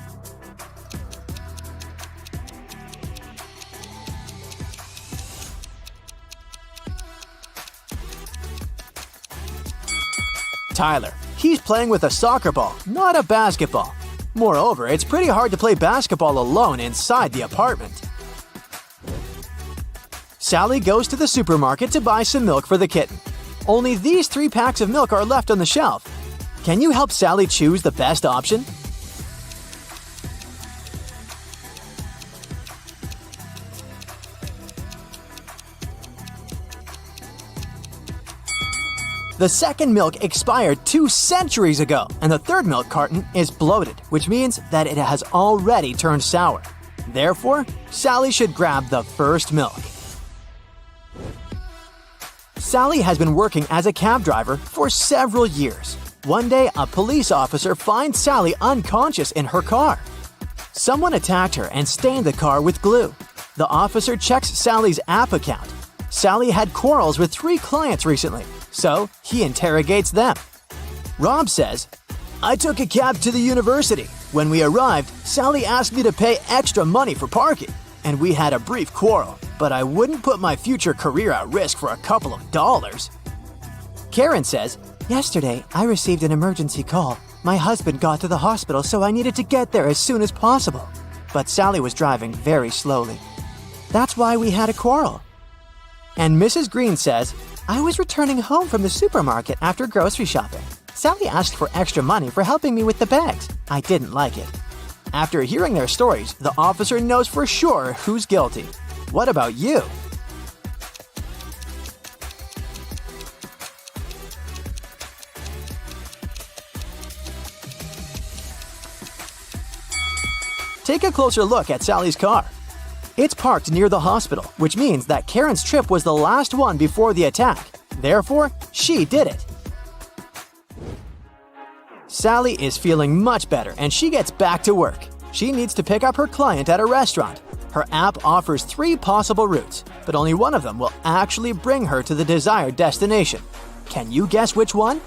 Tyler. He's playing with a soccer ball, not a basketball. Moreover, it's pretty hard to play basketball alone inside the apartment. Sally goes to the supermarket to buy some milk for the kitten. Only these 3 packs of milk are left on the shelf. Can you help Sally choose the best option? The second milk expired 2 centuries ago, and the third milk carton is bloated, which means that it has already turned sour. Therefore, Sally should grab the first milk. Sally has been working as a cab driver for several years. One day, a police officer finds Sally unconscious in her car. Someone attacked her and stained the car with glue. The officer checks Sally's app account. Sally had quarrels with 3 clients recently, so he interrogates them. Rob says, I took a cab to the university. When we arrived, Sally asked me to pay extra money for parking, and we had a brief quarrel, but I wouldn't put my future career at risk for a couple of dollars. Karen says, yesterday I received an emergency call. My husband got to the hospital, so I needed to get there as soon as possible. But Sally was driving very slowly. That's why we had a quarrel. And Mrs. Green says, I was returning home from the supermarket after grocery shopping. Sally asked for extra money for helping me with the bags. I didn't like it. After hearing their stories, the officer knows for sure who's guilty. What about you? Take a closer look at Sally's car. It's parked near the hospital, which means that Karen's trip was the last one before the attack. Therefore, she did it. Sally is feeling much better and she gets back to work. She needs to pick up her client at a restaurant. Her app offers 3 possible routes, but only one of them will actually bring her to the desired destination. Can you guess which one?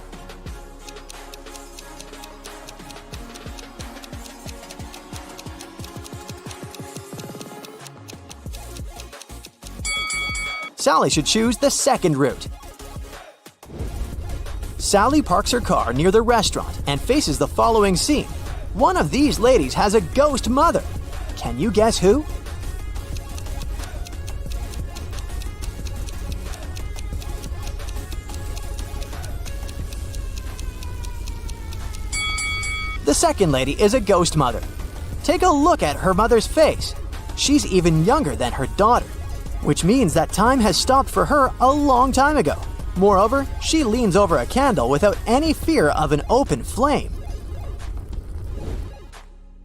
Sally should choose the second route. Sally parks her car near the restaurant and faces the following scene. One of these ladies has a ghost mother. Can you guess who? The second lady is a ghost mother. Take a look at her mother's face. She's even younger than her daughter, which means that time has stopped for her a long time ago. Moreover, she leans over a candle without any fear of an open flame.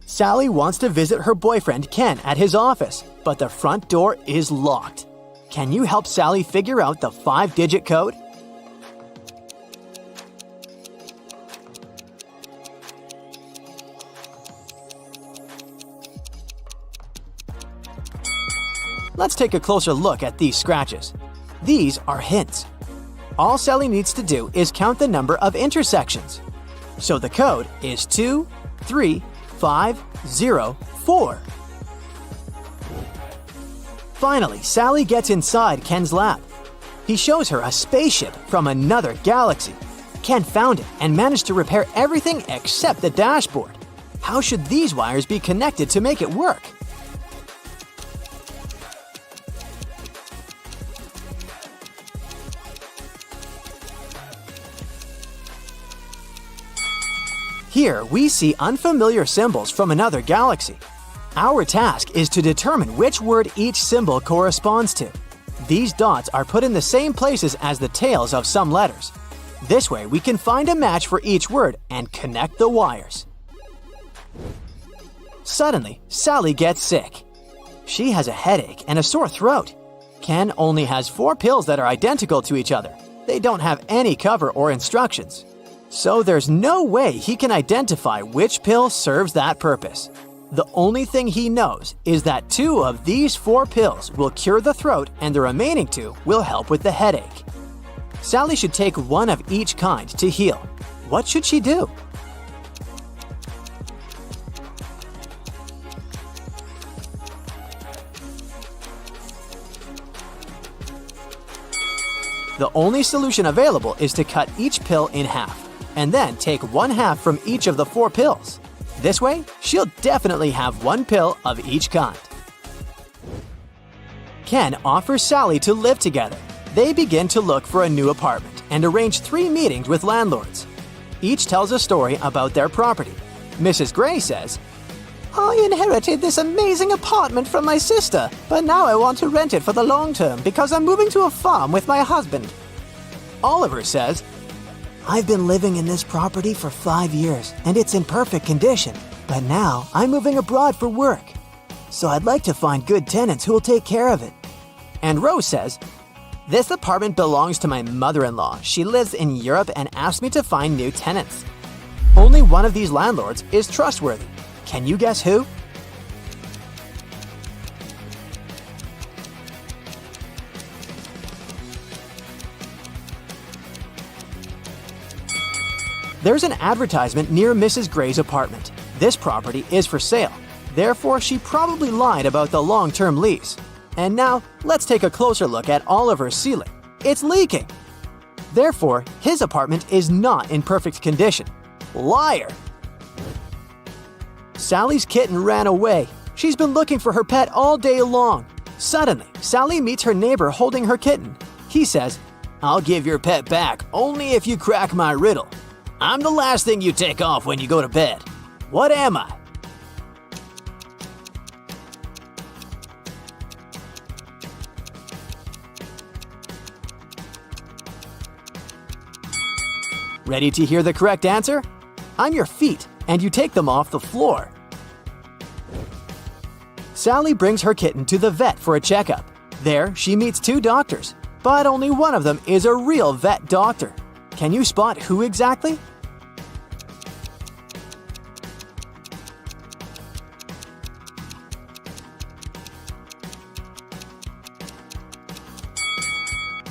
Sally wants to visit her boyfriend Ken at his office, but the front door is locked. Can you help Sally figure out the 5-digit code? let's take a closer look at these scratches. These are hints. All Sally needs to do is count the number of intersections. So the code is 23504. Finally, Sally gets inside Ken's lab. He shows her a spaceship from another galaxy. Ken found it and managed to repair everything except the dashboard. How should these wires be connected to make it work? Here, we see unfamiliar symbols from another galaxy. Our task is to determine which word each symbol corresponds to. These dots are put in the same places as the tails of some letters. This way, we can find a match for each word and connect the wires. Suddenly, Sally gets sick. She has a headache and a sore throat. Ken only has 4 pills that are identical to each other. They don't have any cover or instructions. So there's no way he can identify which pill serves that purpose. The only thing he knows is that 2 of these 4 pills will cure the throat and the remaining 2 will help with the headache. Sally should take 1 of each kind to heal. What should she do? The only solution available is to cut each pill in half, and then take 1/2 from each of the 4 pills. This way, she'll definitely have 1 pill of each kind. Ken offers Sally to live together. They begin to look for a new apartment and arrange 3 meetings with landlords. Each tells a story about their property. Mrs. Gray says, "I inherited this amazing apartment from my sister, but now I want to rent it for the long term because I'm moving to a farm with my husband." Oliver says, "I've been living in this property for 5 years and it's in perfect condition, but now I'm moving abroad for work. So I'd like to find good tenants who will take care of it." And Rose says, "This apartment belongs to my mother-in-law. She lives in Europe and asked me to find new tenants. Only one of these landlords is trustworthy. Can you guess who?" There's an advertisement near Mrs. Gray's apartment. This property is for sale. Therefore, she probably lied about the long-term lease. And now, let's take a closer look at Oliver's ceiling. It's leaking. Therefore, his apartment is not in perfect condition. Liar! Sally's kitten ran away. She's been looking for her pet all day long. Suddenly, Sally meets her neighbor holding her kitten. He says, "I'll give your pet back only if you crack my riddle. I'm the last thing you take off when you go to bed. What am I?" Ready to hear the correct answer? I'm your feet, and you take them off the floor. Sally brings her kitten to the vet for a checkup. There, she meets 2 doctors, but only one of them is a real vet doctor. Can you spot who exactly?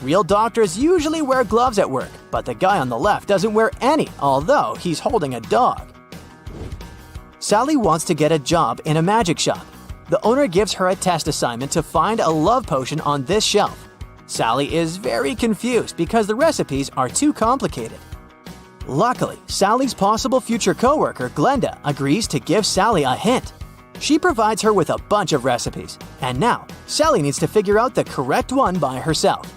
Real doctors usually wear gloves at work, but the guy on the left doesn't wear any, although he's holding a dog. Sally wants to get a job in a magic shop. The owner gives her a test assignment to find a love potion on this shelf. Sally is very confused because the recipes are too complicated. Luckily, Sally's possible future coworker, Glenda, agrees to give Sally a hint. She provides her with a bunch of recipes, and now Sally needs to figure out the correct one by herself.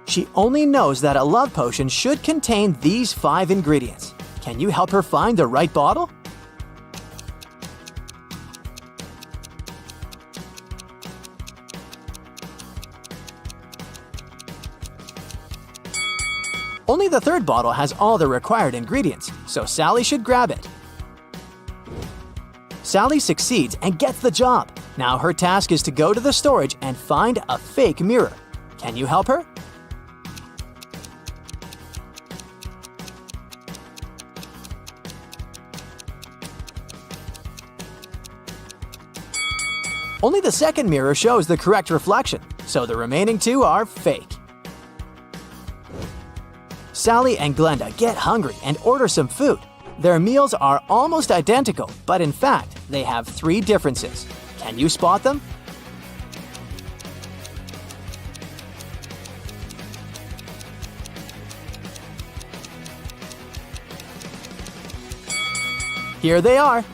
She only knows that a love potion should contain these 5 ingredients. Can you help her find the right bottle? Only the 3rd bottle has all the required ingredients, so Sally should grab it. Sally succeeds and gets the job. Now her task is to go to the storage and find a fake mirror. Can you help her? Only the second mirror shows the correct reflection, so the remaining two are fake. Sally and Glenda get hungry and order some food. Their meals are almost identical, but in fact, they have 3 differences. Can you spot them? Here they are.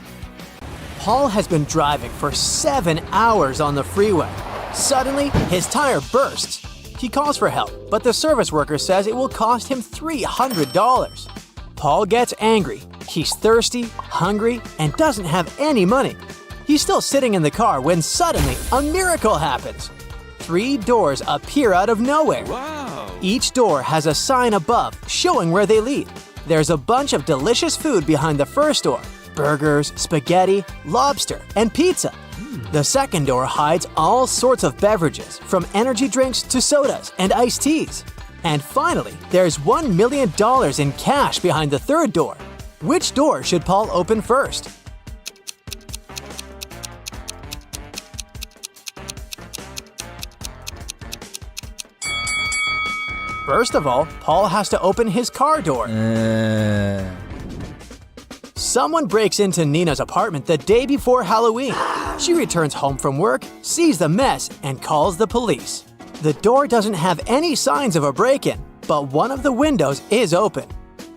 Paul has been driving for 7 hours on the freeway. Suddenly, his tire bursts. He calls for help, but the service worker says it will cost him $300. Paul gets angry. He's thirsty, hungry, and doesn't have any money. He's still sitting in the car when suddenly a miracle happens. 3 doors appear out of nowhere. Wow! Each door has a sign above showing where they lead. There's a bunch of delicious food behind the first door. Burgers, spaghetti, lobster, and pizza. The second door hides all sorts of beverages, from energy drinks to sodas and iced teas. And finally, there's $1 million in cash behind the third door. Which door should Paul open first? First of all, Paul has to open his car door. Someone breaks into Nina's apartment the day before Halloween. She returns home from work, sees the mess, and calls the police. The door doesn't have any signs of a break-in, but one of the windows is open.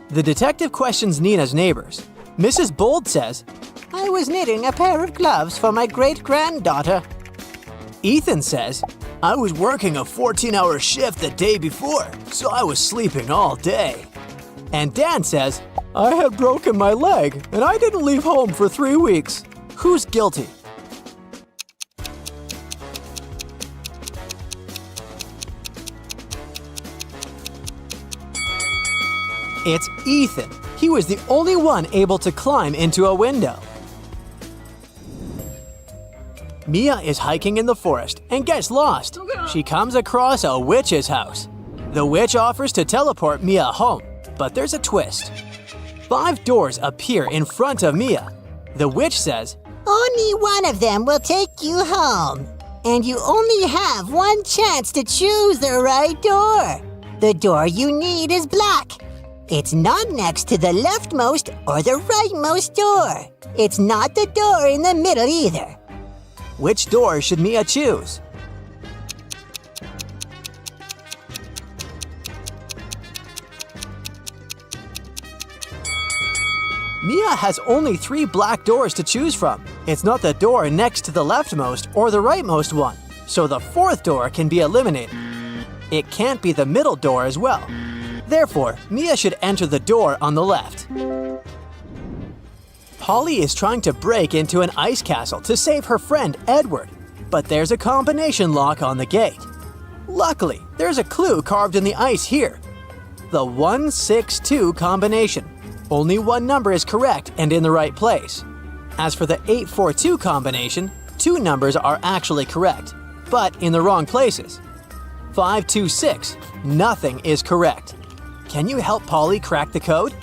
The detective questions Nina's neighbors. Mrs. Bold says, I was knitting a pair of gloves for my great-granddaughter. Ethan says, I was working a 14-hour shift the day before, so I was sleeping all day. And Dan says, I had broken my leg, and I didn't leave home for 3 weeks. Who's guilty? It's Ethan. He was the only one able to climb into a window. Mia is hiking in the forest and gets lost. She comes across a witch's house. The witch offers to teleport Mia home, but there's a twist. 5 doors appear in front of Mia. The witch says, Only one of them will take you home. And you only have one chance to choose the right door. The door you need is black. It's not next to the leftmost or the rightmost door. It's not the door in the middle either. Which door should Mia choose? Mia has only 3 black doors to choose from. It's not the door next to the leftmost or the rightmost one, so the 4th door can be eliminated. It can't be the middle door as well. Therefore, Mia should enter the door on the left. Polly is trying to break into an ice castle to save her friend Edward, but there's a combination lock on the gate. Luckily, there's a clue carved in the ice here. The 162 combination. Only one number is correct and in the right place. As for the 842 combination, 2 numbers are actually correct, but in the wrong places. 526, nothing is correct. Can you help Polly crack the code?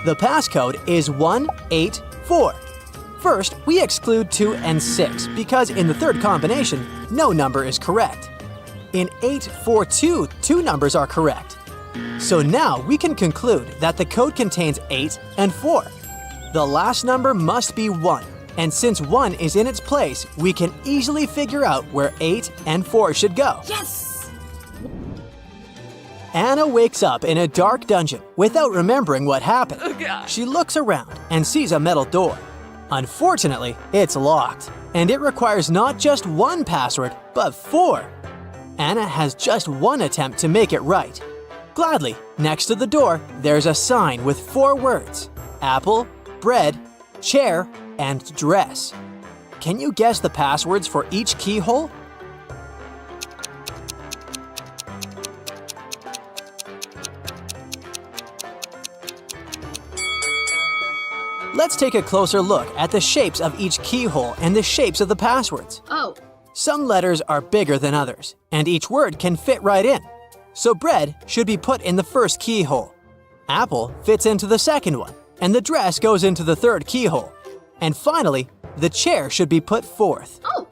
The passcode is 184. First, we exclude 2 and 6 because in the third combination, no number is correct. In 842, 2 numbers are correct. So now we can conclude that the code contains 8 and 4. The last number must be 1, and since 1 is in its place, we can easily figure out where 8 and 4 should go. Yes! Anna wakes up in a dark dungeon without remembering what happened. Oh, God. She looks around and sees a metal door. Unfortunately, it's locked, and it requires not just 1 password, but 4. Anna has just 1 attempt to make it right. Gladly, next to the door, there's a sign with 4 words: apple, bread, chair, and dress. Can you guess the passwords for each keyhole? Let's take a closer look at the shapes of each keyhole and the shapes of the passwords. Oh. Some letters are bigger than others, and each word can fit right in. so bread should be put in the first keyhole. Apple fits into the second one, and the dress goes into the third keyhole. And finally, the chair should be put fourth. Oh.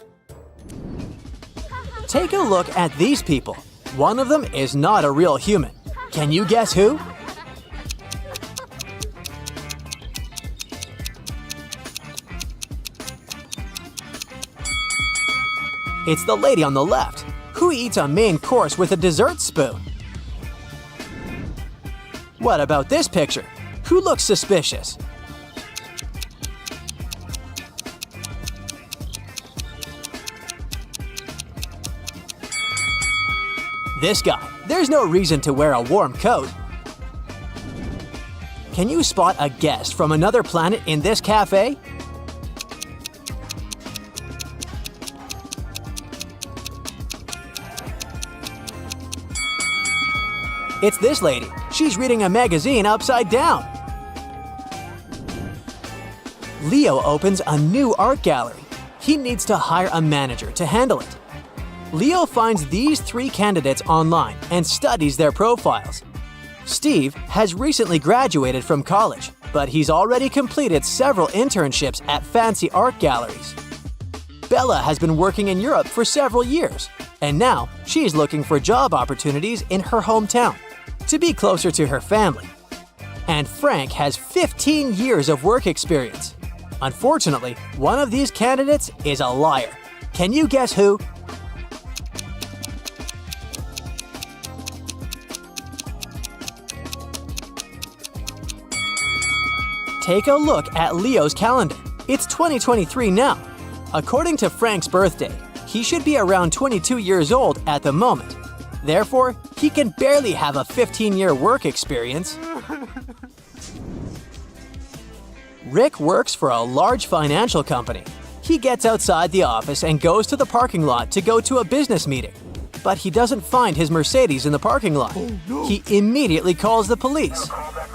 Take a look at these people. One of them is not a real human. Can you guess who? It's the lady on the left, who eats a main course with a dessert spoon. What about this picture? Who looks suspicious? This guy. There's no reason to wear a warm coat. Can you spot a guest from another planet in this cafe? It's this lady. She's reading a magazine upside down. Leo opens a new art gallery. He needs to hire a manager to handle it. Leo finds these 3 candidates online and studies their profiles. Steve has recently graduated from college, but he's already completed several internships at fancy art galleries. Bella has been working in Europe for several years, and now she's looking for job opportunities in her hometown to be closer to her family. And Frank has 15 years of work experience. Unfortunately, one of these candidates is a liar. Can you guess who? Take a look at Leo's calendar. It's 2023 now. According to Frank's birthday, he should be around 22 years old at the moment. Therefore, he can barely have a 15-year work experience. Rick works for a large financial company. He gets outside the office and goes to the parking lot to go to a business meeting. But he doesn't find his Mercedes in the parking lot. He immediately calls the police.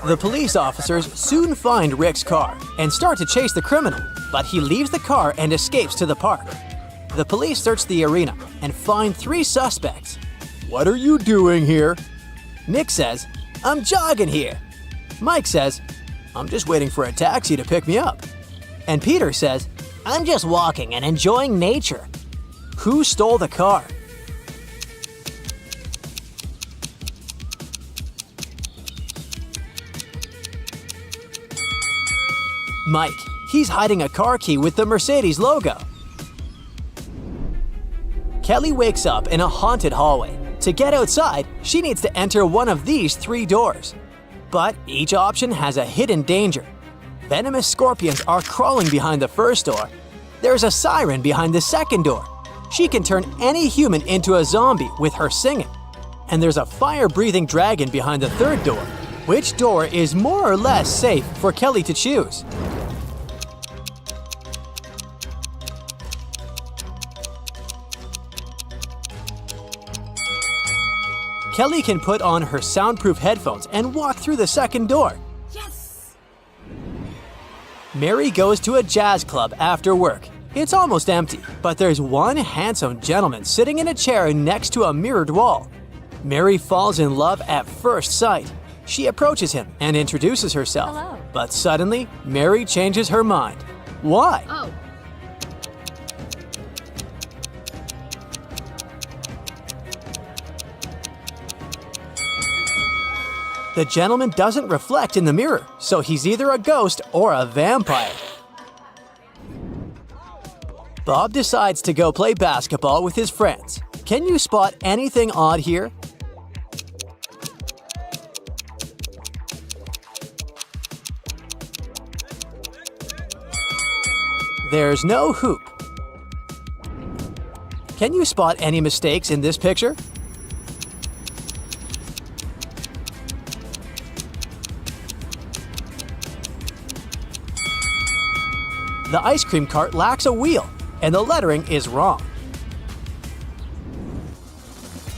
The police officers soon find Rick's car and start to chase the criminal, but he leaves the car and escapes to the park. The police search the arena and find 3 suspects. What are you doing here? Nick says, I'm jogging here. Mike says, I'm just waiting for a taxi to pick me up. And Peter says, I'm just walking and enjoying nature. Who stole the car? Mike. He's hiding a car key with the Mercedes logo. Kelly wakes up in a haunted hallway. To get outside, she needs to enter one of these 3 doors. But each option has a hidden danger. Venomous scorpions are crawling behind the first door. There's a siren behind the second door. She can turn any human into a zombie with her singing. And there's a fire-breathing dragon behind the third door. Which door is more or less safe for Kelly to choose? Kelly can put on her soundproof headphones and walk through the second door. Yes! Mary goes to a jazz club after work. It's almost empty, but there's one handsome gentleman sitting in a chair next to a mirrored wall. Mary falls in love at first sight. She approaches him and introduces herself. Hello. But suddenly, Mary changes her mind. Why? Oh. The gentleman doesn't reflect in the mirror, so he's either a ghost or a vampire. Bob decides to go play basketball with his friends. Can you spot anything odd here? There's no hoop. Can you spot any mistakes in this picture? The ice cream cart lacks a wheel, and the lettering is wrong.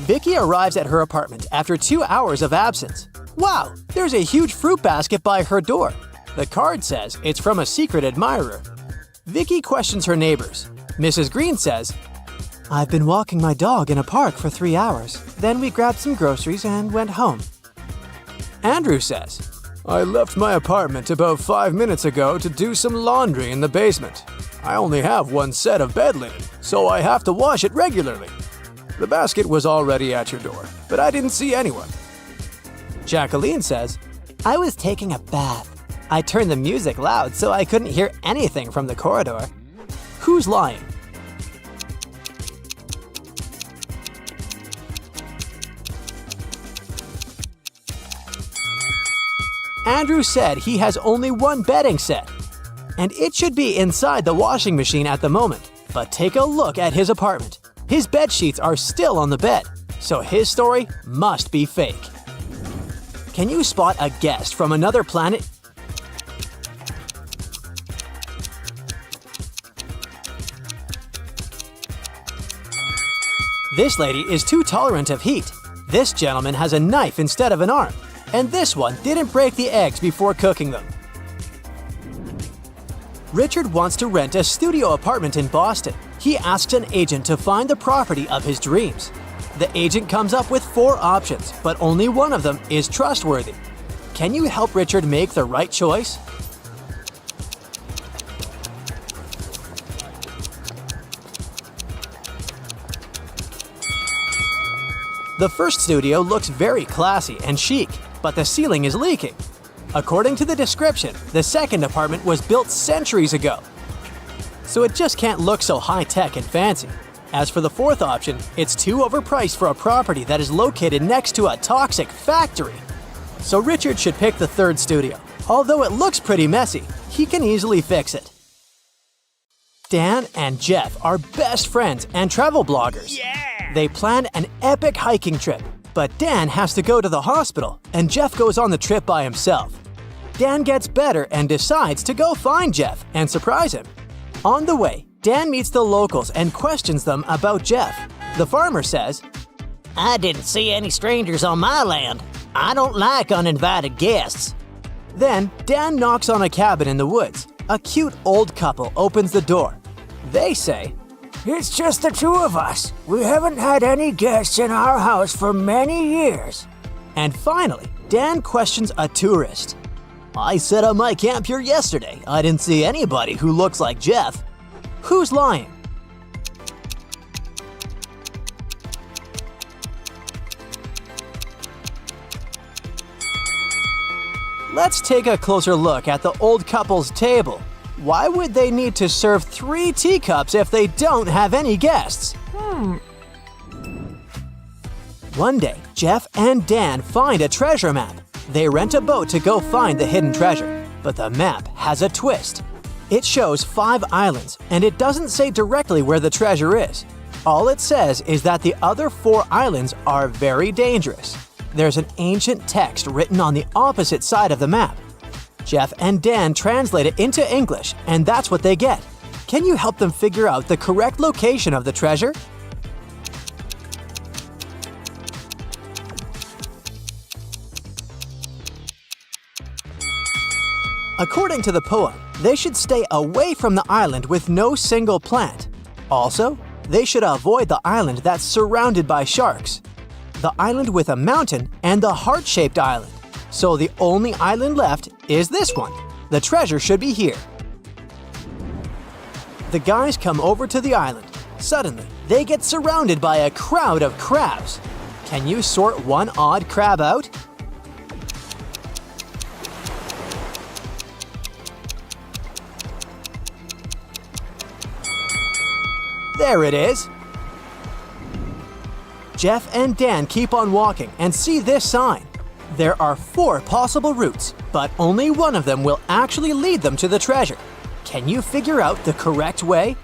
Vicky arrives at her apartment after 2 hours of absence. Wow, there's a huge fruit basket by her door. The card says it's from a secret admirer. Vicky questions her neighbors. Mrs. Green says, I've been walking my dog in a park for 3 hours. Then we grabbed some groceries and went home. Andrew says, I left my apartment about 5 minutes ago to do some laundry in the basement. I only have one set of bed linen, so I have to wash it regularly. The basket was already at your door, but I didn't see anyone. Jacqueline says, I was taking a bath. I turned the music loud so I couldn't hear anything from the corridor. Who's lying? Andrew said he has only one bedding set, and it should be inside the washing machine at the moment. But take a look at his apartment. His bed sheets are still on the bed, so his story must be fake. Can you spot a guest from another planet? This lady is too tolerant of heat. This gentleman has a knife instead of an arm. And this one didn't break the eggs before cooking them. Richard wants to rent a studio apartment in Boston. He asks an agent to find the property of his dreams. The agent comes up with 4 options, but only one of them is trustworthy. Can you help Richard make the right choice? The first studio looks very classy and chic, but the ceiling is leaking. According to the description, the second apartment was built centuries ago, so it just can't look so high-tech and fancy. As for the fourth option, it's too overpriced for a property that is located next to a toxic factory. So Richard should pick the third studio. Although it looks pretty messy, he can easily fix it. Dan and Jeff are best friends and travel bloggers. They plan an epic hiking trip, but Dan has to go to the hospital, and Jeff goes on the trip by himself. Dan gets better and decides to go find Jeff and surprise him. On the way, Dan meets the locals and questions them about Jeff. The farmer says, I didn't see any strangers on my land. I don't like uninvited guests. Then Dan knocks on a cabin in the woods. A cute old couple opens the door. They say, It's just the two of us. We haven't had any guests in our house for many years. And finally, Dan questions a tourist. I set up my camp here yesterday. I didn't see anybody who looks like Jeff. Who's lying? Let's take a closer look at the old couple's table. Why would they need to serve 3 teacups if they don't have any guests? One day, Jeff and Dan find a treasure map. They rent a boat to go find the hidden treasure, but the map has a twist. It shows 5 islands, and it doesn't say directly where the treasure is. All it says is that the other 4 islands are very dangerous. There's an ancient text written on the opposite side of the map. Jeff and Dan translate it into English, and that's what they get. Can you help them figure out the correct location of the treasure? According to the poem, they should stay away from the island with no single plant. Also, they should avoid the island that's surrounded by sharks, the island with a mountain, and the heart-shaped island. So the only island left is this one. The treasure should be here. The guys come over to the island. Suddenly, they get surrounded by a crowd of crabs. Can you sort one odd crab out? There it is! Jeff and Dan keep on walking and see this sign. There are 4 possible routes, but only one of them will actually lead them to the treasure. Can you figure out the correct way?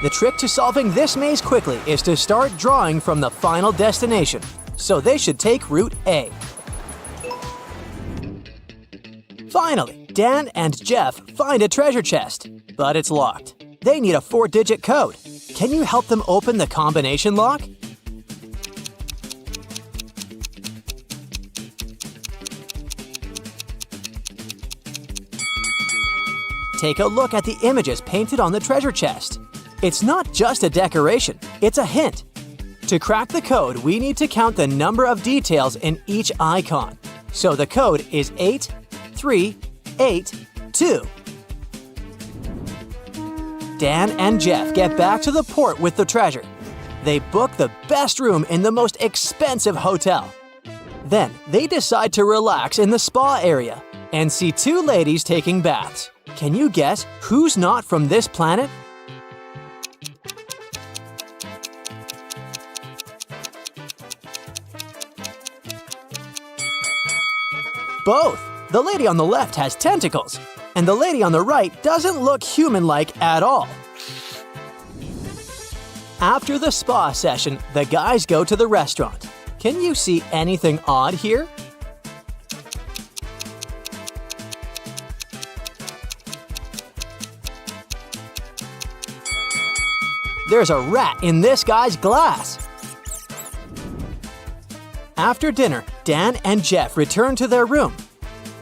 The trick to solving this maze quickly is to start drawing from the final destination. So they should take route A. Finally, Dan and Jeff find a treasure chest, but it's locked. They need a 4-digit code. Can you help them open the combination lock? Take a look at the images painted on the treasure chest. It's not just a decoration, it's a hint. To crack the code, we need to count the number of details in each icon. So the code is 8382. Dan and Jeff get back to the port with the treasure. They book the best room in the most expensive hotel. Then they decide to relax in the spa area and see two ladies taking baths. Can you guess who's not from this planet? Both. The lady on the left has tentacles, and the lady on the right doesn't look human-like at all. After the spa session, the guys go to the restaurant. Can you see anything odd here? There's a rat in this guy's glass. After dinner, Dan and Jeff return to their room.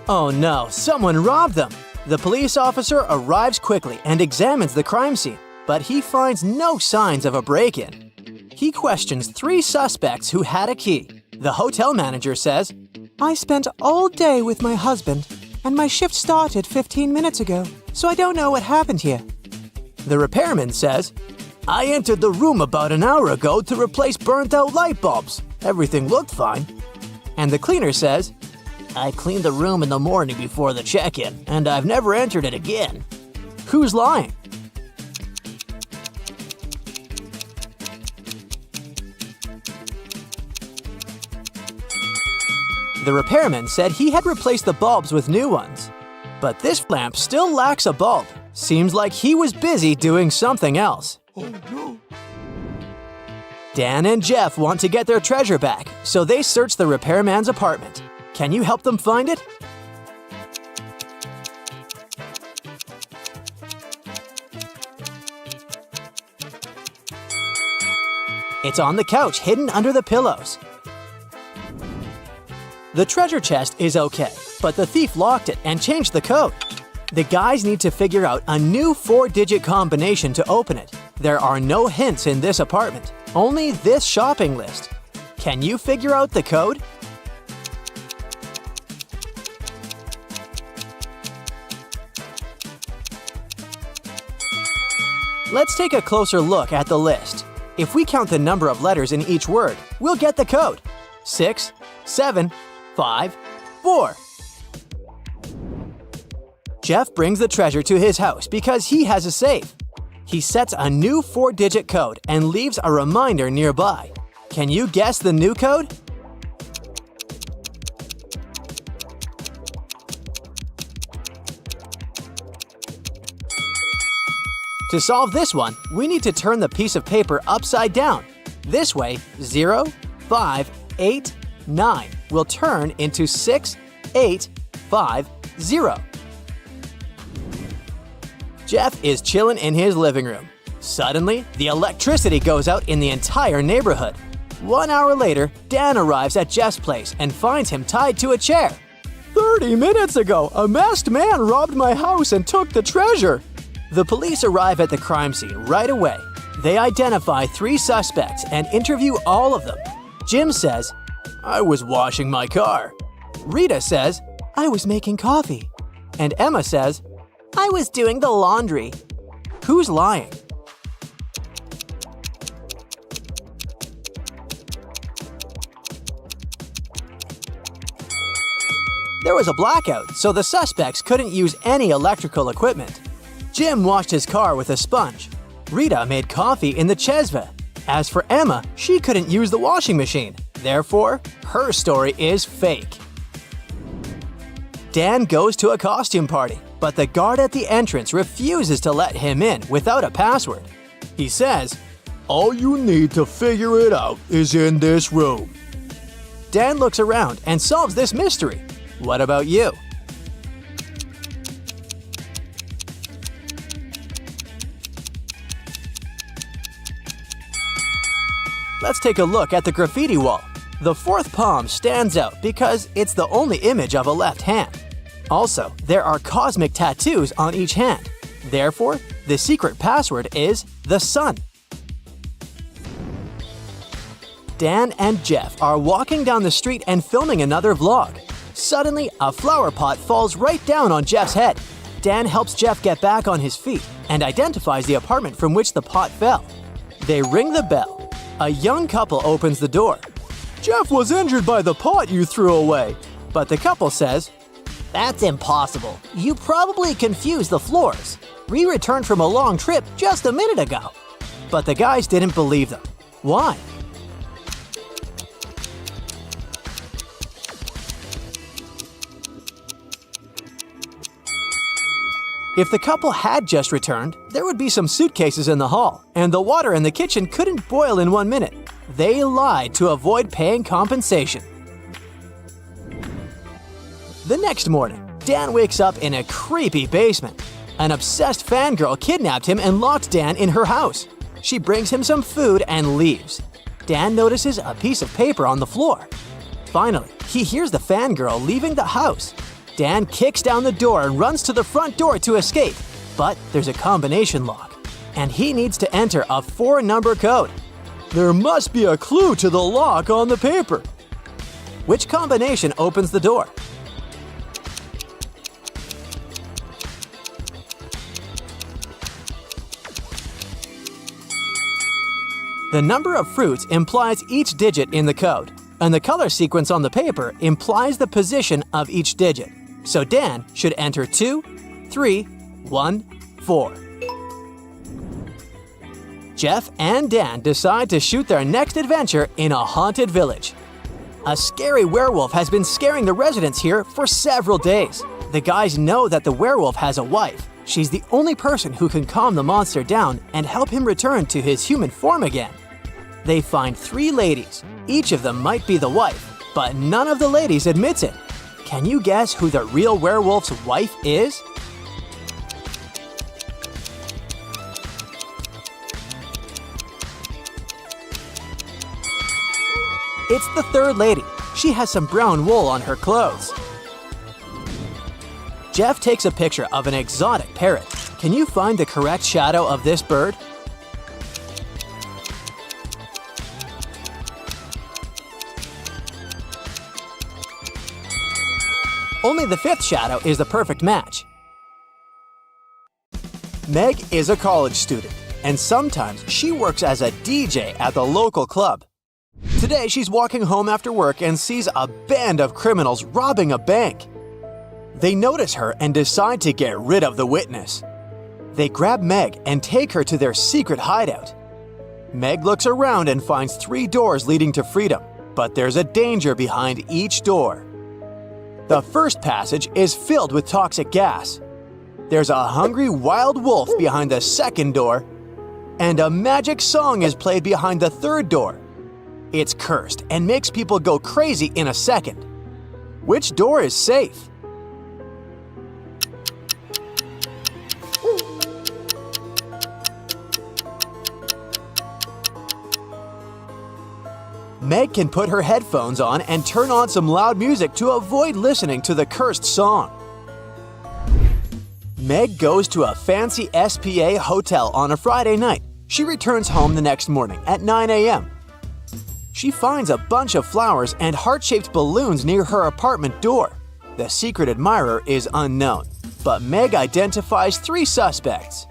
Oh no, someone robbed them. The police officer arrives quickly and examines the crime scene, but he finds no signs of a break-in. He questions 3 suspects who had a key. The hotel manager says, I spent all day with my husband, and my shift started 15 minutes ago, so I don't know what happened here. The repairman says, I entered the room about an hour ago to replace burnt-out light bulbs. Everything looked fine. And the cleaner says, I cleaned the room in the morning before the check-in, and I've never entered it again. Who's lying? The repairman said he had replaced the bulbs with new ones. But this lamp still lacks a bulb. Seems like he was busy doing something else. Oh no. Dan and Jeff want to get their treasure back, so they search the repairman's apartment. Can you help them find it? It's on the couch, hidden under the pillows. The treasure chest is okay, but the thief locked it and changed the code. The guys need to figure out a new 4-digit combination to open it. There are no hints in this apartment, only this shopping list. Can you figure out the code? Let's take a closer look at the list. If we count the number of letters in each word, we'll get the code. 6, 7, 5, 4. Jeff brings the treasure to his house because he has a safe. He sets a new 4-digit code and leaves a reminder nearby. Can you guess the new code? To solve this one, we need to turn the piece of paper upside down. This way, 0, 5, 8, 9 will turn into 6, 8, 5, 0. Jeff is chilling in his living room. Suddenly, the electricity goes out in the entire neighborhood. 1 hour later, Dan arrives at Jeff's place and finds him tied to a chair. 30 minutes ago, a masked man robbed my house and took the treasure. The police arrive at the crime scene right away. They identify 3 suspects and interview all of them. Jim says, I was washing my car. Rita says, I was making coffee. And Emma says, I was doing the laundry. Who's lying? There was a blackout, so the suspects couldn't use any electrical equipment. Jim washed his car with a sponge. Rita made coffee in the chesva. As for Emma, she couldn't use the washing machine. Therefore, her story is fake. Dan goes to a costume party, but the guard at the entrance refuses to let him in without a password. He says, all you need to figure it out is in this room. Dan looks around and solves this mystery. What about you? Let's take a look at the graffiti wall. The 4th palm stands out because it's the only image of a left hand. Also, there are cosmic tattoos on each hand. Therefore, the secret password is the sun. Dan and Jeff are walking down the street and filming another vlog. Suddenly, a flower pot falls right down on Jeff's head. Dan helps Jeff get back on his feet and identifies the apartment from which the pot fell. They ring the bell. A young couple opens the door. "Jeff was injured by the pot you threw away." But the couple says, "That's impossible. You probably confused the floors. We returned from a long trip just a minute ago." But the guys didn't believe them. Why? If the couple had just returned, there would be some suitcases in the hall, and the water in the kitchen couldn't boil in 1 minute. They lied to avoid paying compensation. The next morning, Dan wakes up in a creepy basement. An obsessed fangirl kidnapped him and locked Dan in her house. She brings him some food and leaves. Dan notices a piece of paper on the floor. Finally, he hears the fangirl leaving the house. Dan kicks down the door and runs to the front door to escape, but there's a combination lock, and he needs to enter a 4-number code. There must be a clue to the lock on the paper. Which combination opens the door? The number of fruits implies each digit in the code, and the color sequence on the paper implies the position of each digit. So Dan should enter 2, 3, 1, 4. Jeff and Dan decide to shoot their next adventure in a haunted village. A scary werewolf has been scaring the residents here for several days. The guys know that the werewolf has a wife. She's the only person who can calm the monster down and help him return to his human form again. They find 3 ladies. Each of them might be the wife, but none of the ladies admits it. Can you guess who the real werewolf's wife is? It's the 3rd lady. She has some brown wool on her clothes. Jeff takes a picture of an exotic parrot. Can you find the correct shadow of this bird? Only the 5th shadow is the perfect match. Meg is a college student, and sometimes she works as a DJ at the local club. Today, she's walking home after work and sees a band of criminals robbing a bank. They notice her and decide to get rid of the witness. They grab Meg and take her to their secret hideout. Meg looks around and finds 3 doors leading to freedom, but there's a danger behind each door. The first passage is filled with toxic gas. There's a hungry wild wolf behind the second door, and a magic song is played behind the 3rd door. It's cursed and makes people go crazy in a second. Which door is safe? Meg can put her headphones on and turn on some loud music to avoid listening to the cursed song. Meg goes to a fancy SPA hotel on a Friday night. She returns home the next morning at 9 a.m. She finds a bunch of flowers and heart-shaped balloons near her apartment door. The secret admirer is unknown, but Meg identifies 3 suspects.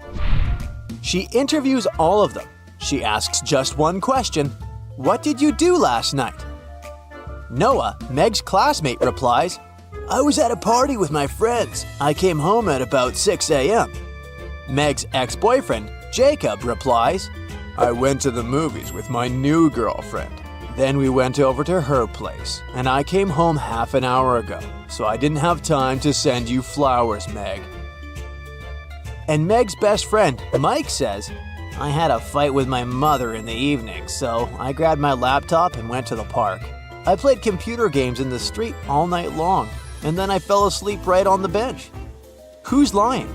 She interviews all of them. She asks just one question: "What did you do last night?" Noah, Meg's classmate, replies, "I was at a party with my friends. I came home at about 6 a.m. Meg's ex-boyfriend, Jacob, replies, "I went to the movies with my new girlfriend. Then we went over to her place, and I came home half an hour ago, so I didn't have time to send you flowers, Meg." And Meg's best friend, Mike, says, "I had a fight with my mother in the evening, so I grabbed my laptop and went to the park. I played computer games in the street all night long, and then I fell asleep right on the bench." Who's lying?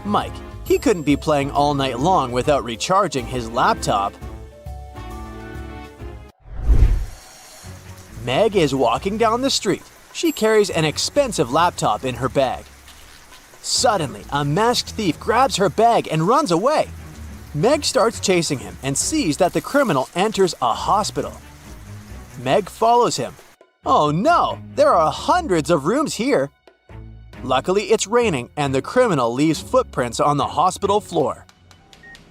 Mike. He couldn't be playing all night long without recharging his laptop. Meg is walking down the street. She carries an expensive laptop in her bag. Suddenly, a masked thief grabs her bag and runs away. Meg starts chasing him and sees that the criminal enters a hospital. Meg follows him. Oh no, there are hundreds of rooms here. Luckily, it's raining and the criminal leaves footprints on the hospital floor.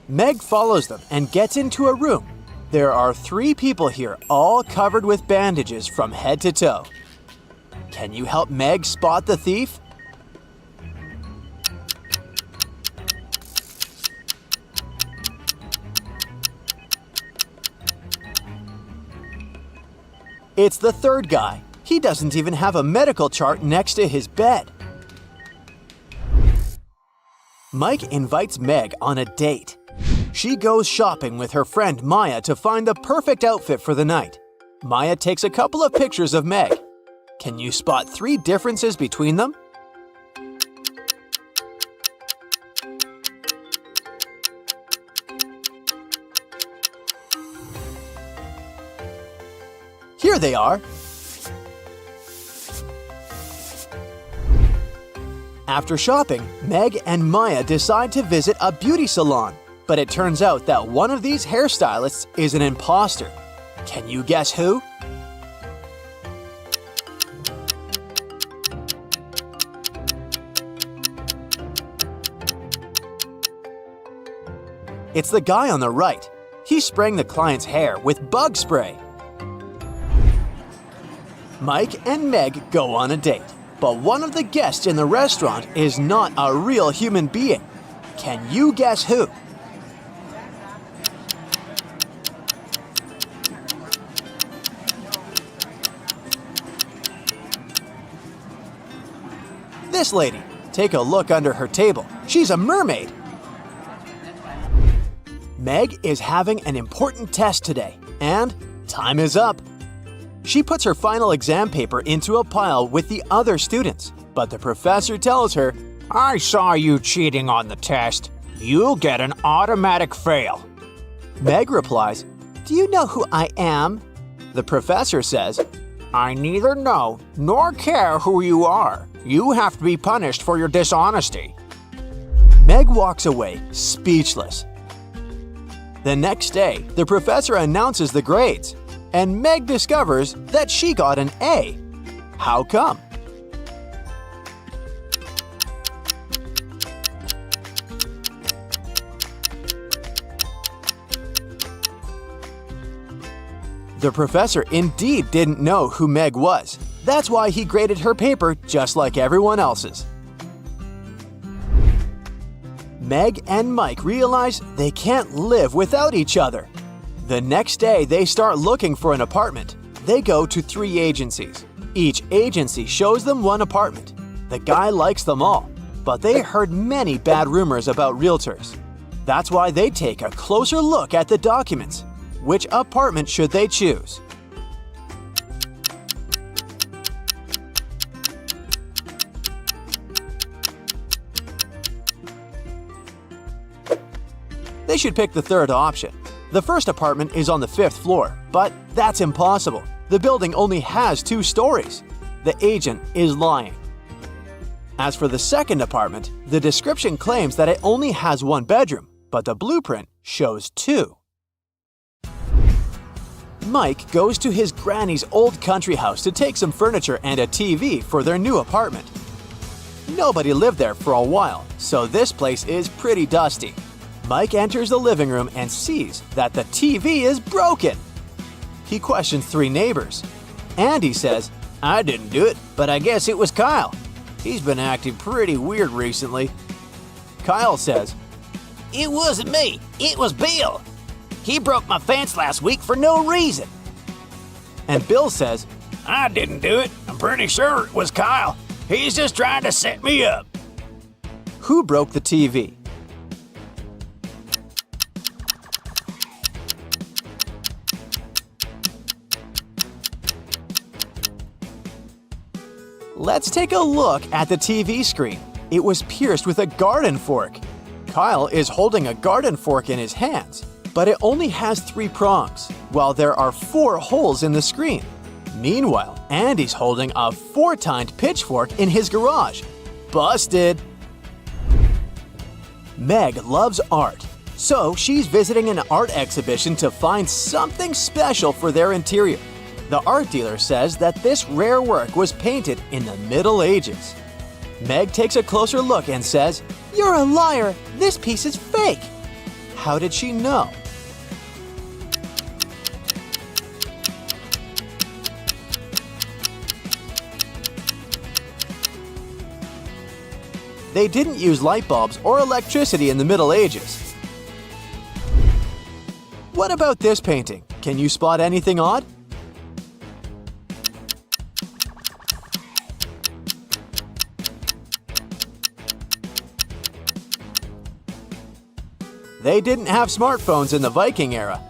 Meg follows them and gets into a room. There are 3 people here, all covered with bandages from head to toe. Can you help Meg spot the thief? It's the third guy. He doesn't even have a medical chart next to his bed. Mike invites Meg on a date. She goes shopping with her friend Maya to find the perfect outfit for the night. Maya takes a couple of pictures of Meg. Can you spot 3 differences between them? Here they are. After shopping, Meg and Maya decide to visit a beauty salon, but it turns out that one of these hairstylists is an imposter. Can you guess who? It's the guy on the right. He's spraying the client's hair with bug spray. Mike and Meg go on a date, but one of the guests in the restaurant is not a real human being. Can you guess who? This lady. Take a look under her table. She's a mermaid. Meg is having an important test today, and time is up. She puts her final exam paper into a pile with the other students, but the professor tells her, "I saw you cheating on the test. You'll get an automatic fail." Meg replies, "Do you know who I am?" The professor says, "I neither know nor care who you are. You have to be punished for your dishonesty." Meg walks away, speechless. The next day, the professor announces the grades, and Meg discovers that she got an A. How come? The professor indeed didn't know who Meg was. That's why he graded her paper just like everyone else's. Meg and Mike realize they can't live without each other. The next day, they start looking for an apartment. They go to 3 agencies. Each agency shows them one apartment. The guy likes them all, but they heard many bad rumors about realtors. That's why they take a closer look at the documents. Which apartment should they choose? They should pick the third option. The first apartment is on the 5th floor, but that's impossible. The building only has 2 stories. The agent is lying. As for the second apartment, the description claims that it only has 1 bedroom, but the blueprint shows 2. Mike goes to his granny's old country house to take some furniture and a TV for their new apartment. Nobody lived there for a while, so this place is pretty dusty. Mike enters the living room and sees that the TV is broken. He questions 3 neighbors. Andy says, "I didn't do it, but I guess it was Kyle. He's been acting pretty weird recently." Kyle says, It wasn't me, it was Bill. He broke my fence last week for no reason. And Bill says, I didn't do it. I'm pretty sure it was Kyle. He's just trying to set me up. "Who broke the TV?" Let's take a look at the TV screen. It was pierced with a garden fork. Kyle is holding a garden fork in his hands, but it only has 3 prongs, while there are 4 holes in the screen. Meanwhile, Andy's holding a 4-tined pitchfork in his garage. Busted! Meg loves art, so she's visiting an art exhibition to find something special for their interior. The art dealer says that this rare work was painted in the Middle Ages. Meg takes a closer look and says, You're a liar! This piece is fake! How did she know? They didn't use light bulbs or electricity in the Middle Ages. What about this painting? Can you spot anything odd? They didn't have smartphones in the Viking era.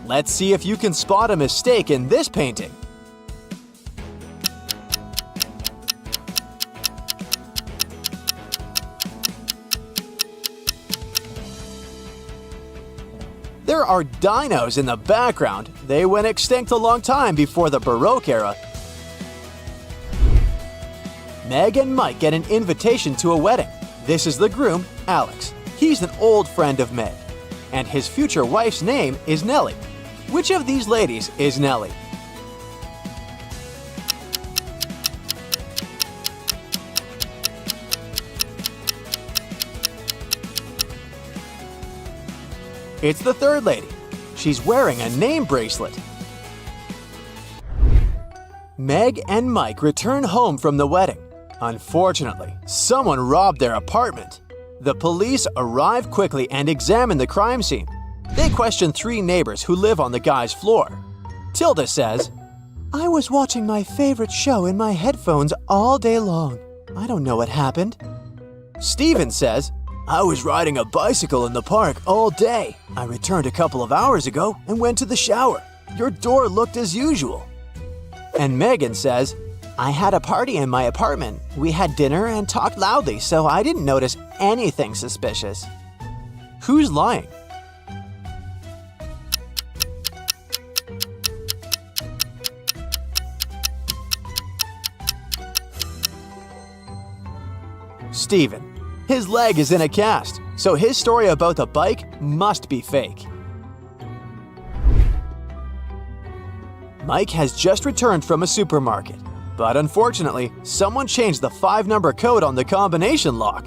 Let's see if you can spot a mistake in this painting. There are dinos in the background. They went extinct a long time before the Baroque era. Meg and Mike get an invitation to a wedding. This is the groom, Alex. He's an old friend of Meg. And his future wife's name is Nellie. Which of these ladies is Nellie? It's the third lady. She's wearing a name bracelet. Meg and Mike return home from the wedding. Unfortunately, someone robbed their apartment. The police arrive quickly and examine the crime scene. They question 3 neighbors who live on the guy's floor. Tilda says, I was watching my favorite show in my headphones all day long. I don't know what happened. Steven says, I was riding a bicycle in the park all day. I returned a couple of hours ago and went to the shower. Your door looked as usual. And Megan says, I had a party in my apartment. We had dinner and talked loudly, so I didn't notice anything suspicious. Who's lying? Steven. His leg is in a cast, so his story about the bike must be fake. Mike has just returned from a supermarket, but unfortunately, someone changed the 5-number code on the combination lock.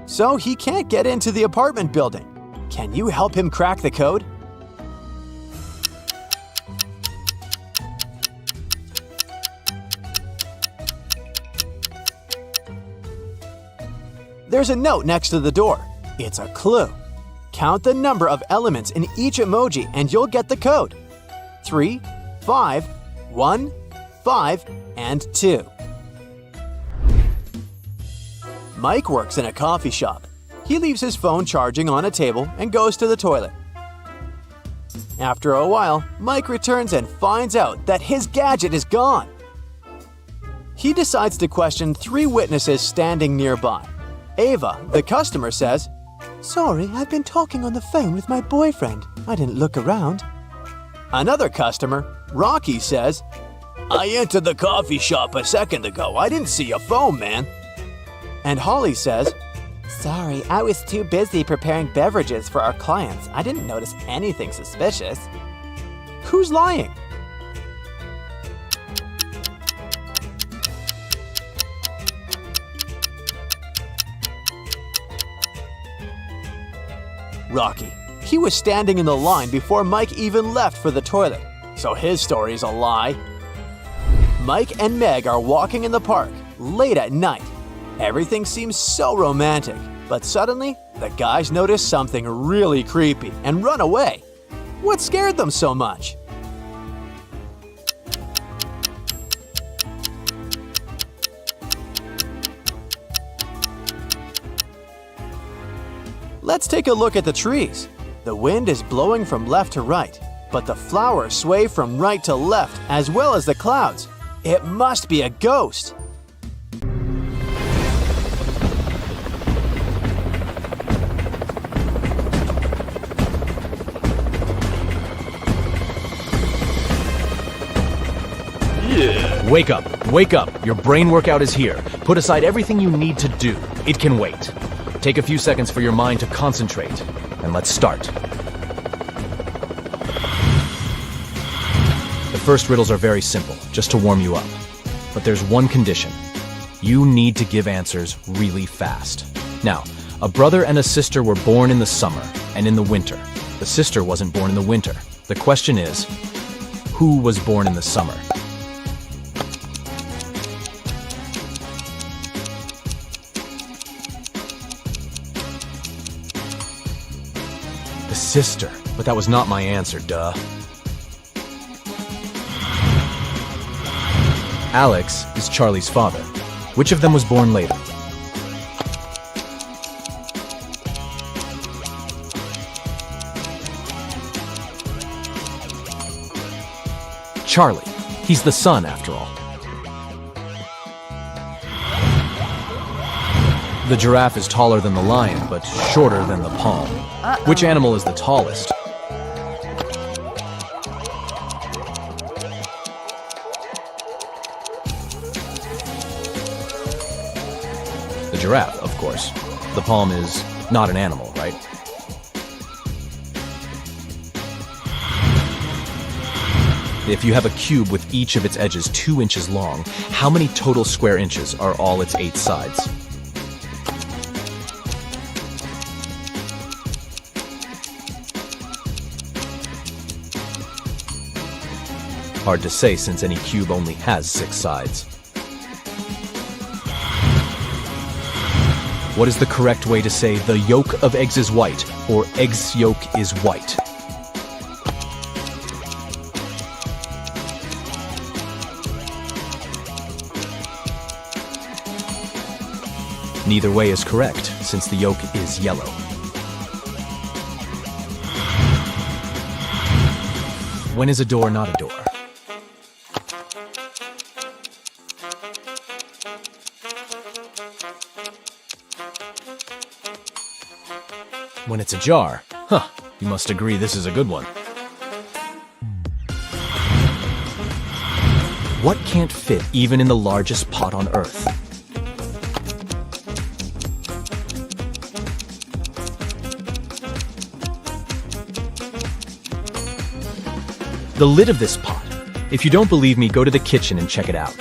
So he can't get into the apartment building. Can you help him crack the code? There's a note next to the door. It's a clue. Count the number of elements in each emoji and you'll get the code. 3, 5, 1, 5, and 2. Mike works in a coffee shop. He leaves his phone charging on a table and goes to the toilet. After a while, Mike returns and finds out that his gadget is gone. He decides to question 3 witnesses standing nearby. Ava, the customer, says, Sorry, I've been talking on the phone with my boyfriend. I didn't look around. Another customer, Rocky, says, I entered the coffee shop a second ago. I didn't see your phone, man. And Holly says, Sorry, I was too busy preparing beverages for our clients. I didn't notice anything suspicious. Who's lying? Rocky. He was standing in the line before Mike even left for the toilet, so his story is a lie. Mike and Meg are walking in the park, late at night. Everything seems so romantic, but suddenly, the guys notice something really creepy and run away. What scared them so much? Let's take a look at the trees. The wind is blowing from left to right, but the flowers sway from right to left as well as the clouds. It must be a ghost. Wake up, wake up. Your brain workout is here. Put aside everything you need to do. It can wait. Take a few seconds for your mind to concentrate, and let's start. The first riddles are very simple, just to warm you up. But there's one condition. You need to give answers really fast. Now, a brother and a sister were born in the summer and in the winter. The sister wasn't born in the winter. The question is, who was born in the summer? The sister, but that was not my answer, duh. Alex is Charlie's father. Which of them was born later? Charlie. He's the son, after all. The giraffe is taller than the lion, but shorter than the palm. Which animal is the tallest? The giraffe, of course. The palm is not an animal, right? If you have a cube with each of its edges 2 inches long, how many total square inches are all its 8 sides? Hard to say since any cube only has 6 sides. What is the correct way to say the yolk of eggs is white or eggs yolk is white? Neither way is correct, since the yolk is yellow. When is a door not a door? When it's a jar. Huh, you must agree this is a good one. What can't fit even in the largest pot on Earth? The lid of this pot. If you don't believe me, go to the kitchen and check it out.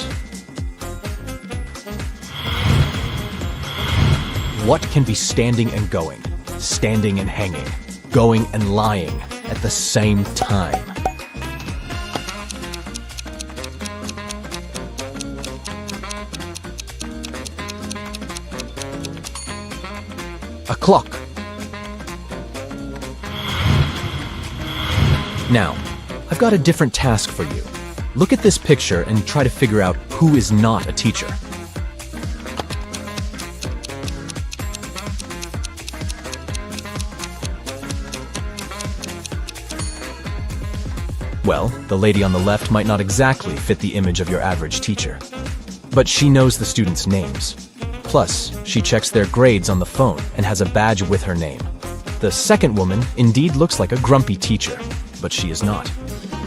What can be standing and going, standing and hanging, going and lying at the same time? A clock. Now, I've got a different task for you. Look at this picture and try to figure out who is not a teacher. Well, the lady on the left might not exactly fit the image of your average teacher. But she knows the students' names. Plus, she checks their grades on the phone and has a badge with her name. The second woman indeed looks like a grumpy teacher, but she is not.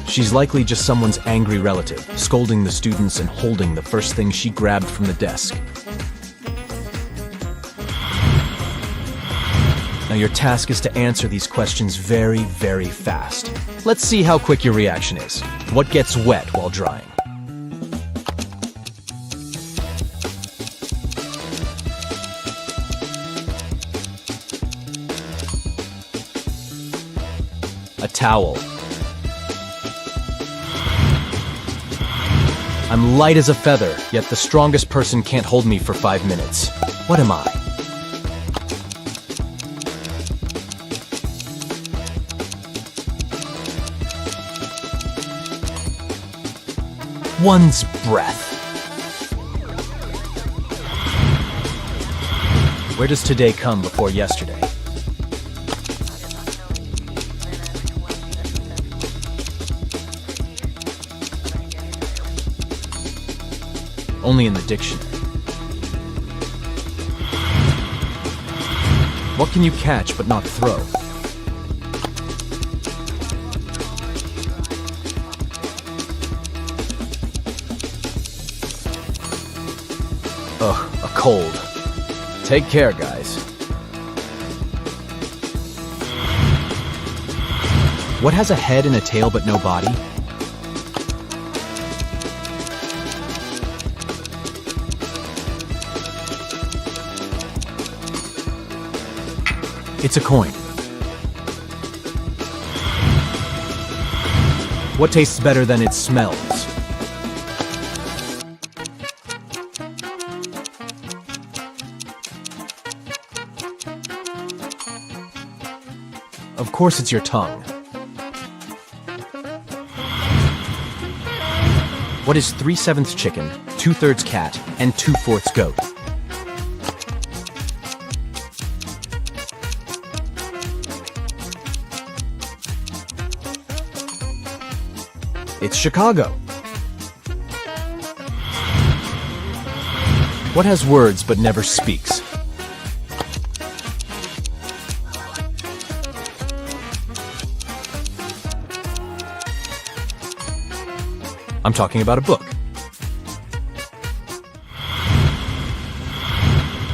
She's likely just someone's angry relative, scolding the students and holding the first thing she grabbed from the desk. Now your task is to answer these questions very, very fast. Let's see how quick your reaction is. What gets wet while drying? A towel. I'm light as a feather, yet the strongest person can't hold me for 5 minutes. What am I? One's breath. Where does today come before yesterday? Only in the dictionary. What can you catch but not throw? cold. Take care, guys. What has a head and a tail but no body? It's a coin. What tastes better than it smells? Of course it's your tongue. What is 3/7 chicken, 2/3 cat, and 2/4 goat? It's Chicago. What has words but never speaks? I'm talking about a book.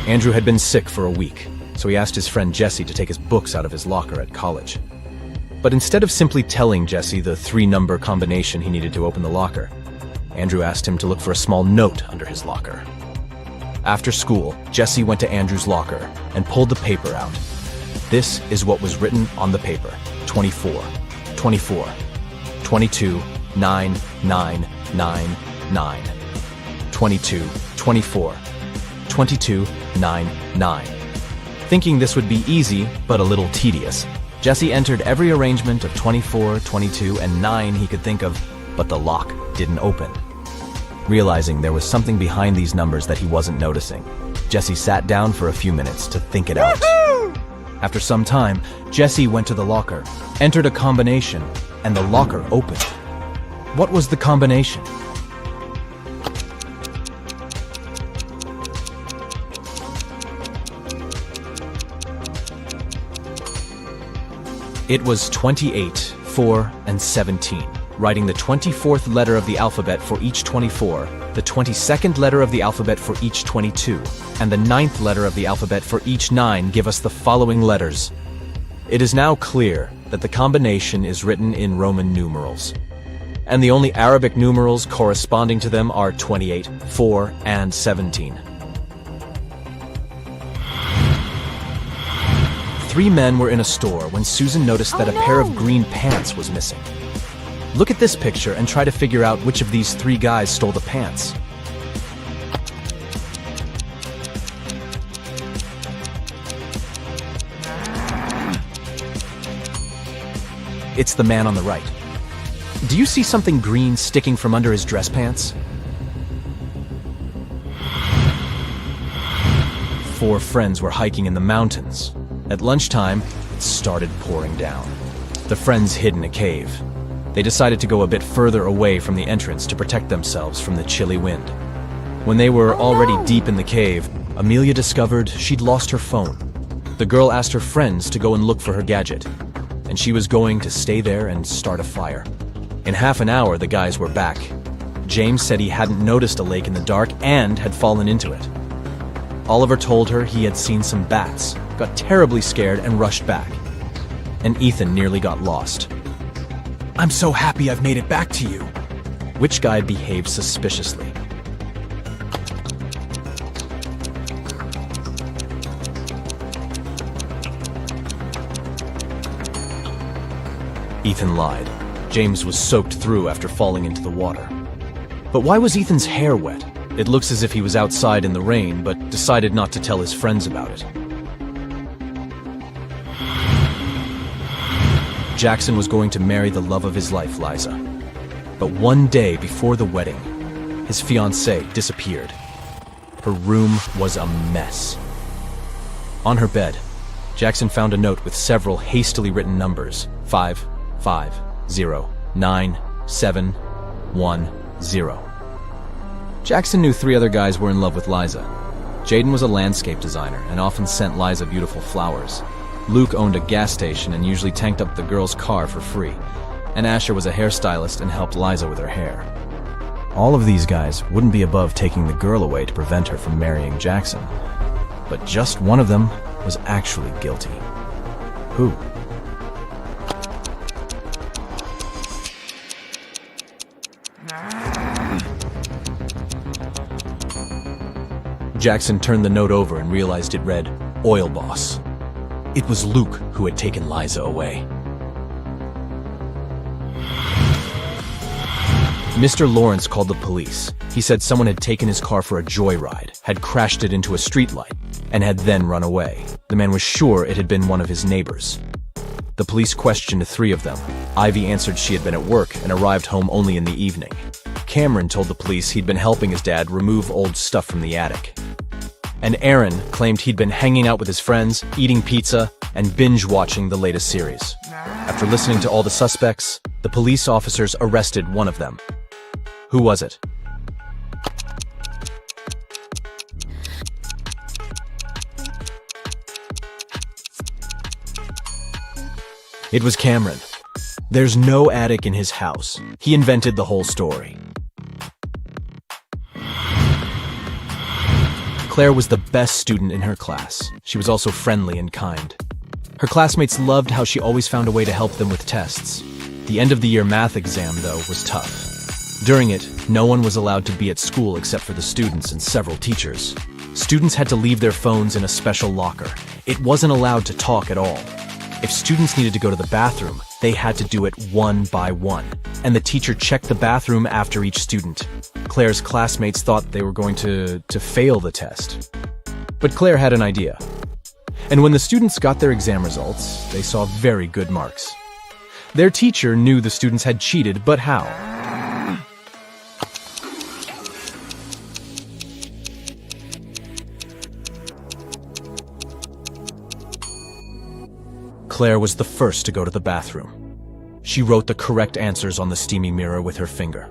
Andrew had been sick for a week, so he asked his friend Jesse to take his books out of his locker at college. But instead of simply telling Jesse the 3-number combination he needed to open the locker, Andrew asked him to look for a small note under his locker. After school, Jesse went to Andrew's locker and pulled the paper out. This is what was written on the paper: 24, 24, 22, 9, 9, 9, 9, 22, 24, 22, 9, 9. Thinking this would be easy, but a little tedious, Jesse entered every arrangement of 24, 22, and 9 he could think of, but the lock didn't open. Realizing there was something behind these numbers that he wasn't noticing, Jesse sat down for a few minutes to think it out. After some time, Jesse went to the locker, entered a combination, and the locker opened. What was the combination? It was 28, 4, and 17, writing the 24th letter of the alphabet for each 24, the 22nd letter of the alphabet for each 22, and the 9th letter of the alphabet for each 9 give us the following letters. It is now clear that the combination is written in Roman numerals, and the only Arabic numerals corresponding to them are 28, 4, and 17. 3 men were in a store when Susan noticed that a pair of green pants was missing. Look at this picture and try to figure out which of these 3 guys stole the pants. It's the man on the right. Do you see something green sticking from under his dress pants? 4 friends were hiking in the mountains. At lunchtime, it started pouring down. The friends hid in a cave. They decided to go a bit further away from the entrance to protect themselves from the chilly wind. When they were already deep in the cave, Amelia discovered she'd lost her phone. The girl asked her friends to go and look for her gadget, and she was going to stay there and start a fire. In half an hour, the guys were back. James said he hadn't noticed a lake in the dark and had fallen into it. Oliver told her he had seen some bats, got terribly scared and rushed back. And Ethan nearly got lost. "I'm so happy I've made it back to you." Which guy behaved suspiciously? Ethan lied. James was soaked through after falling into the water. But why was Ethan's hair wet? It looks as if he was outside in the rain, but decided not to tell his friends about it. Jackson was going to marry the love of his life, Liza. But one day before the wedding, his fiancée disappeared. Her room was a mess. On her bed, Jackson found a note with several hastily written numbers: 5, 5, 0, 9, 7, 1, 0. Jackson knew 3 other guys were in love with Liza. Jaden was a landscape designer and often sent Liza beautiful flowers. Luke owned a gas station and usually tanked up the girl's car for free. And Asher was a hairstylist and helped Liza with her hair. All of these guys wouldn't be above taking the girl away to prevent her from marrying Jackson. But just one of them was actually guilty. Who? Jackson turned the note over and realized it read, "Oil Boss." It was Luke who had taken Liza away. Mr. Lawrence called the police. He said someone had taken his car for a joyride, had crashed it into a streetlight, and had then run away. The man was sure it had been one of his neighbors. The police questioned 3 of them. Ivy answered she had been at work and arrived home only in the evening. Cameron told the police he'd been helping his dad remove old stuff from the attic. And Aaron claimed he'd been hanging out with his friends, eating pizza, and binge-watching the latest series. After listening to all the suspects, the police officers arrested one of them. Who was it? It was Cameron. There's no attic in his house. He invented the whole story. Claire was the best student in her class. She was also friendly and kind. Her classmates loved how she always found a way to help them with tests. The end-of-the-year math exam, though, was tough. During it, no one was allowed to be at school except for the students and several teachers. Students had to leave their phones in a special locker. It wasn't allowed to talk at all. If students needed to go to the bathroom, they had to do it one by one, and the teacher checked the bathroom after each student. Claire's classmates thought they were going to fail the test. But Claire had an idea. And when the students got their exam results, they saw very good marks. Their teacher knew the students had cheated, but how? Claire was the first to go to the bathroom. She wrote the correct answers on the steamy mirror with her finger,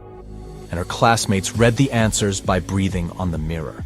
and her classmates read the answers by breathing on the mirror.